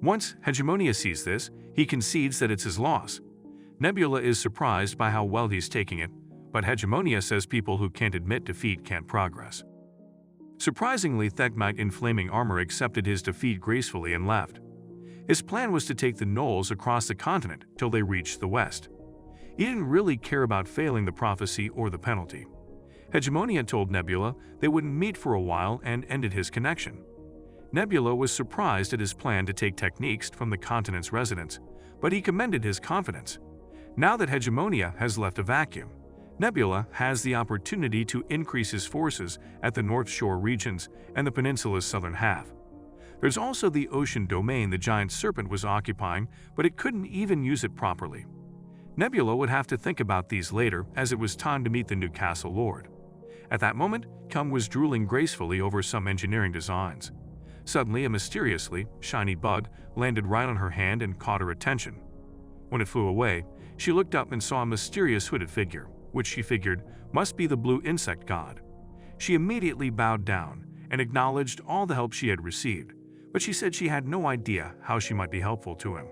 Once Hegemonia sees this, he concedes that it's his loss. Nebula is surprised by how well he's taking it, but Hegemonia says people who can't admit defeat can't progress. Surprisingly, Thekmite in flaming armor accepted his defeat gracefully and left. His plan was to take the gnolls across the continent till they reached the west. He didn't really care about failing the prophecy or the penalty. Hegemonia told Nebula they wouldn't meet for a while and ended his connection. Nebula was surprised at his plan to take techniques from the continent's residents, but he commended his confidence. Now that Hegemonia has left a vacuum, Nebula has the opportunity to increase his forces at the North Shore regions and the peninsula's southern half. There's also the ocean domain the giant serpent was occupying, but it couldn't even use it properly. Nebula would have to think about these later, as it was time to meet the new castle lord. At that moment, Kum was drooling gracefully over some engineering designs. Suddenly, a mysteriously shiny bug landed right on her hand and caught her attention. When it flew away, she looked up and saw a mysterious hooded figure, which she figured must be the blue insect god. She immediately bowed down and acknowledged all the help she had received, but she said she had no idea how she might be helpful to him.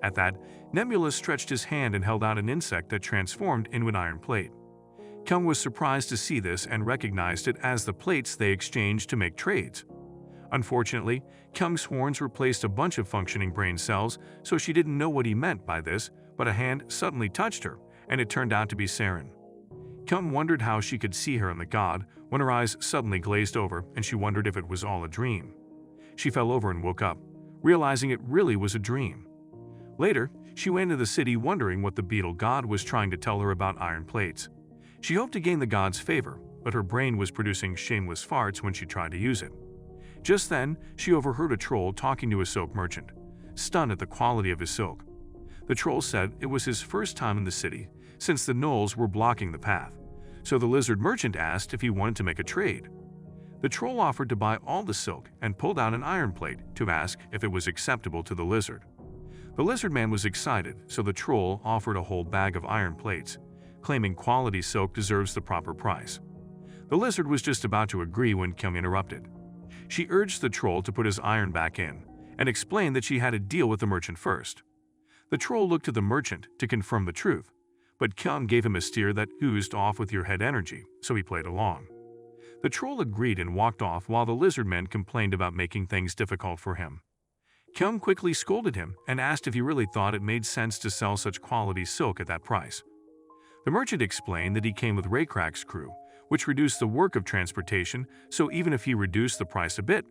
At that, Nebula stretched his hand and held out an insect that transformed into an iron plate. Kum was surprised to see this and recognized it as the plates they exchanged to make trades. Unfortunately, Kum's horns replaced a bunch of functioning brain cells, so she didn't know what he meant by this, but a hand suddenly touched her, and it turned out to be Saren. Kum wondered how she could see her in the god when her eyes suddenly glazed over and she wondered if it was all a dream. She fell over and woke up, realizing it really was a dream. Later, she went into the city wondering what the beetle god was trying to tell her about iron plates. She hoped to gain the god's favor, but her brain was producing shameless farts when she tried to use it. Just then, she overheard a troll talking to a silk merchant, stunned at the quality of his silk. The troll said it was his first time in the city, since the gnolls were blocking the path, so the lizard merchant asked if he wanted to make a trade. The troll offered to buy all the silk and pulled out an iron plate to ask if it was acceptable to the lizard. The lizard man was excited, so the troll offered a whole bag of iron plates, claiming quality silk deserves the proper price. The lizard was just about to agree when Kum interrupted. She urged the troll to put his iron back in and explained that she had to deal with the merchant first. The troll looked to the merchant to confirm the truth, but Kum gave him a steer that oozed off with your head energy, so he played along. The troll agreed and walked off while the lizard man complained about making things difficult for him. Kum quickly scolded him and asked if he really thought it made sense to sell such quality silk at that price. The merchant explained that he came with Raycrack's crew, which reduced the work of transportation, so even if he reduced the price a bit,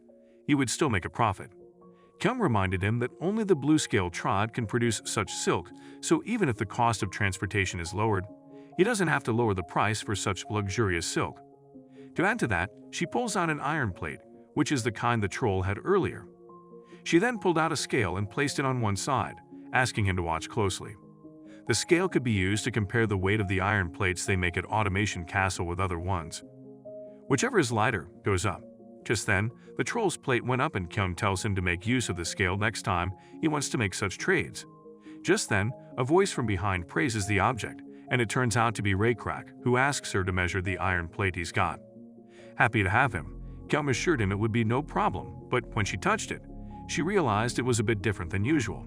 he would still make a profit. Kum reminded him that only the blue-scale tribe can produce such silk, so even if the cost of transportation is lowered, he doesn't have to lower the price for such luxurious silk. To add to that, she pulls out an iron plate, which is the kind the troll had earlier. She then pulled out a scale and placed it on one side, asking him to watch closely. The scale could be used to compare the weight of the iron plates they make at Automation Castle with other ones. Whichever is lighter goes up. Just then, the troll's plate went up and Kum tells him to make use of the scale next time he wants to make such trades. Just then, a voice from behind praises the object, and it turns out to be Raycrack, who asks her to measure the iron plate he's got. Happy to have him, Kum assured him it would be no problem, but when she touched it, she realized it was a bit different than usual.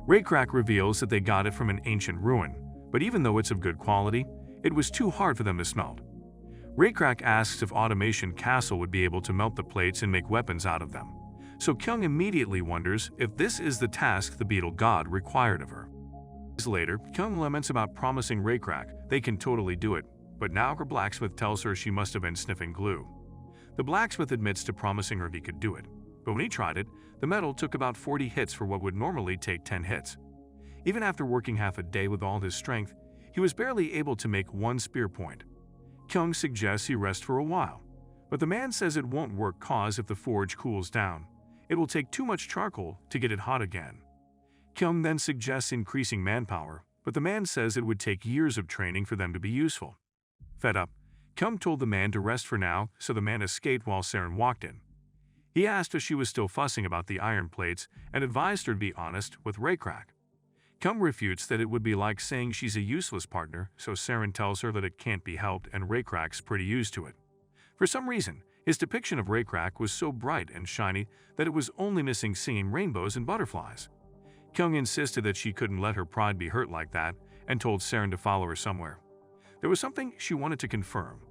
Raycrack reveals that they got it from an ancient ruin, but even though it's of good quality, it was too hard for them to smelt. Raycrack asks if Automation Castle would be able to melt the plates and make weapons out of them, so Kyung immediately wonders if this is the task the beetle god required of her. Later, Kyung laments about promising Raycrack they can totally do it, but now her blacksmith tells her she must have been sniffing glue. The blacksmith admits to promising her he could do it, but when he tried it, the metal took about 40 hits for what would normally take 10 hits. Even after working half a day with all his strength, he was barely able to make one spear point. Kyung suggests he rest for a while, but the man says it won't work cause if the forge cools down, it will take too much charcoal to get it hot again. Kyung then suggests increasing manpower, but the man says it would take years of training for them to be useful. Fed up, Kyung told the man to rest for now, so the man escaped while Saren walked in. He asked if she was still fussing about the iron plates and advised her to be honest with Raycrack. Kyung refutes that it would be like saying she's a useless partner, so Saren tells her that it can't be helped and Raycrack's pretty used to it. For some reason, His depiction of Raycrack was so bright and shiny that it was only missing singing rainbows and butterflies. Kyung insisted that she couldn't let her pride be hurt like that and told Saren to follow her somewhere. There was something she wanted to confirm.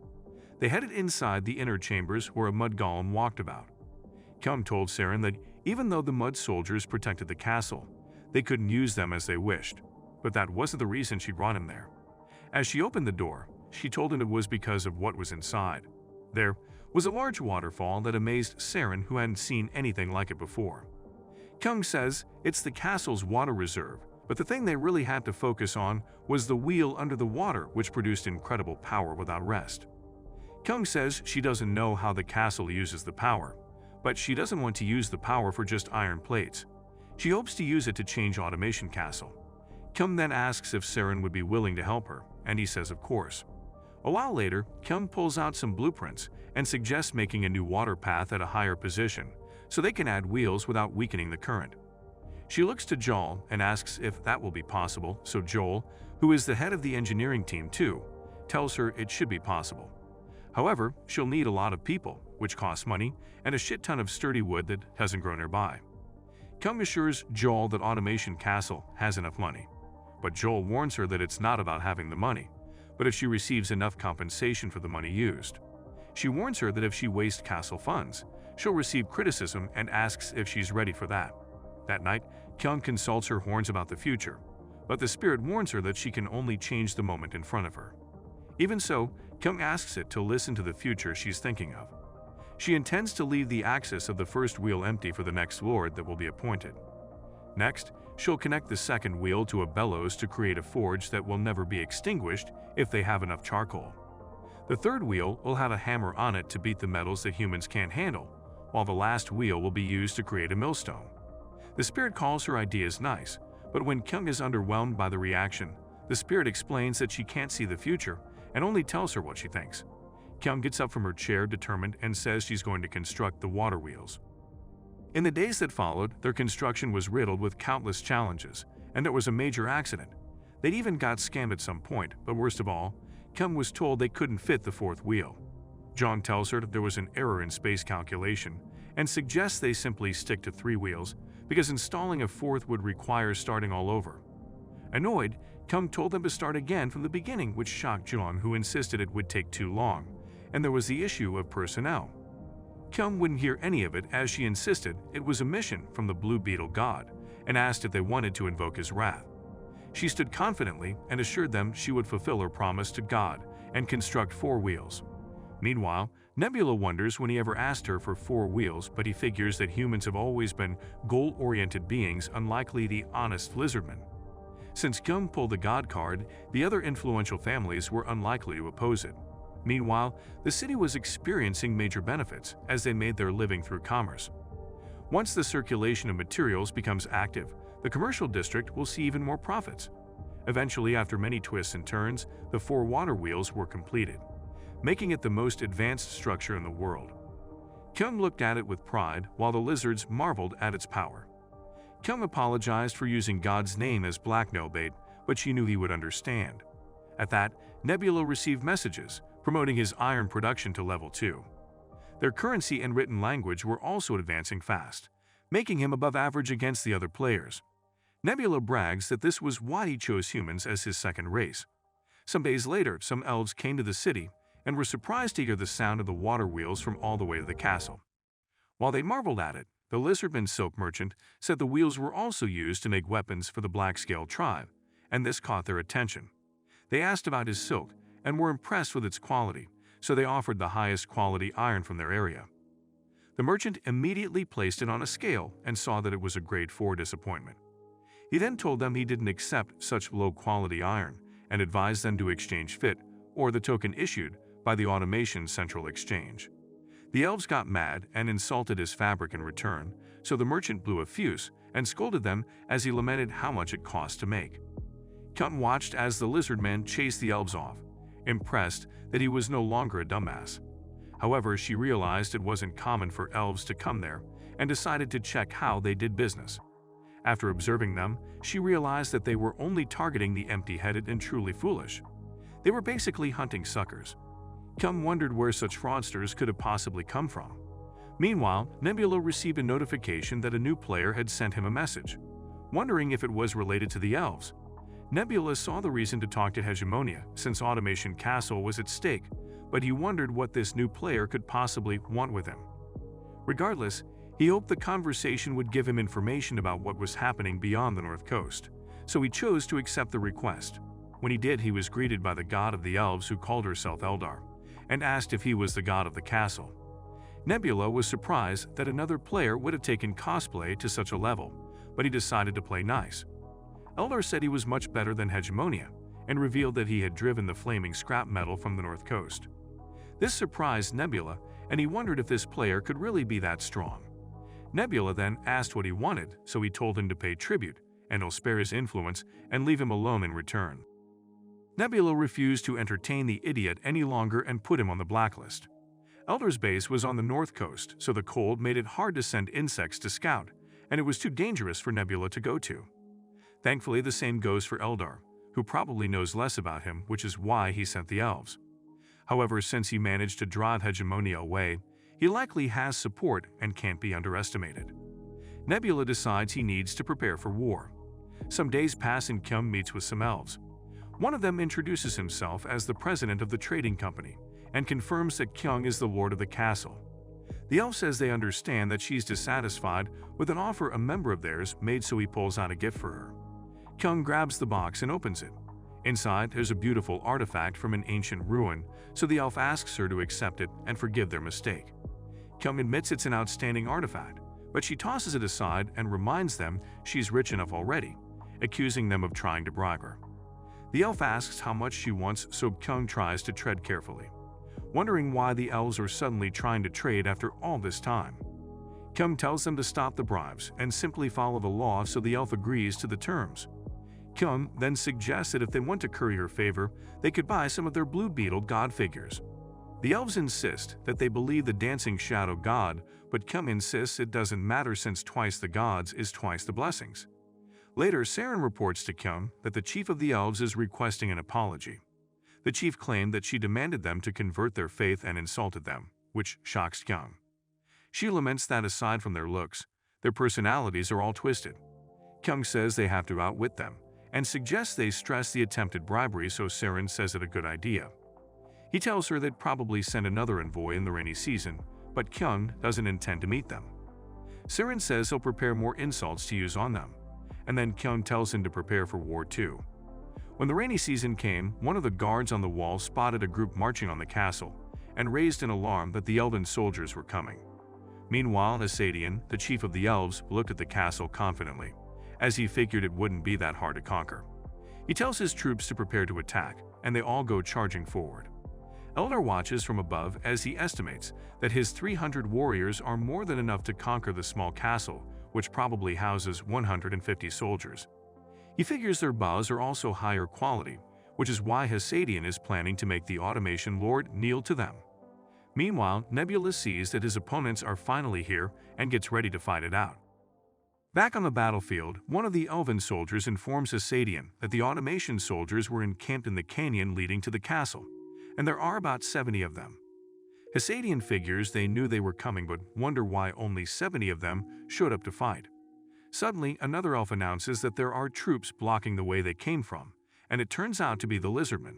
They headed inside the inner chambers where a mud golem walked about. Kyung told Saren that even though the mud soldiers protected the castle, they couldn't use them as they wished, but that wasn't the reason she brought him there. As she opened the door, she told him it was because of what was inside. There was a large waterfall that amazed Saren, who hadn't seen anything like it before. Kyung says it's the castle's water reserve, but the thing they really had to focus on was the wheel under the water, which produced incredible power without rest. Kyung says she doesn't know how the castle uses the power, but she doesn't want to use the power for just iron plates. She hopes to use it to change Automation Castle. Kyung then asks if Saren would be willing to help her, and he says of course. A while later, Kyung pulls out some blueprints and suggests making a new water path at a higher position, so they can add wheels without weakening the current. She looks to Joel and asks if that will be possible, so Joel, who is the head of the engineering team too, tells her it should be possible. However, she'll need a lot of people, which costs money, and a shit ton of sturdy wood that hasn't grown nearby. Kyung assures Joel that Automation Castle has enough money, but Joel warns her that it's not about having the money, but if she receives enough compensation for the money used. She warns her that if she wastes castle funds, she'll receive criticism and asks if she's ready for that. That night, Kyung consults her horns about the future, but the spirit warns her that she can only change the moment in front of her. Even so, Kyung asks it to listen to the future she's thinking of. She intends to leave the axis of the first wheel empty for the next lord that will be appointed. Next, she'll connect the second wheel to a bellows to create a forge that will never be extinguished if they have enough charcoal. The third wheel will have a hammer on it to beat the metals that humans can't handle, while the last wheel will be used to create a millstone. The spirit calls her ideas nice, but when Kyung is underwhelmed by the reaction, the spirit explains that she can't see the future and only tells her what she thinks. Kyung gets up from her chair determined and says she's going to construct the water wheels. In the days that followed, their construction was riddled with countless challenges, and there was a major accident. They'd even got scammed at some point, but worst of all, Kyung was told they couldn't fit the fourth wheel. John tells her that there was an error in space calculation and suggests they simply stick to 3 wheels because installing a fourth would require starting all over. Annoyed, Kyung told them to start again from the beginning, which shocked John, who insisted it would take too long, and there was the issue of personnel. Kyung wouldn't hear any of it as she insisted it was a mission from the Blue Beetle god and asked if they wanted to invoke his wrath. She stood confidently and assured them she would fulfill her promise to God and construct 4 wheels. Meanwhile, Nebula wonders when he ever asked her for 4 wheels, but he figures that humans have always been goal-oriented beings, unlikely the honest lizardmen. Since Kyung pulled the god card, the other influential families were unlikely to oppose it. Meanwhile, the city was experiencing major benefits as they made their living through commerce. Once the circulation of materials becomes active, the commercial district will see even more profits. Eventually, after many twists and turns, the 4 water wheels were completed, making it the most advanced structure in the world. Kyung looked at it with pride while the lizards marveled at its power. Kyung apologized for using God's name as blackmail bait, but she knew he would understand. At that, Nebula received messages promoting his iron production to level 2. Their currency and written language were also advancing fast, making him above average against the other players. Nebula brags that this was why he chose humans as his second race. Some days later, some elves came to the city and were surprised to hear the sound of the water wheels from all the way to the castle. While they marveled at it, the lizardman silk merchant said the wheels were also used to make weapons for the Black-Scale tribe, and this caught their attention. They asked about his silk and were impressed with its quality, so they offered the highest quality iron from their area. The merchant immediately placed it on a scale and saw that it was a grade 4 disappointment. He then told them he didn't accept such low-quality iron and advised them to exchange fit or the token issued by the Automation Central Exchange. The elves got mad and insulted his fabric in return, so the merchant blew a fuse and scolded them as he lamented how much it cost to make. Kyung watched as the lizard man chased the elves off, impressed that he was no longer a dumbass. However, she realized it wasn't common for elves to come there and decided to check how they did business. After observing them, she realized that they were only targeting the empty-headed and truly foolish. They were basically hunting suckers. Kyung wondered where such fraudsters could have possibly come from. Meanwhile, Nebula received a notification that a new player had sent him a message. Wondering if it was related to the elves, Nebula saw the reason to talk to Hegemonia, since Automation Castle was at stake, but he wondered what this new player could possibly want with him. Regardless, he hoped the conversation would give him information about what was happening beyond the North Coast, so he chose to accept the request. When he did, he was greeted by the god of the elves who called herself Eldar, and asked if he was the god of the castle. Nebula was surprised that another player would have taken cosplay to such a level, but he decided to play nice. Eldar said he was much better than Hegemonia, and revealed that he had driven the flaming scrap metal from the North Coast. This surprised Nebula, and he wondered if this player could really be that strong. Nebula then asked what he wanted, so he told him to pay tribute, and he'll spare his influence and leave him alone in return. Nebula refused to entertain the idiot any longer and put him on the blacklist. Eldar's base was on the North Coast, so the cold made it hard to send insects to scout, and it was too dangerous for Nebula to go to. Thankfully, the same goes for Eldar, who probably knows less about him, which is why he sent the elves. However, since he managed to drive Hegemonia away, he likely has support and can't be underestimated. Nebula decides he needs to prepare for war. Some days pass and Kyung meets with some elves. One of them introduces himself as the president of the trading company and confirms that Kyung is the lord of the castle. The elf says they understand that she's dissatisfied with an offer a member of theirs made, so he pulls out a gift for her. Kyung grabs the box and opens it. Inside, there's a beautiful artifact from an ancient ruin, so the elf asks her to accept it and forgive their mistake. Kyung admits it's an outstanding artifact, but she tosses it aside and reminds them she's rich enough already, accusing them of trying to bribe her. The elf asks how much she wants, so Kyung tries to tread carefully, wondering why the elves are suddenly trying to trade after all this time. Kyung tells them to stop the bribes and simply follow the law, so the elf agrees to the terms. Kyung then suggests that if they want to curry her favor, they could buy some of their Blue Beetle god figures. The elves insist that they believe the dancing shadow god, but Kyung insists it doesn't matter since twice the gods is twice the blessings. Later, Saren reports to Kyung that the chief of the elves is requesting an apology. The chief claimed that she demanded them to convert their faith and insulted them, which shocks Kyung. She laments that aside from their looks, their personalities are all twisted. Kyung says they have to outwit them, and suggests they stress the attempted bribery, so Saren says it a good idea. He tells her they'd probably send another envoy in the rainy season, but Kyung doesn't intend to meet them. Saren says he'll prepare more insults to use on them, and then Kyung tells him to prepare for war too. When the rainy season came, one of the guards on the wall spotted a group marching on the castle, and raised an alarm that the elven soldiers were coming. Meanwhile, Asadian, the chief of the elves, looked at the castle confidently, as he figured it wouldn't be that hard to conquer. He tells his troops to prepare to attack, and they all go charging forward. Eldar watches from above as he estimates that his 300 warriors are more than enough to conquer the small castle, which probably houses 150 soldiers. He figures their bows are also higher quality, which is why Asadian is planning to make the Automation Lord kneel to them. Meanwhile, Nebula sees that his opponents are finally here and gets ready to fight it out. Back on the battlefield, one of the elven soldiers informs Asadian that the Automation soldiers were encamped in the canyon leading to the castle, and there are about 70 of them. Asadian figures they knew they were coming, but wonder why only 70 of them showed up to fight. Suddenly, another elf announces that there are troops blocking the way they came from, and it turns out to be the lizardmen.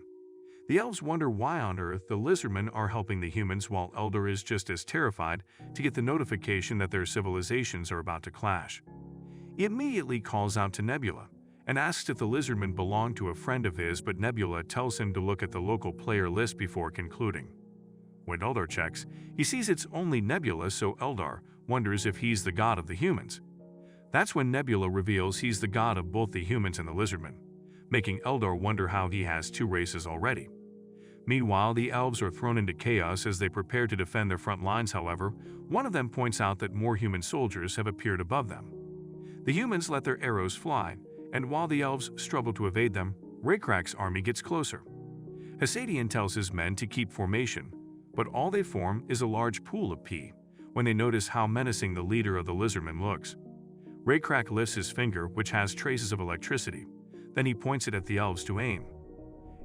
The elves wonder why on earth the lizardmen are helping the humans, while Eldar is just as terrified to get the notification that their civilizations are about to clash. He immediately calls out to Nebula and asks if the lizardmen belong to a friend of his, but Nebula tells him to look at the local player list before concluding. When Eldar checks, he sees it's only Nebula, so Eldar wonders if he's the god of the humans. That's when Nebula reveals he's the god of both the humans and the lizardmen, making Eldar wonder how he has two races already. Meanwhile, the elves are thrown into chaos as they prepare to defend their front lines. However, one of them points out that more human soldiers have appeared above them. The humans let their arrows fly, and while the elves struggle to evade them, Raykrak's army gets closer. Asadian tells his men to keep formation, but all they form is a large pool of pee when they notice how menacing the leader of the lizardmen looks. Raykrak lifts his finger, which has traces of electricity. Then he points it at the elves to aim.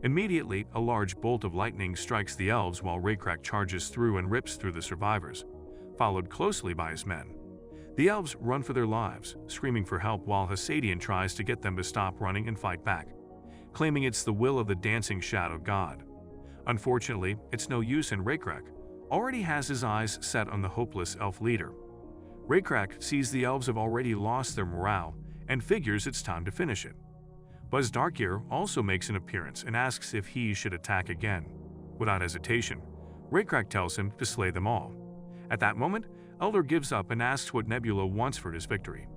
Immediately, a large bolt of lightning strikes the elves while Raycrack charges through and rips through the survivors, followed closely by his men. The elves run for their lives, screaming for help while Hasadian tries to get them to stop running and fight back, claiming it's the will of the dancing shadow god. Unfortunately, it's no use, and Raycrack already has his eyes set on the hopeless elf leader. Raycrack sees the elves have already lost their morale and figures it's time to finish it. Buzz Darkear also makes an appearance and asks if he should attack again. Without hesitation, Raycrack tells him to slay them all. At that moment, Elder gives up and asks what Nebula wants for his victory.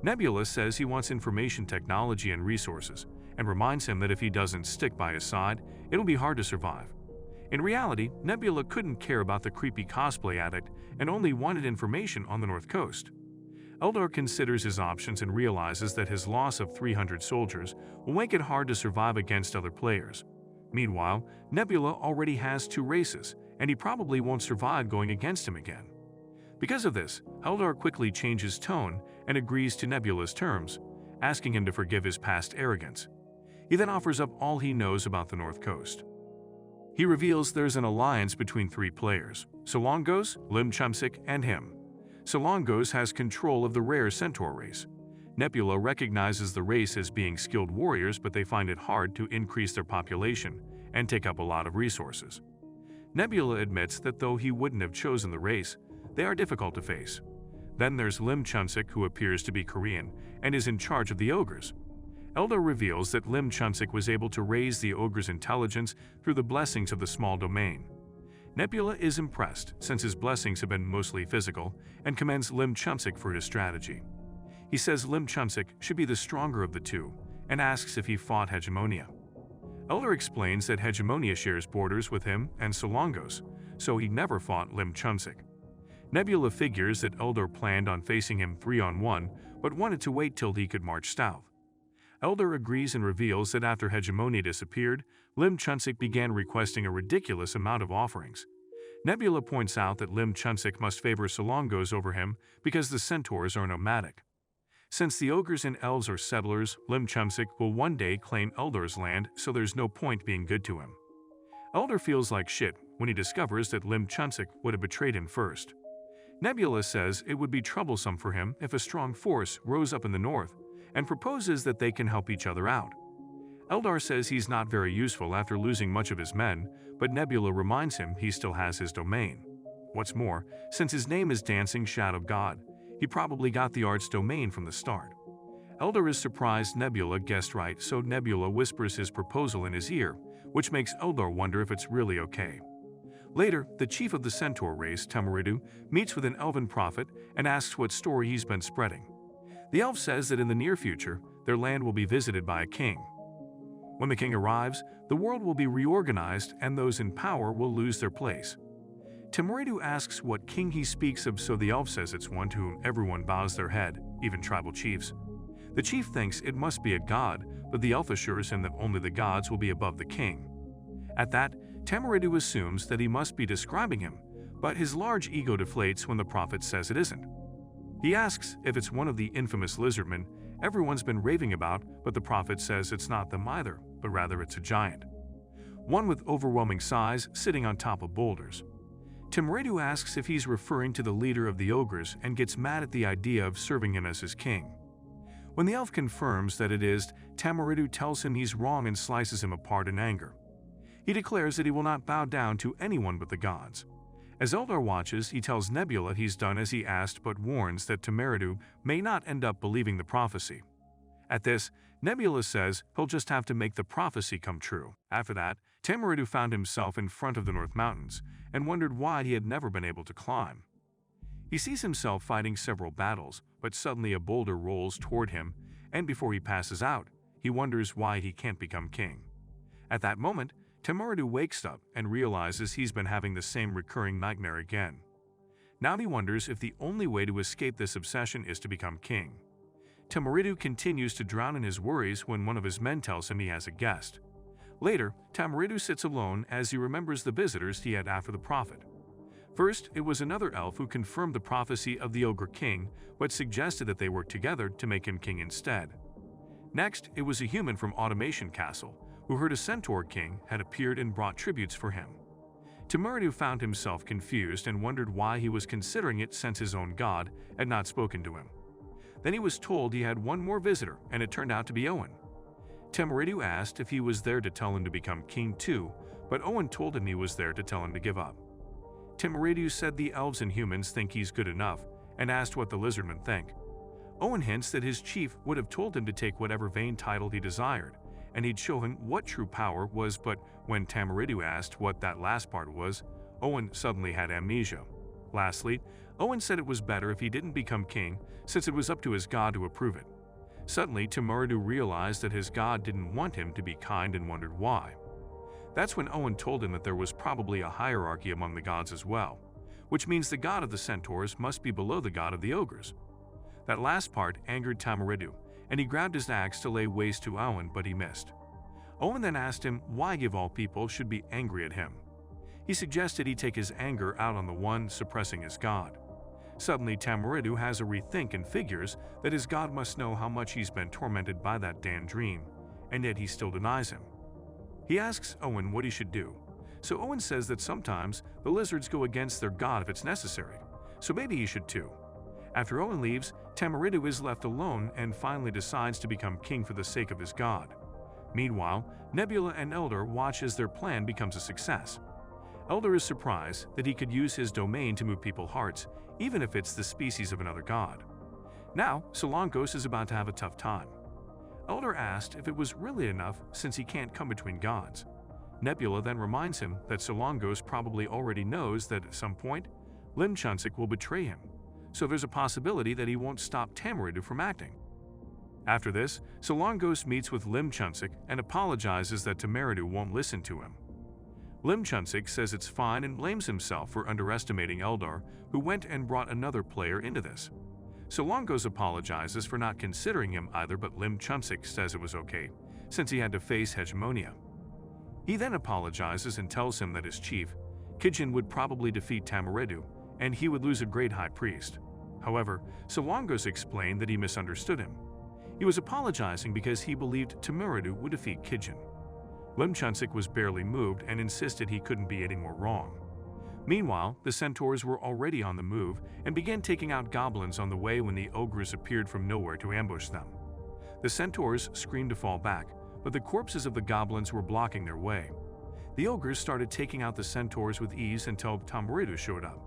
Nebula says he wants information technology and resources, and reminds him that if he doesn't stick by his side, it'll be hard to survive. In reality, Nebula couldn't care about the creepy cosplay addict and only wanted information on the North Coast. Eldar considers his options and realizes that his loss of 300 soldiers will make it hard to survive against other players. Meanwhile, Nebula already has 2 races, and he probably won't survive going against him again. Because of this, Eldar quickly changes tone and agrees to Nebula's terms, asking him to forgive his past arrogance. He then offers up all he knows about the North Coast. He reveals there's an alliance between 3 players, Solongos, Lim Chumsik, and him. Solongos has control of the rare centaur race. Nebula recognizes the race as being skilled warriors, but they find it hard to increase their population and take up a lot of resources. Nebula admits that though he wouldn't have chosen the race, they are difficult to face. Then there's Lim Chumsik, who appears to be Korean and is in charge of the ogres. Eldar reveals that Lim Chumsik was able to raise the ogre's intelligence through the blessings of the small domain. Nebula is impressed, since his blessings have been mostly physical, and commends Lim Chumsik for his strategy. He says Lim Chumsik should be the stronger of the 2, and asks if he fought Hegemonia. Eldar explains that Hegemonia shares borders with him and Solongos, so he never fought Lim Chumsik. Nebula figures that Eldar planned on facing him 3-on-1, but wanted to wait till he could march south. Eldar agrees and reveals that after Hegemonia disappeared, Lim Chumsik began requesting a ridiculous amount of offerings. Nebula points out that Lim Chumsik must favor Solongos over him because the centaurs are nomadic. Since the ogres and elves are settlers, Lim Chumsik will one day claim Eldar's land, so there's no point being good to him. Eldar feels like shit when he discovers that Lim Chumsik would have betrayed him first. Nebula says it would be troublesome for him if a strong force rose up in the north, and proposes that they can help each other out. Eldar says he's not very useful after losing much of his men, but Nebula reminds him he still has his domain. What's more, since his name is Dancing Shadow God, he probably got the art's domain from the start. Eldar is surprised Nebula guessed right, so Nebula whispers his proposal in his ear, which makes Eldar wonder if it's really okay. Later, the chief of the centaur race, Temeridu, meets with an elven prophet and asks what story he's been spreading. The elf says that in the near future, their land will be visited by a king. When the king arrives, the world will be reorganized and those in power will lose their place. Temeridu asks what king he speaks of, so the elf says it's one to whom everyone bows their head, even tribal chiefs. The chief thinks it must be a god, but the elf assures him that only the gods will be above the king. At that, Temeridu assumes that he must be describing him, but his large ego deflates when the prophet says it isn't. He asks if it's one of the infamous lizardmen everyone's been raving about, but the prophet says it's not them either, but rather it's a giant. One with overwhelming size sitting on top of boulders. Temeridu asks if he's referring to the leader of the ogres and gets mad at the idea of serving him as his king. When the elf confirms that it is, Temeridu tells him he's wrong and slices him apart in anger. He declares that he will not bow down to anyone but the gods. As Eldar watches, he tells Nebula he's done as he asked, but warns that Temeridu may not end up believing the prophecy. At this, Nebula says he'll just have to make the prophecy come true. After that, Temeridu found himself in front of the North Mountains and wondered why he had never been able to climb. He sees himself fighting several battles, but suddenly a boulder rolls toward him, and before he passes out, he wonders why he can't become king. At that moment, Temeridu wakes up and realizes he's been having the same recurring nightmare again. Now he wonders if the only way to escape this obsession is to become king. Temeridu continues to drown in his worries when one of his men tells him he has a guest. Later, Temeridu sits alone as he remembers the visitors he had after the prophet. First, it was another elf who confirmed the prophecy of the Ogre King, but suggested that they work together to make him king instead. Next, it was a human from Automation Castle, who heard a centaur king had appeared and brought tributes for him. Tamaridu found himself confused and wondered why he was considering it since his own god had not spoken to him. Then he was told he had one more visitor, and it turned out to be Owen. Tamaridu asked if he was there to tell him to become king too, but Owen told him he was there to tell him to give up. Tamaridu said the elves and humans think he's good enough, and asked what the lizardmen think. Owen hints that his chief would have told him to take whatever vain title he desired, and he'd show him what true power was, but when Tamaridu asked what that last part was, Owen suddenly had amnesia. Lastly, Owen said it was better if he didn't become king, since it was up to his god to approve it. Suddenly, Tamaridu realized that his god didn't want him to be kind and wondered why. That's when Owen told him that there was probably a hierarchy among the gods as well, which means the god of the centaurs must be below the god of the ogres. That last part angered Tamaridu, and he grabbed his axe to lay waste to Owen, but he missed. Owen then asked him why of all people should be angry at him. He suggested he take his anger out on the one suppressing his god. Suddenly, Tamaridu has a rethink and figures that his god must know how much he's been tormented by that damn dream, and yet he still denies him. He asks Owen what he should do, so Owen says that sometimes the lizards go against their god if it's necessary, so maybe he should too. After Owen leaves, Tamaridu is left alone and finally decides to become king for the sake of his god. Meanwhile, Nebula and Elder watch as their plan becomes a success. Elder is surprised that he could use his domain to move people's hearts, even if it's the species of another god. Now, Solongos is about to have a tough time. Elder asked if it was really enough since he can't come between gods. Nebula then reminds him that Solongos probably already knows that at some point, Limchunsik will betray him, so there's a possibility that he won't stop Tamaridu from acting. After this, Solongos meets with Limchunsik and apologizes that Tamaridu won't listen to him. Limchunsik says it's fine and blames himself for underestimating Eldar, who went and brought another player into this. Solongos apologizes for not considering him either, but Limchunsik says it was okay, since he had to face hegemonia. He then apologizes and tells him that his chief, Kijin, would probably defeat Tamaridu, and he would lose a great high priest. However, Solongos explained that he misunderstood him. He was apologizing because he believed Tamaridu would defeat Kijin. Limchunsik was barely moved and insisted he couldn't be any more wrong. Meanwhile, the centaurs were already on the move and began taking out goblins on the way when the ogres appeared from nowhere to ambush them. The centaurs screamed to fall back, but the corpses of the goblins were blocking their way. The ogres started taking out the centaurs with ease until Tamaridu showed up.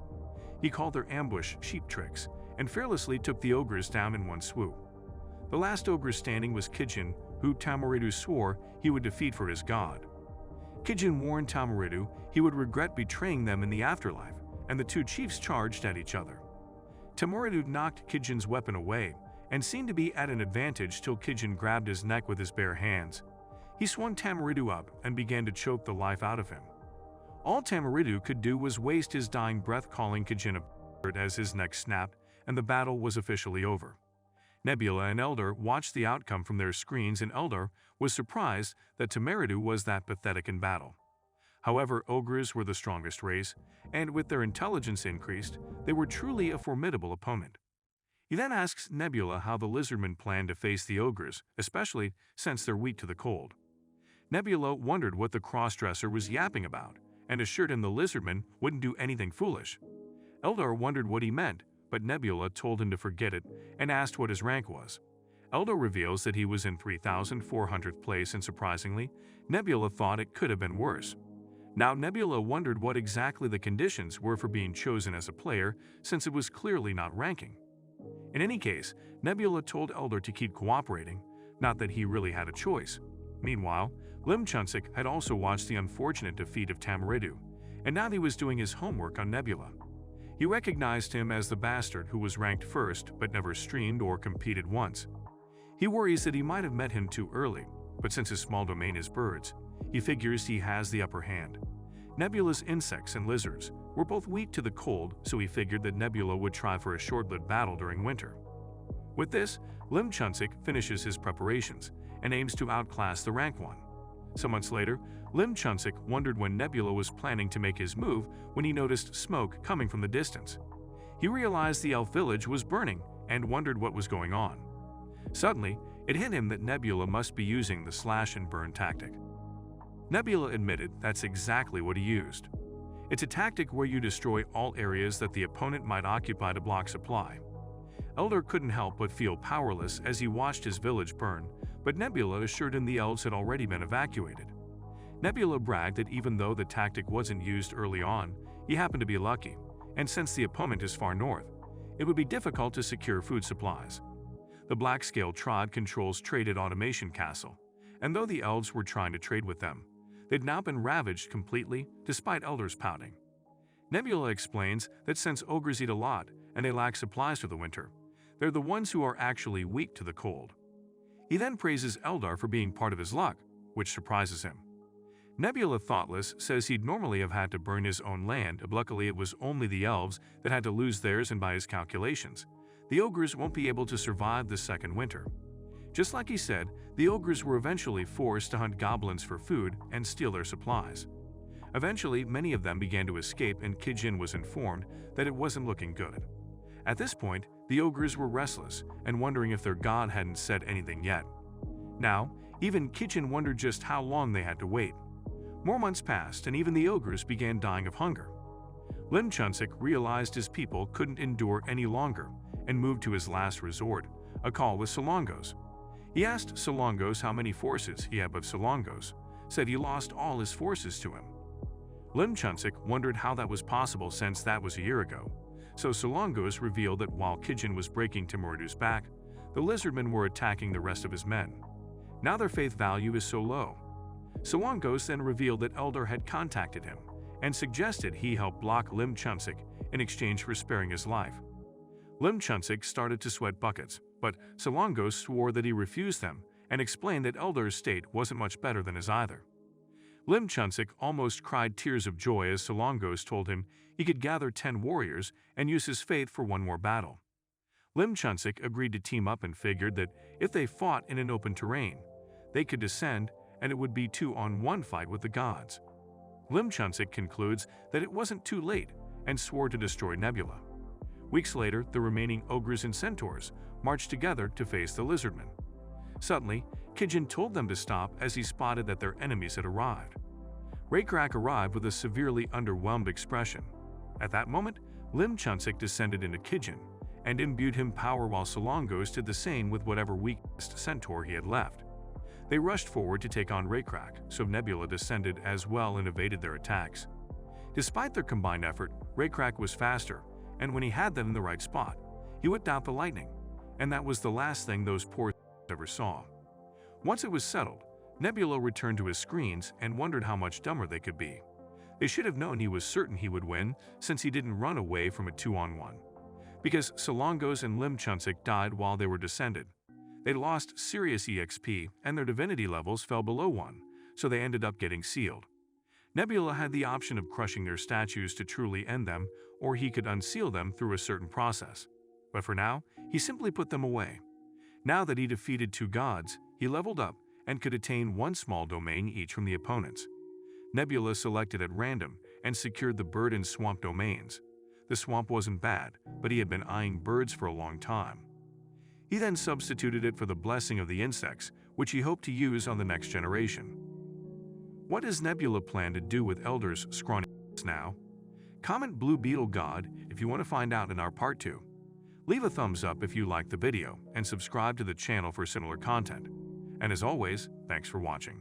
He called their ambush sheep tricks and fearlessly took the ogres down in one swoop. The last ogre standing was Kijin, who Tamaridu swore he would defeat for his god. Kijin warned Tamaridu he would regret betraying them in the afterlife, and the two chiefs charged at each other. Tamaridu knocked Kijin's weapon away and seemed to be at an advantage till Kijin grabbed his neck with his bare hands. He swung Tamaridu up and began to choke the life out of him. All Tamaridu could do was waste his dying breath calling Kijin a bird as his neck snapped and the battle was officially over. Nebula and Elder watched the outcome from their screens, and Elder was surprised that Tamaridu was that pathetic in battle. However, ogres were the strongest race, and with their intelligence increased, they were truly a formidable opponent. He then asks Nebula how the lizardmen plan to face the ogres, especially since they're weak to the cold. Nebula wondered what the crossdresser was yapping about, and assured him the lizardmen wouldn't do anything foolish. Eldar wondered what he meant, but Nebula told him to forget it and asked what his rank was. Eldar reveals that he was in 3,400th place, and surprisingly, Nebula thought it could have been worse. Now Nebula wondered what exactly the conditions were for being chosen as a player, since it was clearly not ranking. In any case, Nebula told Eldar to keep cooperating, not that he really had a choice. Meanwhile, Limchunsik had also watched the unfortunate defeat of Tamaridu, and now he was doing his homework on Nebula. He recognized him as the bastard who was ranked first but never streamed or competed once. He worries that he might have met him too early, but since his small domain is birds, he figures he has the upper hand. Nebula's insects and lizards were both weak to the cold, so he figured that Nebula would try for a short-lived battle during winter. With this, Limchunsik finishes his preparations and aims to outclass the rank 1. Some months later, Limchunsik wondered when Nebula was planning to make his move when he noticed smoke coming from the distance. He realized the elf village was burning and wondered what was going on. Suddenly, it hit him that Nebula must be using the slash and burn tactic. Nebula admitted that's exactly what he used. It's a tactic where you destroy all areas that the opponent might occupy to block supply. Elder couldn't help but feel powerless as he watched his village burn, but Nebula assured him the elves had already been evacuated. Nebula bragged that even though the tactic wasn't used early on, he happened to be lucky, and since the opponent is far north, it would be difficult to secure food supplies. The Black-Scale tribe controls Traded Automation Castle, and though the elves were trying to trade with them, they'd now been ravaged completely despite Elder's pouting. Nebula explains that since ogres eat a lot and they lack supplies for the winter, they're the ones who are actually weak to the cold. He then praises Eldar for being part of his luck, which surprises him. Nebula Thoughtless says he'd normally have had to burn his own land, but luckily it was only the elves that had to lose theirs, and by his calculations, the ogres won't be able to survive the second winter. Just like he said, the ogres were eventually forced to hunt goblins for food and steal their supplies. Eventually, many of them began to escape, and Kijin was informed that it wasn't looking good. At this point, the ogres were restless and wondering if their god hadn't said anything yet. Now, even Kijin wondered just how long they had to wait. More months passed, and even the ogres began dying of hunger. Lim Chunsik realized his people couldn't endure any longer and moved to his last resort, a call with Solongos. He asked Solongos how many forces he had, but Solongos said he lost all his forces to him. Lim Chunsik wondered how that was possible since that was a year ago, so Solongos revealed that while Kijin was breaking Timuridu's back, the lizardmen were attacking the rest of his men. Now their faith value is so low. Solongos then revealed that Eldar had contacted him and suggested he help block Lim Chunsik in exchange for sparing his life. Lim Chunsik started to sweat buckets, but Solongos swore that he refused them and explained that Eldar's state wasn't much better than his either. Lim Chunsik almost cried tears of joy as Solongos told him he could gather 10 warriors and use his faith for one more battle. Lim Chunsik agreed to team up and figured that if they fought in an open terrain, they could descend and it would be 2-on-1 fight with the gods. Lim Chunsik concludes that it wasn't too late and swore to destroy Nebula. Weeks later, the remaining ogres and centaurs marched together to face the lizardmen. Suddenly, Kijin told them to stop as he spotted that their enemies had arrived. Raycrack arrived with a severely underwhelmed expression. At that moment, Lim Chunsik descended into Kijin and imbued him power while Solongos did the same with whatever weakest centaur he had left. They rushed forward to take on Raycrack, so Nebula descended as well and evaded their attacks. Despite their combined effort, Raycrack was faster, and when he had them in the right spot, he whipped out the lightning, and that was the last thing those poor ever saw. Once it was settled, Nebula returned to his screens and wondered how much dumber they could be. They should have known he was certain he would win since he didn't run away from a 2-on-1. Because Solongos and Lim Chunsik died while they were descended, they lost serious EXP and their divinity levels fell below 1, so they ended up getting sealed. Nebula had the option of crushing their statues to truly end them, or he could unseal them through a certain process. But for now, he simply put them away. Now that he defeated 2 gods, he leveled up and could attain 1 small domain each from the opponents. Nebula selected at random and secured the bird and swamp domains. The swamp wasn't bad, but he had been eyeing birds for a long time. He then substituted it for the blessing of the insects, which he hoped to use on the next generation. What does Nebula plan to do with Eldar's scrawny now? Comment Blue Beetle God if you want to find out in our part 2. Leave a thumbs up if you liked the video and subscribe to the channel for similar content. And as always, thanks for watching.